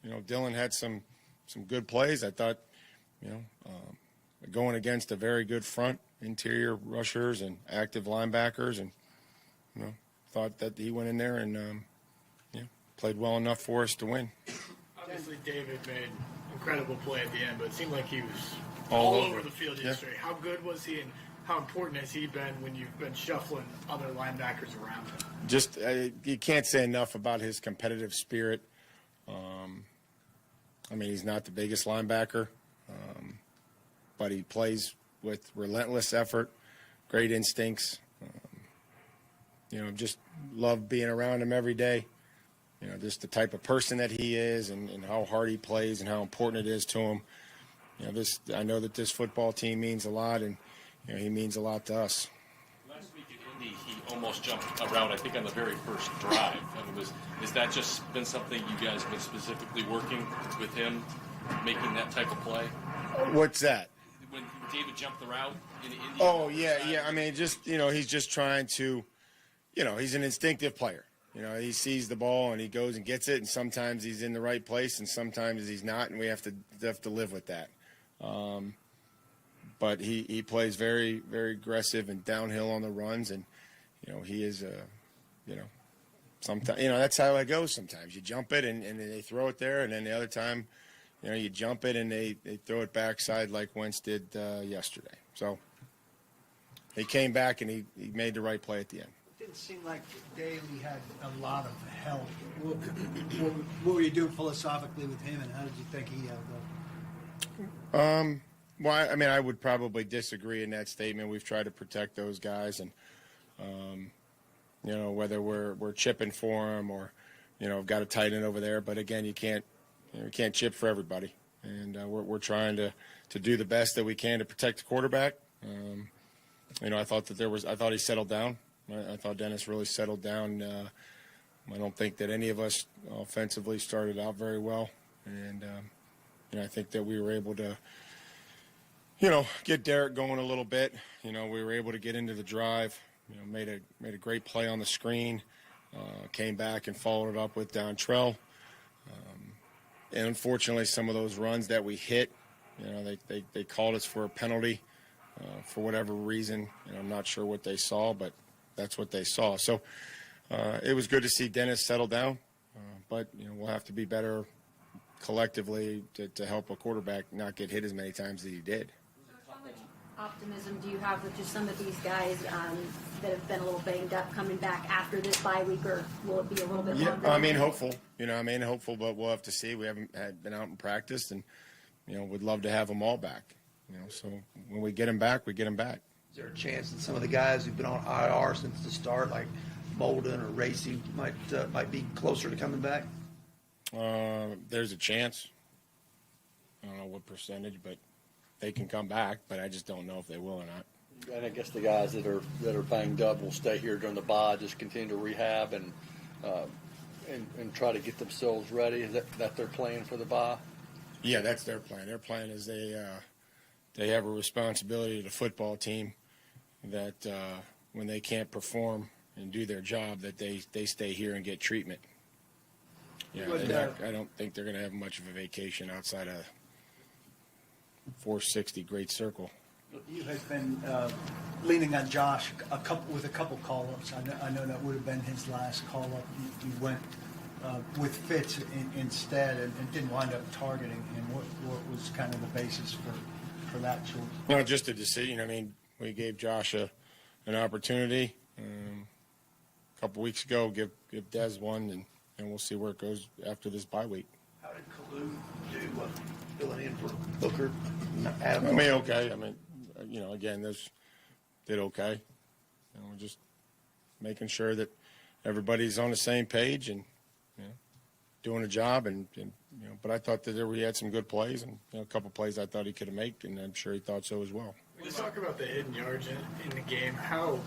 Dylan had some good plays. I thought going against a very good front, interior rushers and active linebackers, and thought that he went in there and played well enough for us to win. Obviously, David made incredible play at the end, but it seemed like he was all over the field yesterday. How good was he, and how important has he been when you've been shuffling other linebackers around him? Just you can't say enough about his competitive spirit. He's not the biggest linebacker, but he plays with relentless effort, great instincts. Just love being around him every day. Just the type of person that he is and how hard he plays and how important it is to him. I know that this football team means a lot, and he means a lot to us. Last week at Indy, he almost jumped around, I think, on the very first drive. Has that just been something you guys have been specifically working with him, making that type of play? What's that? When David jumped the route in Indy? Oh, yeah. He's just trying to, he's an instinctive player. He sees the ball and he goes and gets it, and sometimes he's in the right place and sometimes he's not, and we have to live with that. But he plays very, very aggressive and downhill on the runs, and he is sometimes that's how it goes. Sometimes you jump it and they throw it there, and then the other time, you jump it and they throw it backside like Wentz did yesterday. So he came back and he made the right play at the end. It didn't seem like Daly had a lot of help. What were you doing philosophically with him, and how did you think he held up? Well, I would probably disagree in that statement. We've tried to protect those guys, and whether we're chipping for them or got a tight end over there. But again, you can't chip for everybody, and we're trying to do the best that we can to protect the quarterback. I thought he settled down. I thought Dennis really settled down. I don't think that any of us offensively started out very well, and I think that we were able to get Derek going a little bit. We were able to get into the drive. Made a great play on the screen. Came back and followed it up with Dontrell. And unfortunately, some of those runs that we hit, they called us for a penalty for whatever reason. I'm not sure what they saw, but that's what they saw. So it was good to see Dennis settle down, but we'll have to be better collectively to help a quarterback not get hit as many times as he did. How much optimism do you have with just some of these guys that have been a little banged up coming back after this bye week, or will it be a little bit longer? Hopeful. Hopeful, but we'll have to see. We haven't been out in practice, and would love to have them all back. So when we get him back, we get him back. Is there a chance that some of the guys who've been on IR since the start, like Bolden or Racy, might be closer to coming back? There's a chance. I don't know what percentage, but they can come back. But I just don't know if they will or not. And I guess the guys that are banged up will stay here during the bye, just continue to rehab and try to get themselves ready. Is that their plan for the bye? Yeah, that's their plan. Their plan is they have a responsibility to the football team that when they can't perform and do their job, that they stay here and get treatment. Yeah, I don't think they're going to have much of a vacation outside of 460 Great Circle. You had been leaning on Josh with a couple call-ups. I know that would have been his last call-up. You went with Fitz instead and didn't wind up targeting him. What was kind of the basis for that choice? No, just a decision. I mean, we gave Josh an opportunity a couple weeks ago. Give Dez one, and we'll see where it goes after this bye week. How did Kalu do filling in for Booker? I mean, okay. I mean, again, those did okay. We're just making sure that everybody's on the same page and doing a job. And but I thought that we had some good plays and a couple plays I thought he could have made, and I'm sure he thought so as well. Let's talk about the hidden yards in the game. How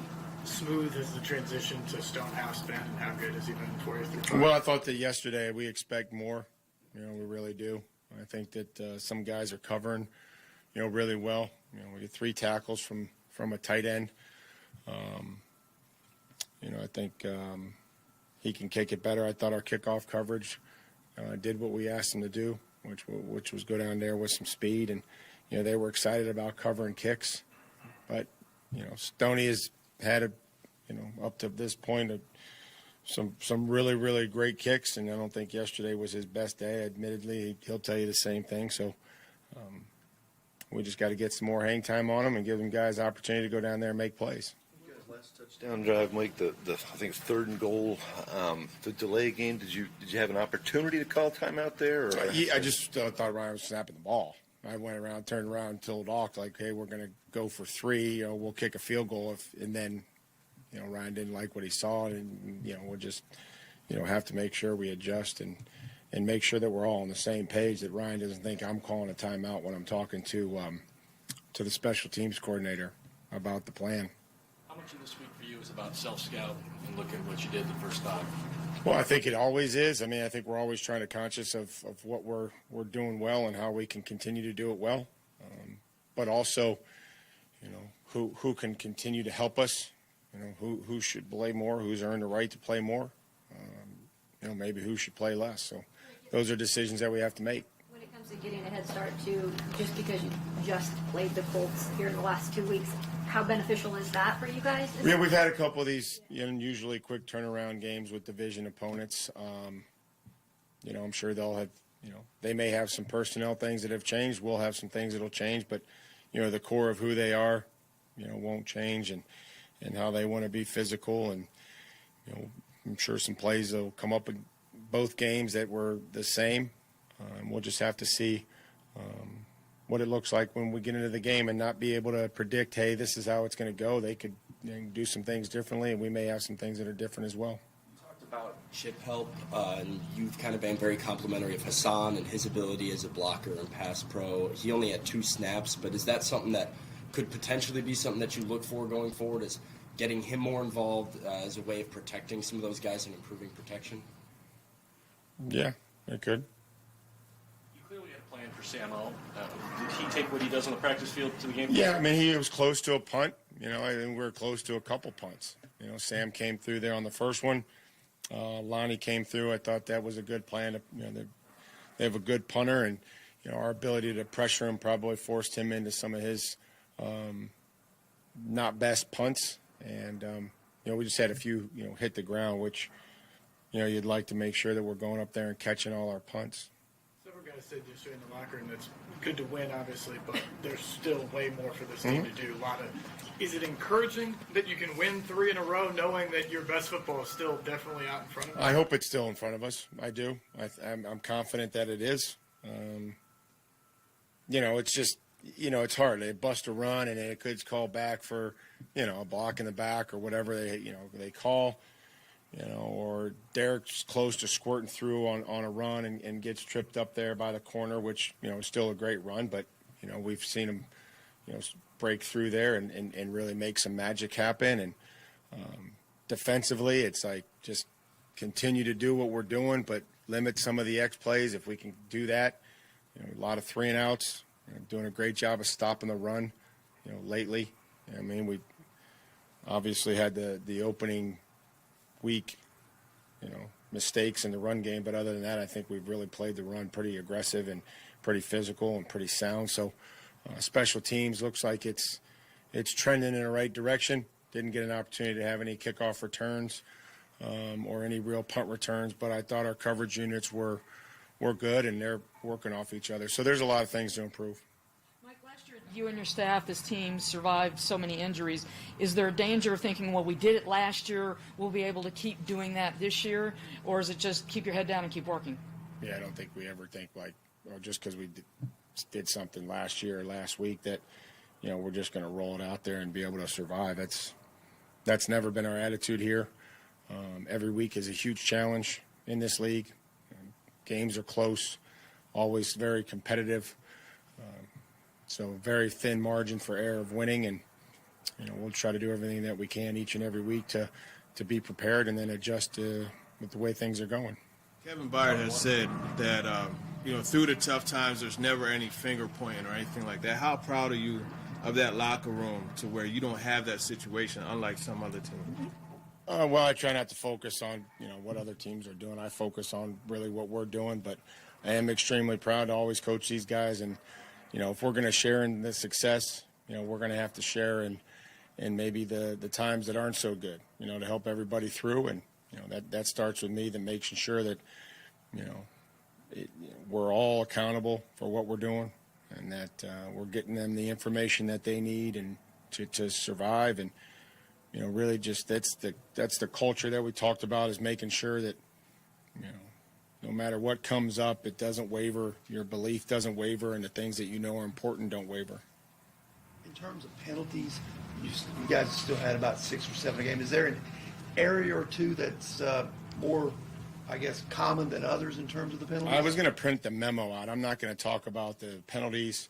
smooth has the transition to Stonehouse been, and how good has he been for you through? Well, I thought that yesterday we expect more. We really do. I think that some guys are covering, really well. We get 3 tackles from a tight end. I think he can kick it better. I thought our kickoff coverage did what we asked him to do, which was go down there with some speed. And, they were excited about covering kicks. But, Stoney has had, up to this point, some really, really great kicks. And I don't think yesterday was his best day. Admittedly, he'll tell you the same thing. So we just got to get some more hang time on him and give them guys opportunity to go down there and make plays. Last touchdown drive, Mike, the I think it's 3rd and goal, the delay game. Did you have an opportunity to call timeout there? Or? I just thought Ryan was snapping the ball. I went around, turned around, and told Hawk, like, hey, we're going to go for 3. We'll kick a field goal. And then, Ryan didn't like what he saw. And, we'll just, have to make sure we adjust and make sure that we're all on the same page, that Ryan doesn't think I'm calling a timeout when I'm talking to the special teams coordinator about the plan. How much of this week for you is about self-scout and looking at what you did the first time? Well, I think it always is. I mean, I think we're always trying to conscious of what we're doing well and how we can continue to do it well. But also, who can continue to help us, who should play more, who's earned the right to play more, maybe who should play less. So those are decisions that we have to make. When it comes to getting a head start too, just because you just played the Colts here in the last 2 weeks, how beneficial is that for you guys? Yeah, we've had a couple of these unusually quick turnaround games with division opponents. I'm sure they'll have, they may have some personnel things that have changed. We'll have some things that'll change, but, the core of who they are, won't change, and how they want to be physical. And, I'm sure some plays will come up in both games that were the same. We'll just have to see what it looks like when we get into the game and not be able to predict, hey, this is how it's going to go. They could do some things differently, and we may have some things that are different as well. You talked about chip help, and you've kind of been very complimentary of Hassan and his ability as a blocker and pass pro. He only had 2 snaps, but is that something that could potentially be something that you look for going forward, is getting him more involved as a way of protecting some of those guys and improving protection? Yeah, it could. You clearly had a plan for Samo. Did he take what he does on the practice field to the game? Yeah, I mean, he was close to a punt. I think we were close to a couple punts. Sam came through there on the first one. Lonnie came through. I thought that was a good plan. They have a good punter, and our ability to pressure him probably forced him into some of his not best punts. And we just had a few hit the ground, which you'd like to make sure that we're going up there and catching all our punts. Several guys said yesterday in the locker room that's good to win, obviously, but there's still way more for this team to do. Is it encouraging that you can win 3 in a row, knowing that your best football is still definitely out in front of us? I hope it's still in front of us. I do. I'm confident that it is. It's just it's hard. They bust a run, and then it could call back for, a block in the back or whatever they call, or Derek's close to squirting through on a run and gets tripped up there by the corner, which, is still a great run, but, we've seen him, break through there and really make some magic happen. And defensively, it's like just continue to do what we're doing, but limit some of the X plays if we can do that. A lot of 3-and-outs. Doing a great job of stopping the run, lately. I mean, we obviously had the opening week, mistakes in the run game, but other than that, I think we've really played the run pretty aggressive and pretty physical and pretty sound. So special teams looks like it's trending in the right direction. Didn't get an opportunity to have any kickoff returns or any real punt returns, but I thought our coverage units were good, and they're working off each other. So there's a lot of things to improve. Mike, last year you and your staff, this team, survived so many injuries. Is there a danger of thinking, well, we did it last year, we'll be able to keep doing that this year? Or is it just keep your head down and keep working? Yeah, I don't think we ever think just because we did something last year or last week that, we're just going to roll it out there and be able to survive. That's never been our attitude here. Every week is a huge challenge in this league. Games are close, always very competitive. So very thin margin for error of winning, and we'll try to do everything that we can each and every week to be prepared and then adjust with the way things are going. Kevin Byard has said that through the tough times, there's never any finger pointing or anything like that. How proud are you of that locker room to where you don't have that situation, unlike some other teams? Well, I try not to focus on, what other teams are doing. I focus on really what we're doing, but I am extremely proud to always coach these guys. And, if we're going to share in the success, we're going to have to share in maybe the times that aren't so good, to help everybody through. And, that starts with me, that making sure that, we're all accountable for what we're doing and that we're getting them the information that they need and to survive. And, really just that's the culture that we talked about, is making sure that, no matter what comes up, it doesn't waver. Your belief doesn't waver, and the things that are important don't waver. In terms of penalties, you guys still had about 6 or 7 a game. Is there an area or two that's more, I guess, common than others in terms of the penalties? I was going to print the memo out. I'm not going to talk about the penalties.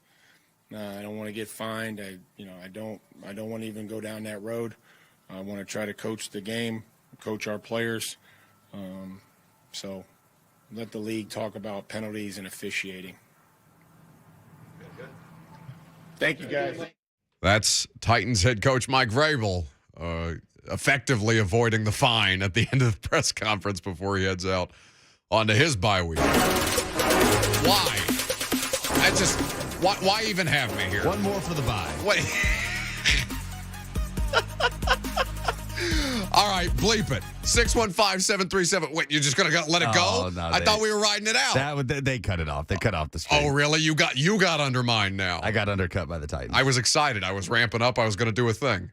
I don't want to get fined. I don't want to even go down that road. I want to try to coach the game, coach our players. So let the league talk about penalties and officiating. Thank you, guys. That's Titans head coach Mike Vrabel effectively avoiding the fine at the end of the press conference before he heads out onto his bye week. Why? Why even have me here? One more for the bye. Wait. All right, bleep it. 615-737. Wait, you're just going to let it go? No, I thought we were riding it out. They cut it off. They cut off the string. Oh, really? You got undermined now. I got undercut by the Titans. I was excited. I was ramping up. I was going to do a thing.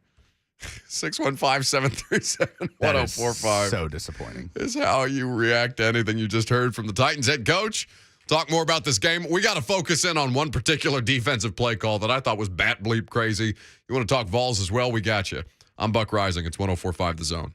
615-737-1045. So disappointing. Is how you react to anything you just heard from the Titans head coach. Talk more about this game. We got to focus in on one particular defensive play call that I thought was bat bleep crazy. You want to talk Vols as well? We got you. I'm Buck Rising. It's 104.5 The Zone.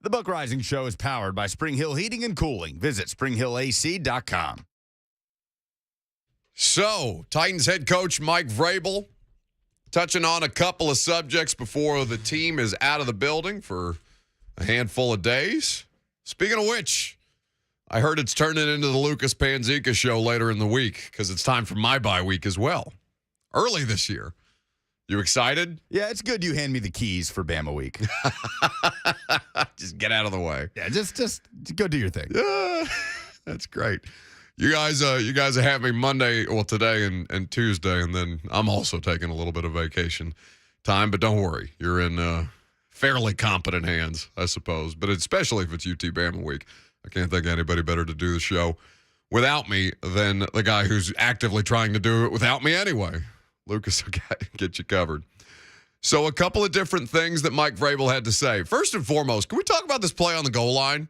The Buck Rising Show is powered by Spring Hill Heating and Cooling. Visit springhillac.com. So, Titans head coach Mike Vrabel touching on a couple of subjects before the team is out of the building for a handful of days. Speaking of which, I heard it's turning into the Lucas Panzica show later in the week because it's time for my bye week as well. Early this year. You excited? Yeah, it's good you hand me the keys for Bama week. Just get out of the way. Yeah, just go do your thing. That's great. You guys have me Monday, well, today and Tuesday, and then I'm also taking a little bit of vacation time, but don't worry. You're in fairly competent hands, I suppose, but especially if it's UT Bama week. I can't think of anybody better to do the show without me than the guy who's actively trying to do it without me anyway. Lucas will get you covered. So a couple of different things that Mike Vrabel had to say. First and foremost, can we talk about this play on the goal line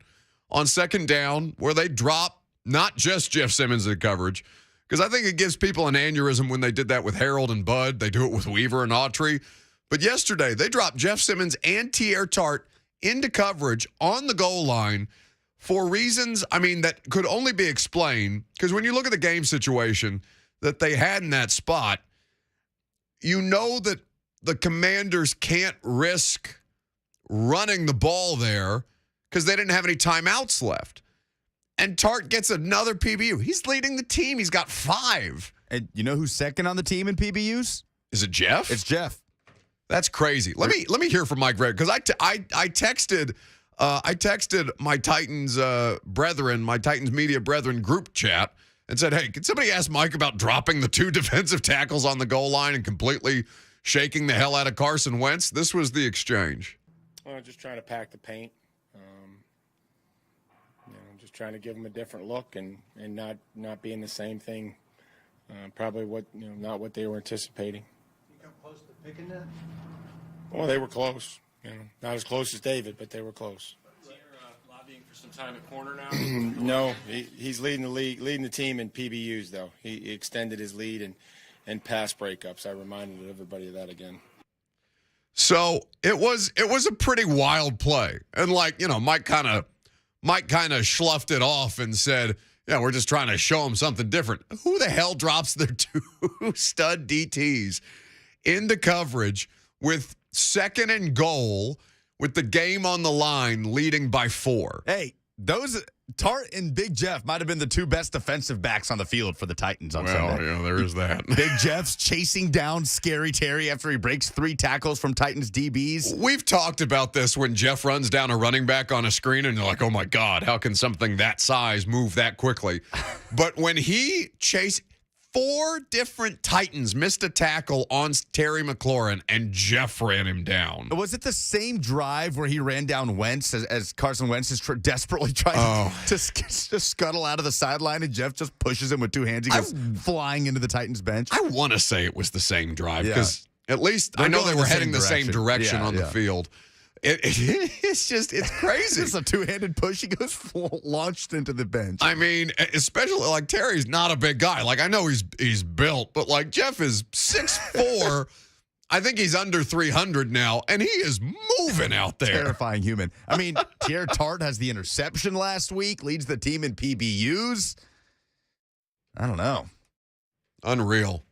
on second down where they drop not just Jeff Simmons in coverage, because I think it gives people an aneurysm when they did that with Harold and Bud. They do it with Weaver and Autry. But yesterday, they dropped Jeff Simmons and Tierre Tart into coverage on the goal line for reasons, that could only be explained. Because when you look at the game situation that they had in that spot, you know that the Commanders can't risk running the ball there because they didn't have any timeouts left. And Tart gets another PBU. He's leading the team. He's got 5. And you know who's second on the team in PBUs? Is it Jeff? It's Jeff. That's crazy. Let me hear from Mike Vrabel because I texted my Titans brethren, my Titans media brethren group chat and said, hey, can somebody ask Mike about dropping the 2 defensive tackles on the goal line and completely shaking the hell out of Carson Wentz? This was the exchange. Well, just trying to pack the paint. Just trying to give them a different look and not being the same thing. Probably not what they were anticipating. You come close to picking that? Well, they were close. Not as close as David, but they were close. You're lobbying for some time at corner now? No, he's leading the team in PBUs though. He extended his lead and pass breakups. I reminded everybody of that again. So it was a pretty wild play, and Mike kind of sloughed it off and said, yeah, we're just trying to show him something different. Who the hell drops their 2 stud DTs into coverage with second and goal with the game on the line leading by 4? Hey, those Tart and Big Jeff might have been the 2 best defensive backs on the field for the Titans on Sunday. Yeah, there is that. Big Jeff's chasing down Scary Terry after he breaks 3 tackles from Titans DBs. We've talked about this when Jeff runs down a running back on a screen and you're like, oh my God, how can something that size move that quickly? But when he chased 4 different Titans missed a tackle on Terry McLaurin, and Jeff ran him down. Was it the same drive where he ran down Wentz as Carson Wentz is desperately trying to scuttle out of the sideline, and Jeff just pushes him with 2 hands? He goes flying into the Titans bench. I want to say it was the same drive because at least I know they were heading the same direction on the field. It's crazy. It's a 2-handed push. He goes launched into the bench. Especially Terry's not a big guy. I know he's built, but Jeff is 6'4". I think he's under 300 now, and he is moving out there. Terrifying human. Tierre Tart has the interception last week, leads the team in PBUs. I don't know. Unreal.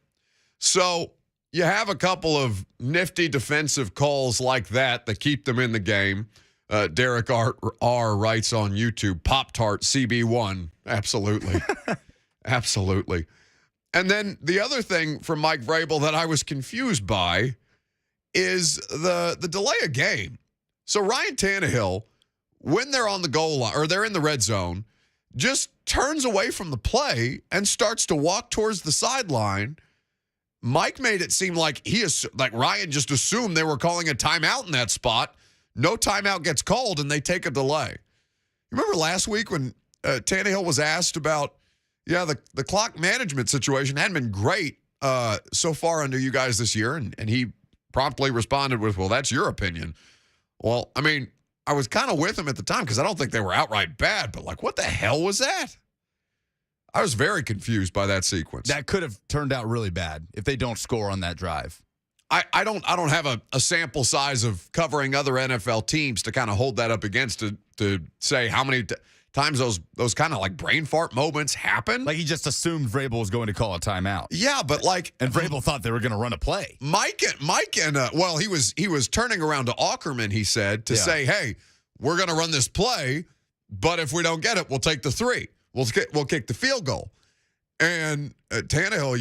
So you have a couple of nifty defensive calls like that keep them in the game. Derek R. writes on YouTube, Pop-Tart CB1. Absolutely. Absolutely. And then the other thing from Mike Vrabel that I was confused by is the delay of game. So Ryan Tannehill, when they're on the goal line or they're in the red zone, just turns away from the play and starts to walk towards the sideline. Mike made it seem like Ryan just assumed they were calling a timeout in that spot. No timeout gets called, and they take a delay. You remember last week when Tannehill was asked about, the clock management situation hadn't been great so far under you guys this year, and he promptly responded with, well, that's your opinion. Well, I was kind of with him at the time because I don't think they were outright bad, but what the hell was that? I was very confused by that sequence. That could have turned out really bad if they don't score on that drive. I don't have a sample size of covering other NFL teams to kind of hold that up against to say how many times those kind of like brain fart moments happen. Like he just assumed Vrabel was going to call a timeout. Yeah, but like, and Vrabel thought they were going to run a play. Mike and well, he was turning around to Ackerman. He said to say, "Hey, we're going to run this play, but if we don't get it, we'll take the 3. We'll kick the field goal." And Tannehill,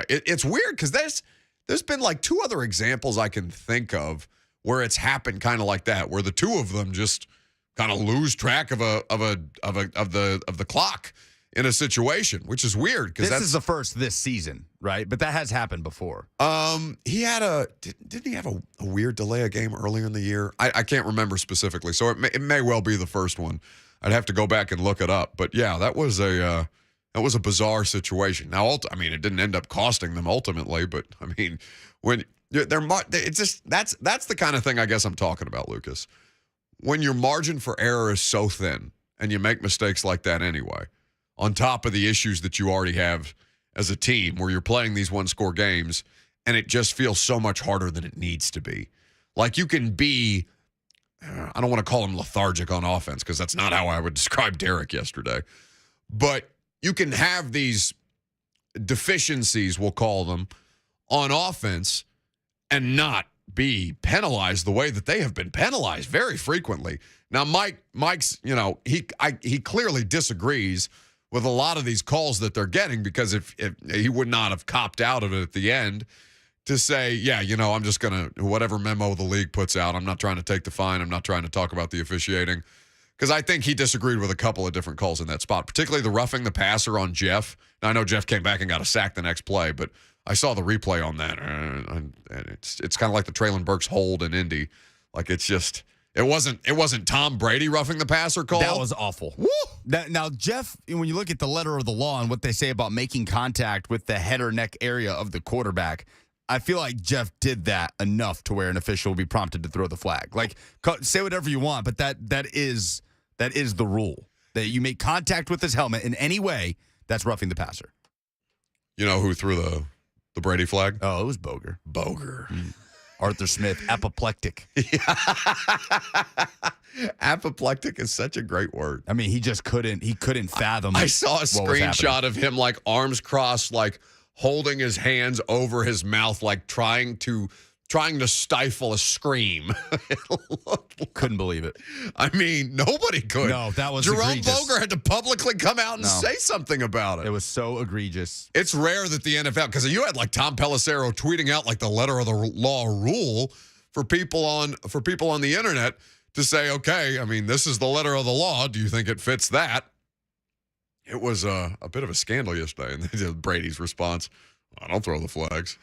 it's weird because there's been like 2 other examples I can think of where it's happened kind of like that, where the 2 of them just kind of lose track of the clock in a situation, which is weird because this is the first this season, right? But that has happened before. He had didn't he have a weird delay a game earlier in the year? I can't remember specifically, so it may well be the first one. I'd have to go back and look it up, but yeah, that was a bizarre situation. Now, it didn't end up costing them ultimately, but I mean, when it's just that's the kind of thing I guess I'm talking about, Lucas. When your margin for error is so thin and you make mistakes like that anyway, on top of the issues that you already have as a team where you're playing these one-score games and it just feels so much harder than it needs to be. Like you can be, I don't want to call him lethargic on offense because that's not how I would describe Derek yesterday, but you can have these deficiencies, we'll call them, on offense and not be penalized the way that they have been penalized very frequently. Now, Mike's, he clearly disagrees with a lot of these calls that they're getting because if he would not have copped out of it at the end to say, I'm just going to, whatever memo the league puts out, I'm not trying to take the fine. I'm not trying to talk about the officiating. Because I think he disagreed with a couple of different calls in that spot, particularly the roughing the passer on Jeff. Now, I know Jeff came back and got a sack the next play, but I saw the replay on that, and it's kind of like the Traylon Burks hold in Indy. Like it wasn't Tom Brady roughing the passer call. That was awful. Woo! Now, Jeff, when you look at the letter of the law and what they say about making contact with the head or neck area of the quarterback, I feel like Jeff did that enough to where an official will be prompted to throw the flag. Like, say whatever you want, but that is the rule. That you make contact with his helmet in any way, that's roughing the passer. You know who threw the Brady flag? Oh, it was Boger. Arthur Smith, apoplectic. Apoplectic is such a great word. I mean, he couldn't fathom. I saw a screenshot of him like arms crossed, like holding his hands over his mouth, like trying to stifle a scream. Couldn't believe it. I mean, nobody could. No, that was Jerome egregious. Boger had to publicly come out and say something about it. It was so egregious. It's rare that the NFL, because you had like Tom Pelissero tweeting out like the letter of the law rule for people on the internet to say, okay, I mean, this is the letter of the law. Do you think it fits that? It was a bit of a scandal yesterday, and Brady's response, I don't throw the flags.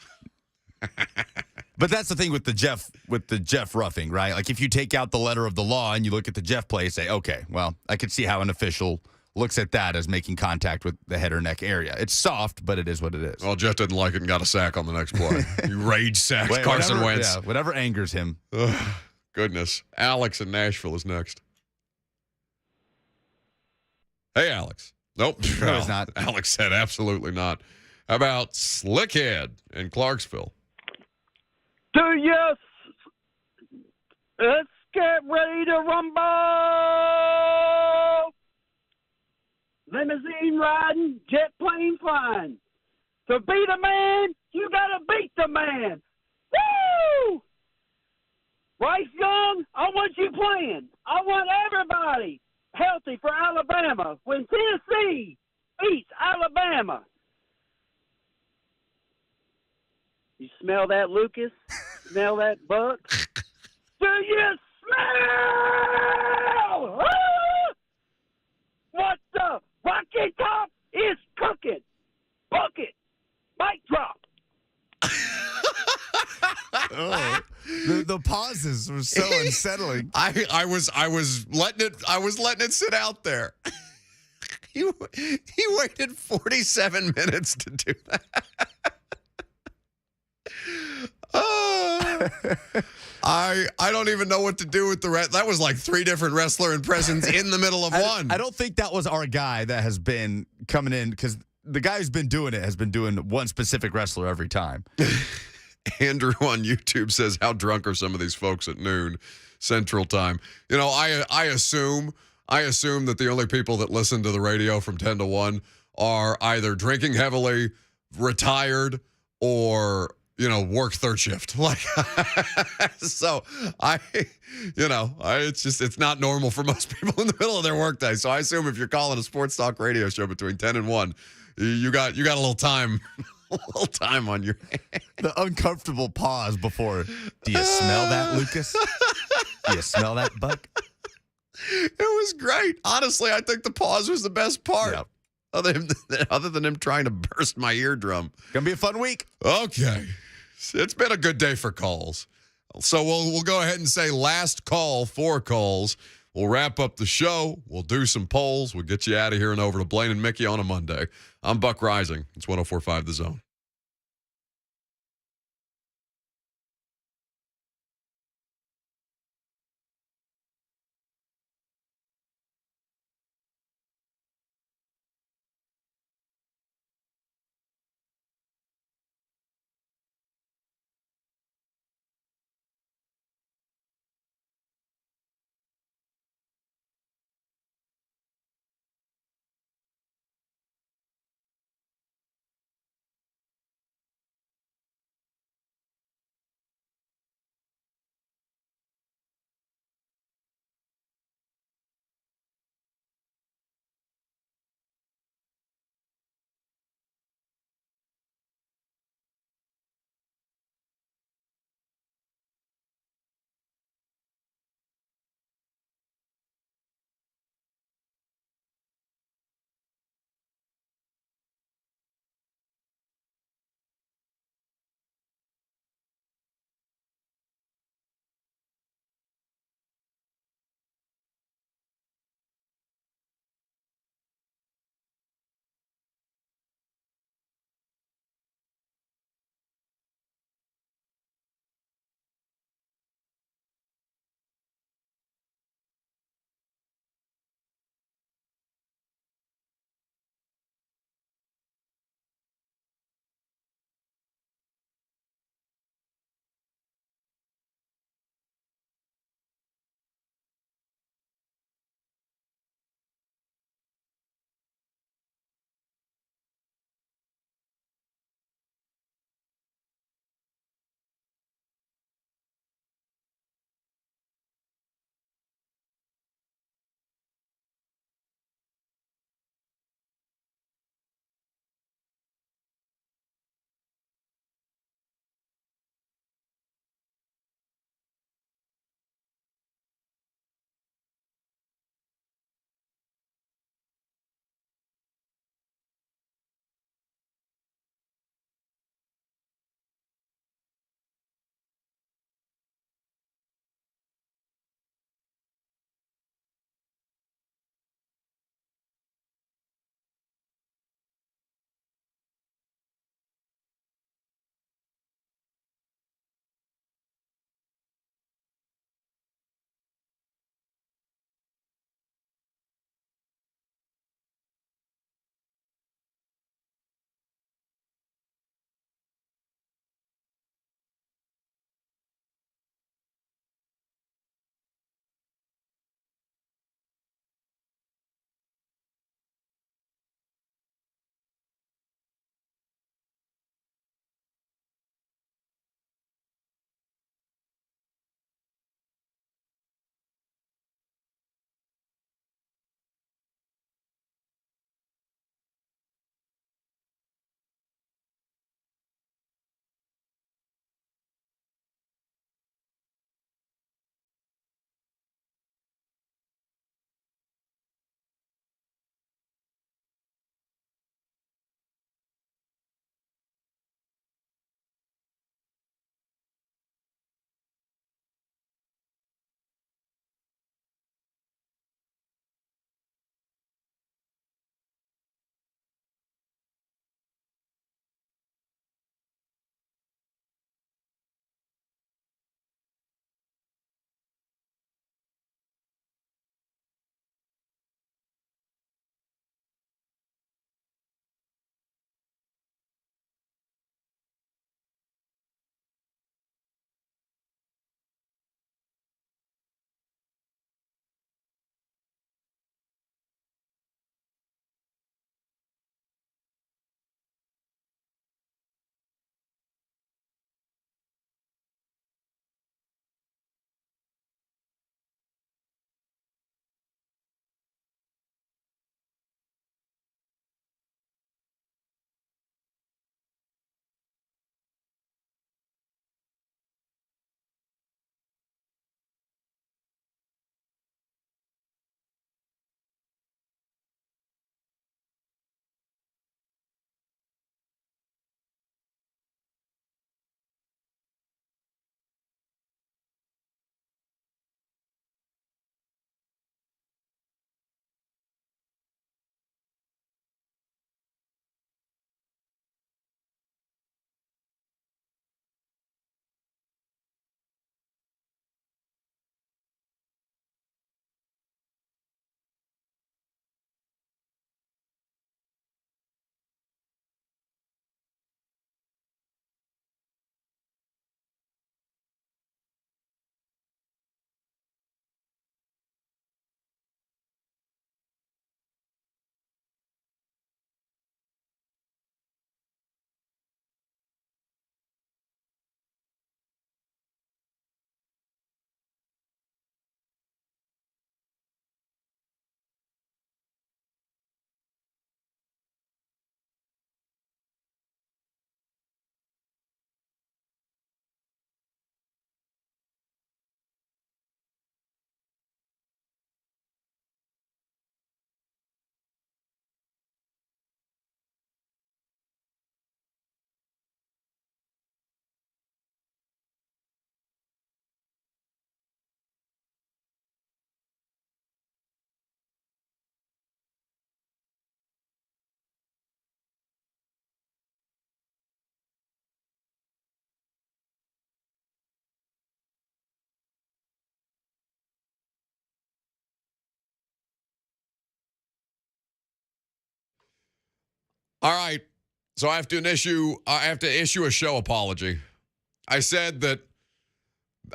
But that's the thing with the Jeff roughing, right? Like if you take out the letter of the law and you look at the Jeff play, say, okay, well, I could see how an official looks at that as making contact with the head or neck area. It's soft, but it is what it is. Well, Jeff didn't like it and got a sack on the next play. He rage sacked Carson Wentz. Yeah, whatever angers him. Ugh, goodness. Alex in Nashville is next. Hey, Alex. Nope. No, he's not. Alex said absolutely not. How about Slickhead in Clarksville? Let's get ready to rumble. Limousine riding, jet plane flying. To beat a man, you gotta beat the man. Woo! Bryce Young, I want you playing. I want everybody healthy for Alabama when Tennessee beats Alabama. You smell that, Lucas? Smell that, Buck? Do you smell? Ah! What the Rocky Top is cooking? Bucket. Mic drop. Oh, the pauses were so unsettling. I was letting it sit out there. He waited 47 minutes to do that. I don't even know what to do with the rest. That was like 3 different wrestler impressions in the middle of one. I don't think that was our guy that has been coming in, because the guy who's been doing it has been doing one specific wrestler every time. Andrew on YouTube says, how drunk are some of these folks at noon Central Time? You know, I assume that the only people that listen to the radio from 10 to 1 are either drinking heavily, retired, or, you know, work third shift. Like, so it's not normal for most people in the middle of their workday. So I assume if you're calling a sports talk radio show between 10 and 1, you got a little time. A little time on your hands. The uncomfortable pause before. Do you smell that, Lucas? Do you smell that, Buck? It was great. Honestly, I think the pause was the best part. Yep. Other than him trying to burst my eardrum. Gonna be a fun week. Okay. It's been a good day for calls. So we'll go ahead and say last call for calls. We'll wrap up the show. We'll do some polls. We'll get you out of here and over to Blaine and Mickey on a Monday. I'm Buck Rising. It's 104.5 The Zone. All right. So I have to issue a show apology. I said that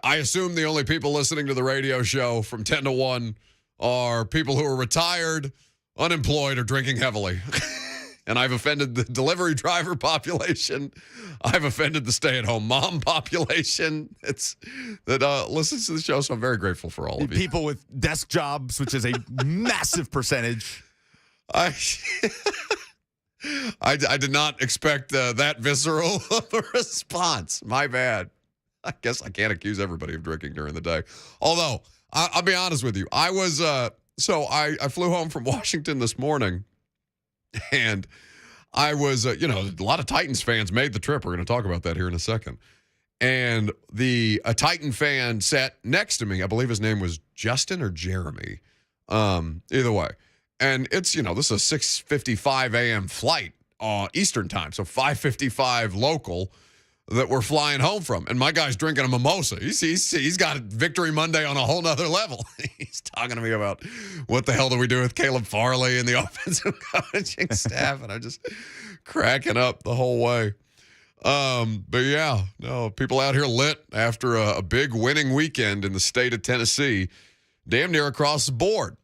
I assume the only people listening to the radio show from 10 to 1 are people who are retired, unemployed, or drinking heavily. And I've offended the delivery driver population. I've offended the stay-at-home mom population. That listens to the show, so I'm very grateful for all of you. People with desk jobs, which is a massive percentage. I did not expect that visceral of a response. My bad. I guess I can't accuse everybody of drinking during the day. Although, I'll be honest with you. I was, I flew home from Washington this morning, and I was, a lot of Titans fans made the trip. We're going to talk about that here in a second. And a Titan fan sat next to me. I believe his name was Justin or Jeremy. Either way. And it's, this is a 6:55 a.m. flight Eastern time, so 5:55 local that we're flying home from. And my guy's drinking a mimosa. He's got Victory Monday on a whole nother level. He's talking to me about what the hell do we do with Caleb Farley and the offensive coaching staff, and I'm just cracking up the whole way. But yeah, no, people out here lit after a big winning weekend in the state of Tennessee, damn near across the board.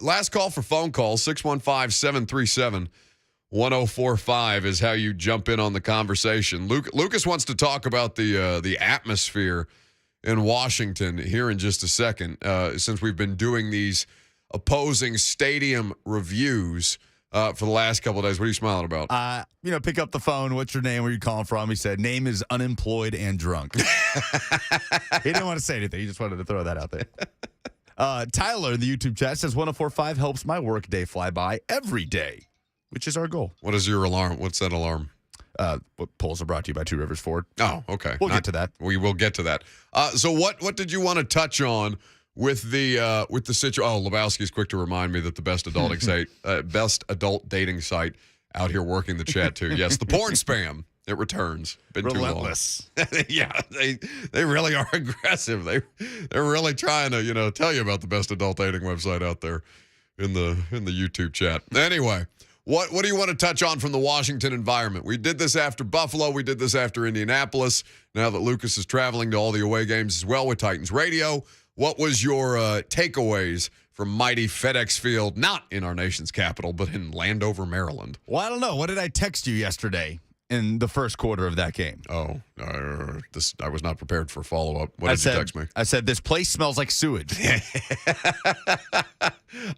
Last call for phone calls, 615-737-1045 is how you jump in on the conversation. Lucas wants to talk about the atmosphere in Washington here in just a second, since we've been doing these opposing stadium reviews for the last couple of days. What are you smiling about? Pick up the phone. What's your name? Where you calling from? He said, name is unemployed and drunk. He didn't want to say anything. He just wanted to throw that out there. Tyler in the YouTube chat says 104.5 helps my work day fly by every day, which is our goal. What is your alarm? What's that alarm? Polls are brought to you by Two Rivers Ford. Oh, okay. We'll get to that. We will get to that. So what did you want to touch on with the situation? Oh, Lebowski's quick to remind me that the best adult dating site out here working the chat too. Yes, the porn spam. It returns. Been relentless. Too long. Yeah, they really are aggressive. They're really trying to tell you about the best adult dating website out there in the YouTube chat. Anyway, what do you want to touch on from the Washington environment? We did this after Buffalo. We did this after Indianapolis. Now that Lucas is traveling to all the away games as well with Titans Radio, what was your takeaways from mighty FedEx Field, not in our nation's capital, but in Landover, Maryland? Well, I don't know. What did I text you yesterday in the first quarter of that game? Oh, I was not prepared for follow-up. What did you text me? I said, this place smells like sewage.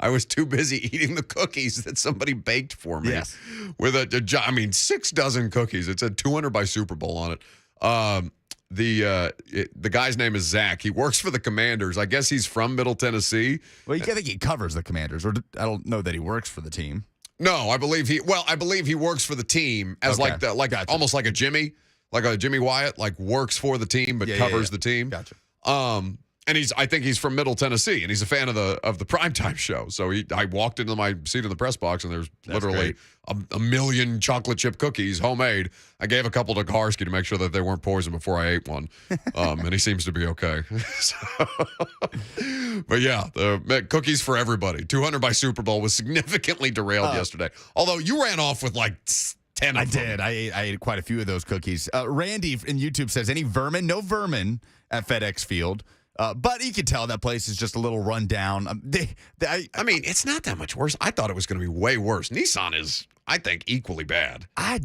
I was too busy eating the cookies that somebody baked for me. Yes. With 6 dozen cookies. It said 200 by Super Bowl on it. The guy's name is Zach. He works for the Commanders. I guess he's from Middle Tennessee. Well, I think he covers the Commanders, or I don't know that he works for the team. No, I believe he works for the team as Gotcha. Almost like a Jimmy Wyatt, works for the team but covers the team. Gotcha. And I think he's from Middle Tennessee, and he's a fan of the primetime show. So I walked into my seat in the press box, and there's literally a million chocolate chip cookies, homemade. I gave a couple to Karski to make sure that they weren't poisoned before I ate one, and he seems to be okay. But yeah, the cookies for everybody. 200 by Super Bowl was significantly derailed yesterday. Although you ran off with 10 of them. I did. I ate quite a few of those cookies. Randy in YouTube says, any vermin? No vermin at FedEx Field. But you can tell that place is just a little run down. It's not that much worse. I thought it was going to be way worse. Nissan is, I think, equally bad. I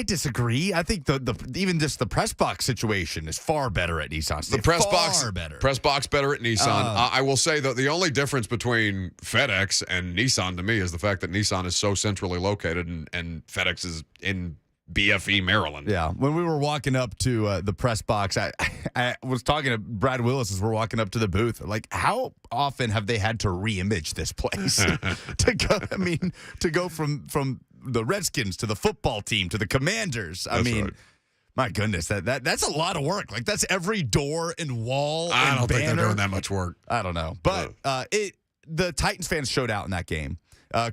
disagree. I think even just the press box situation is far better at Nissan. The press box better. Press box better at Nissan. I will say that the only difference between FedEx and Nissan to me is the fact that Nissan is so centrally located and FedEx is in BFE, Maryland. Yeah. When we were walking up to the press box, I was talking to Brad Willis as we're walking up to the booth. How often have they had to re-image this place to go from the Redskins to the football team to the Commanders? Right. My goodness, that's a lot of work. That's every door and wall. I don't banner. think they're doing that much work. I don't know, but the Titans fans showed out in that game.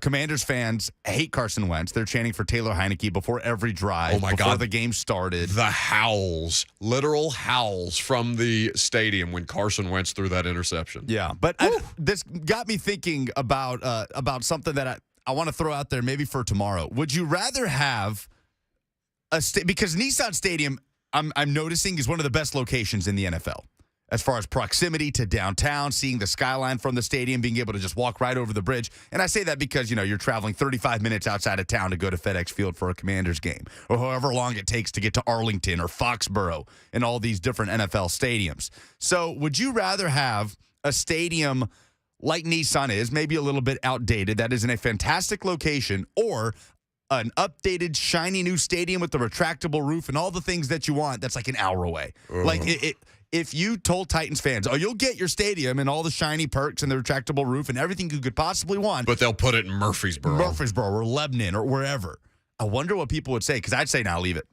Commanders fans hate Carson Wentz. They're chanting for Taylor Heineke before every drive. Before the game started. The howls, literal howls from the stadium when Carson Wentz threw that interception. Yeah, but this got me thinking about something that I want to throw out there maybe for tomorrow. Would you rather have because Nissan Stadium, I'm noticing, is one of the best locations in the NFL as far as proximity to downtown, seeing the skyline from the stadium, being able to just walk right over the bridge. And I say that because, you're traveling 35 minutes outside of town to go to FedEx Field for a Commanders game, or however long it takes to get to Arlington or Foxborough and all these different NFL stadiums. So would you rather have a stadium like Nissan is, maybe a little bit outdated, that is in a fantastic location, or an updated, shiny new stadium with the retractable roof and all the things that you want that's like an hour away? Like, if you told Titans fans, you'll get your stadium and all the shiny perks and the retractable roof and everything you could possibly want. But they'll put it in Murfreesboro. Or Lebanon or wherever. I wonder what people would say, because I'd say, leave it.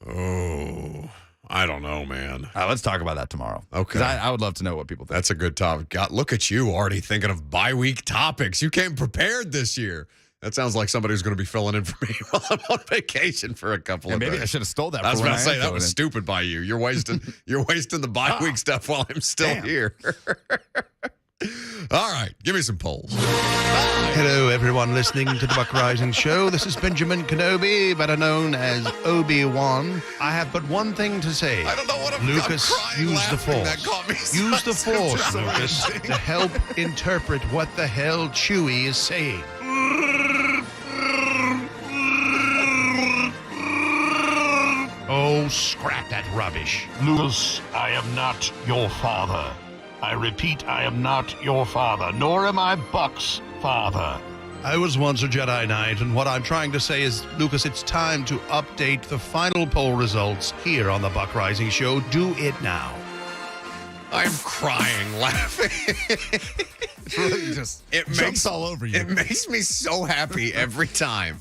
Oh, I don't know, man. Let's talk about that tomorrow. Okay. I would love to know what people think. That's a good topic. God, look at you already thinking of bye-week topics. You came prepared this year. That sounds like somebody who's going to be filling in for me while I'm on vacation for a couple of days. Maybe I should have stole that. I was about to say, that was stupid by you. You're wasting the bye week stuff while I'm still here. All right, give me some polls. Hello, everyone listening to the Buck Rising Show. This is Benjamin Kenobi, better known as Obi-Wan. I have but one thing to say. I don't know what I'm Lucas, crying, use the laughing. That Force. got me Use the so Force, sorry. Lucas, to help interpret what the hell Chewie is saying. Oh, scrap that rubbish. Lucas, I am not your father. I repeat, I am not your father, nor am I Buck's father. I was once a Jedi Knight, and what I'm trying to say is, Lucas, it's time to update the final poll results here on the Buck Rising Show. Do it now. I'm crying, laughing. It's really just jumps all over you. It makes me so happy every time.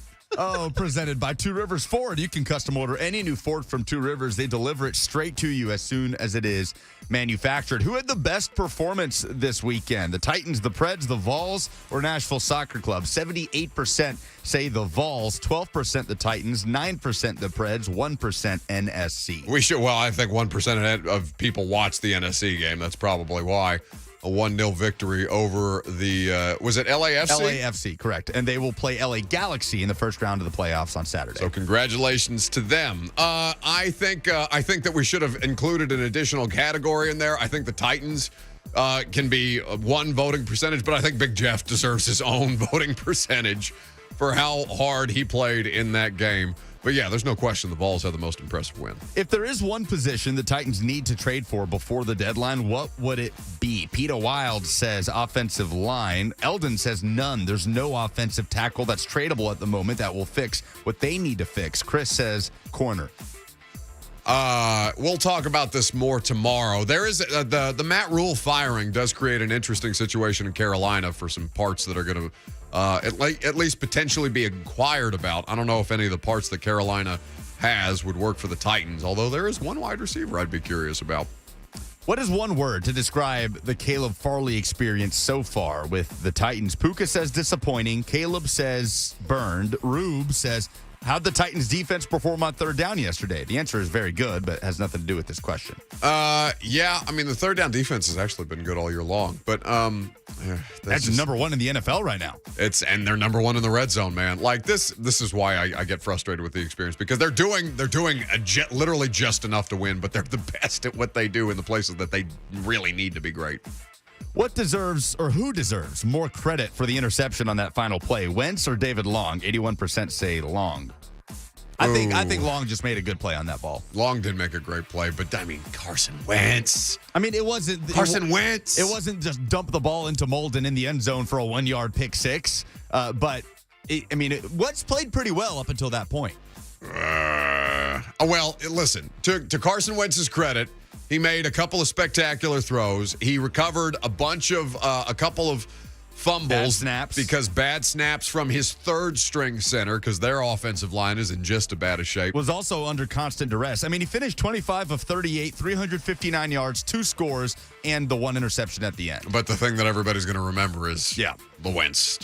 Presented by Two Rivers Ford. You can custom order any new Ford from Two Rivers. They deliver it straight to you as soon as it is manufactured. Who had the best performance this weekend? The Titans, the Preds, the Vols, or Nashville Soccer Club? 78% say the Vols, 12% the Titans, 9% the Preds, 1% NSC. I think 1% of people watch the NSC game. That's probably why. A 1-0 victory over the, was it LAFC? LAFC, correct. And they will play LA Galaxy in the first round of the playoffs on Saturday. So congratulations to them. I think that we should have included an additional category in there. I think the Titans can be one voting percentage, but I think Big Jeff deserves his own voting percentage for how hard he played in that game. But yeah, there's no question the Vols had the most impressive win. If there is one position the Titans need to trade for before the deadline, what would it be? Peter Wild says offensive line. Eldon says none. There's no offensive tackle that's tradable at the moment that will fix what they need to fix. Chris says corner. We'll talk about this more tomorrow. There is the Matt Rule firing does create an interesting situation in Carolina for some parts that are going to at least potentially be inquired about. I don't know if any of the parts that Carolina has would work for the Titans, although there is one wide receiver I'd be curious about. What is one word to describe the Caleb Farley experience so far with the Titans? Puka says disappointing. Caleb says burned. Rube says, how'd the Titans defense perform on third down yesterday? The answer is very good, but has nothing to do with this question. Yeah, I mean, the third down defense has actually been good all year long, but that's number one in the NFL right now. And they're number one in the red zone, man. Like this is why I get frustrated with the experience, because they're doing literally just enough to win, but they're the best at what they do in the places that they really need to be great. Who deserves more credit for the interception on that final play? Wentz or David Long? 81% say Long. I think Long just made a good play on that ball. Long did make a great play, but I mean, Carson Wentz. I mean, it wasn't Wentz. It wasn't just dump the ball into Molden in the end zone for a 1-yard pick six. But Wentz played pretty well up until that point. Listen, to Carson Wentz's credit, he made a couple of spectacular throws. He recovered a couple of fumbles. Bad snaps. Because bad snaps from his third string center, because their offensive line is in just as bad a shape. Was also under constant duress. I mean, he finished 25 of 38, 359 yards, 2 scores, and the 1 interception at the end. But the thing that everybody's going to remember is the Wentz.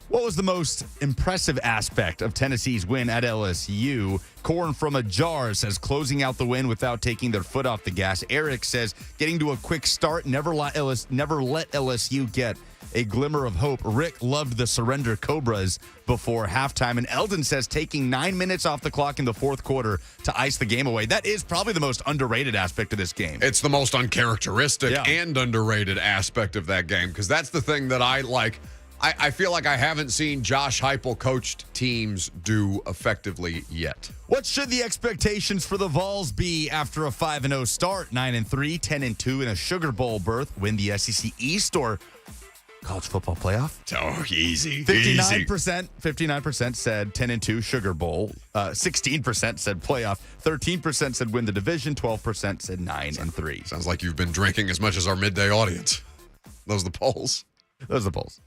What was the most impressive aspect of Tennessee's win at LSU? Corn from a Jar says closing out the win without taking their foot off the gas. Eric says getting to a quick start, never let LSU get a glimmer of hope. Rick loved the surrender Cobras before halftime. And Eldon says taking 9 minutes off the clock in the fourth quarter to ice the game away. That is probably the most underrated aspect of this game. It's the most uncharacteristic and underrated aspect of that game, because that's the thing that I like. I feel like I haven't seen Josh Heupel coached teams do effectively yet. What should the expectations for the Vols be after a 5-0 start? 9-3, 10-2 in a Sugar Bowl berth. Win the SEC East or college football playoff? Oh, easy. 59% said 10-2 Sugar Bowl. 16% said playoff. 13% said win the division. 12% said 9-3. Sounds like you've been drinking as much as our midday audience. Those are the polls. Those are the polls.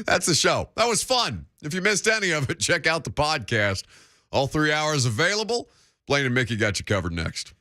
That's the show. That was fun. If you missed any of it, check out the podcast. All 3 hours available. Blaine and Mickey got you covered next.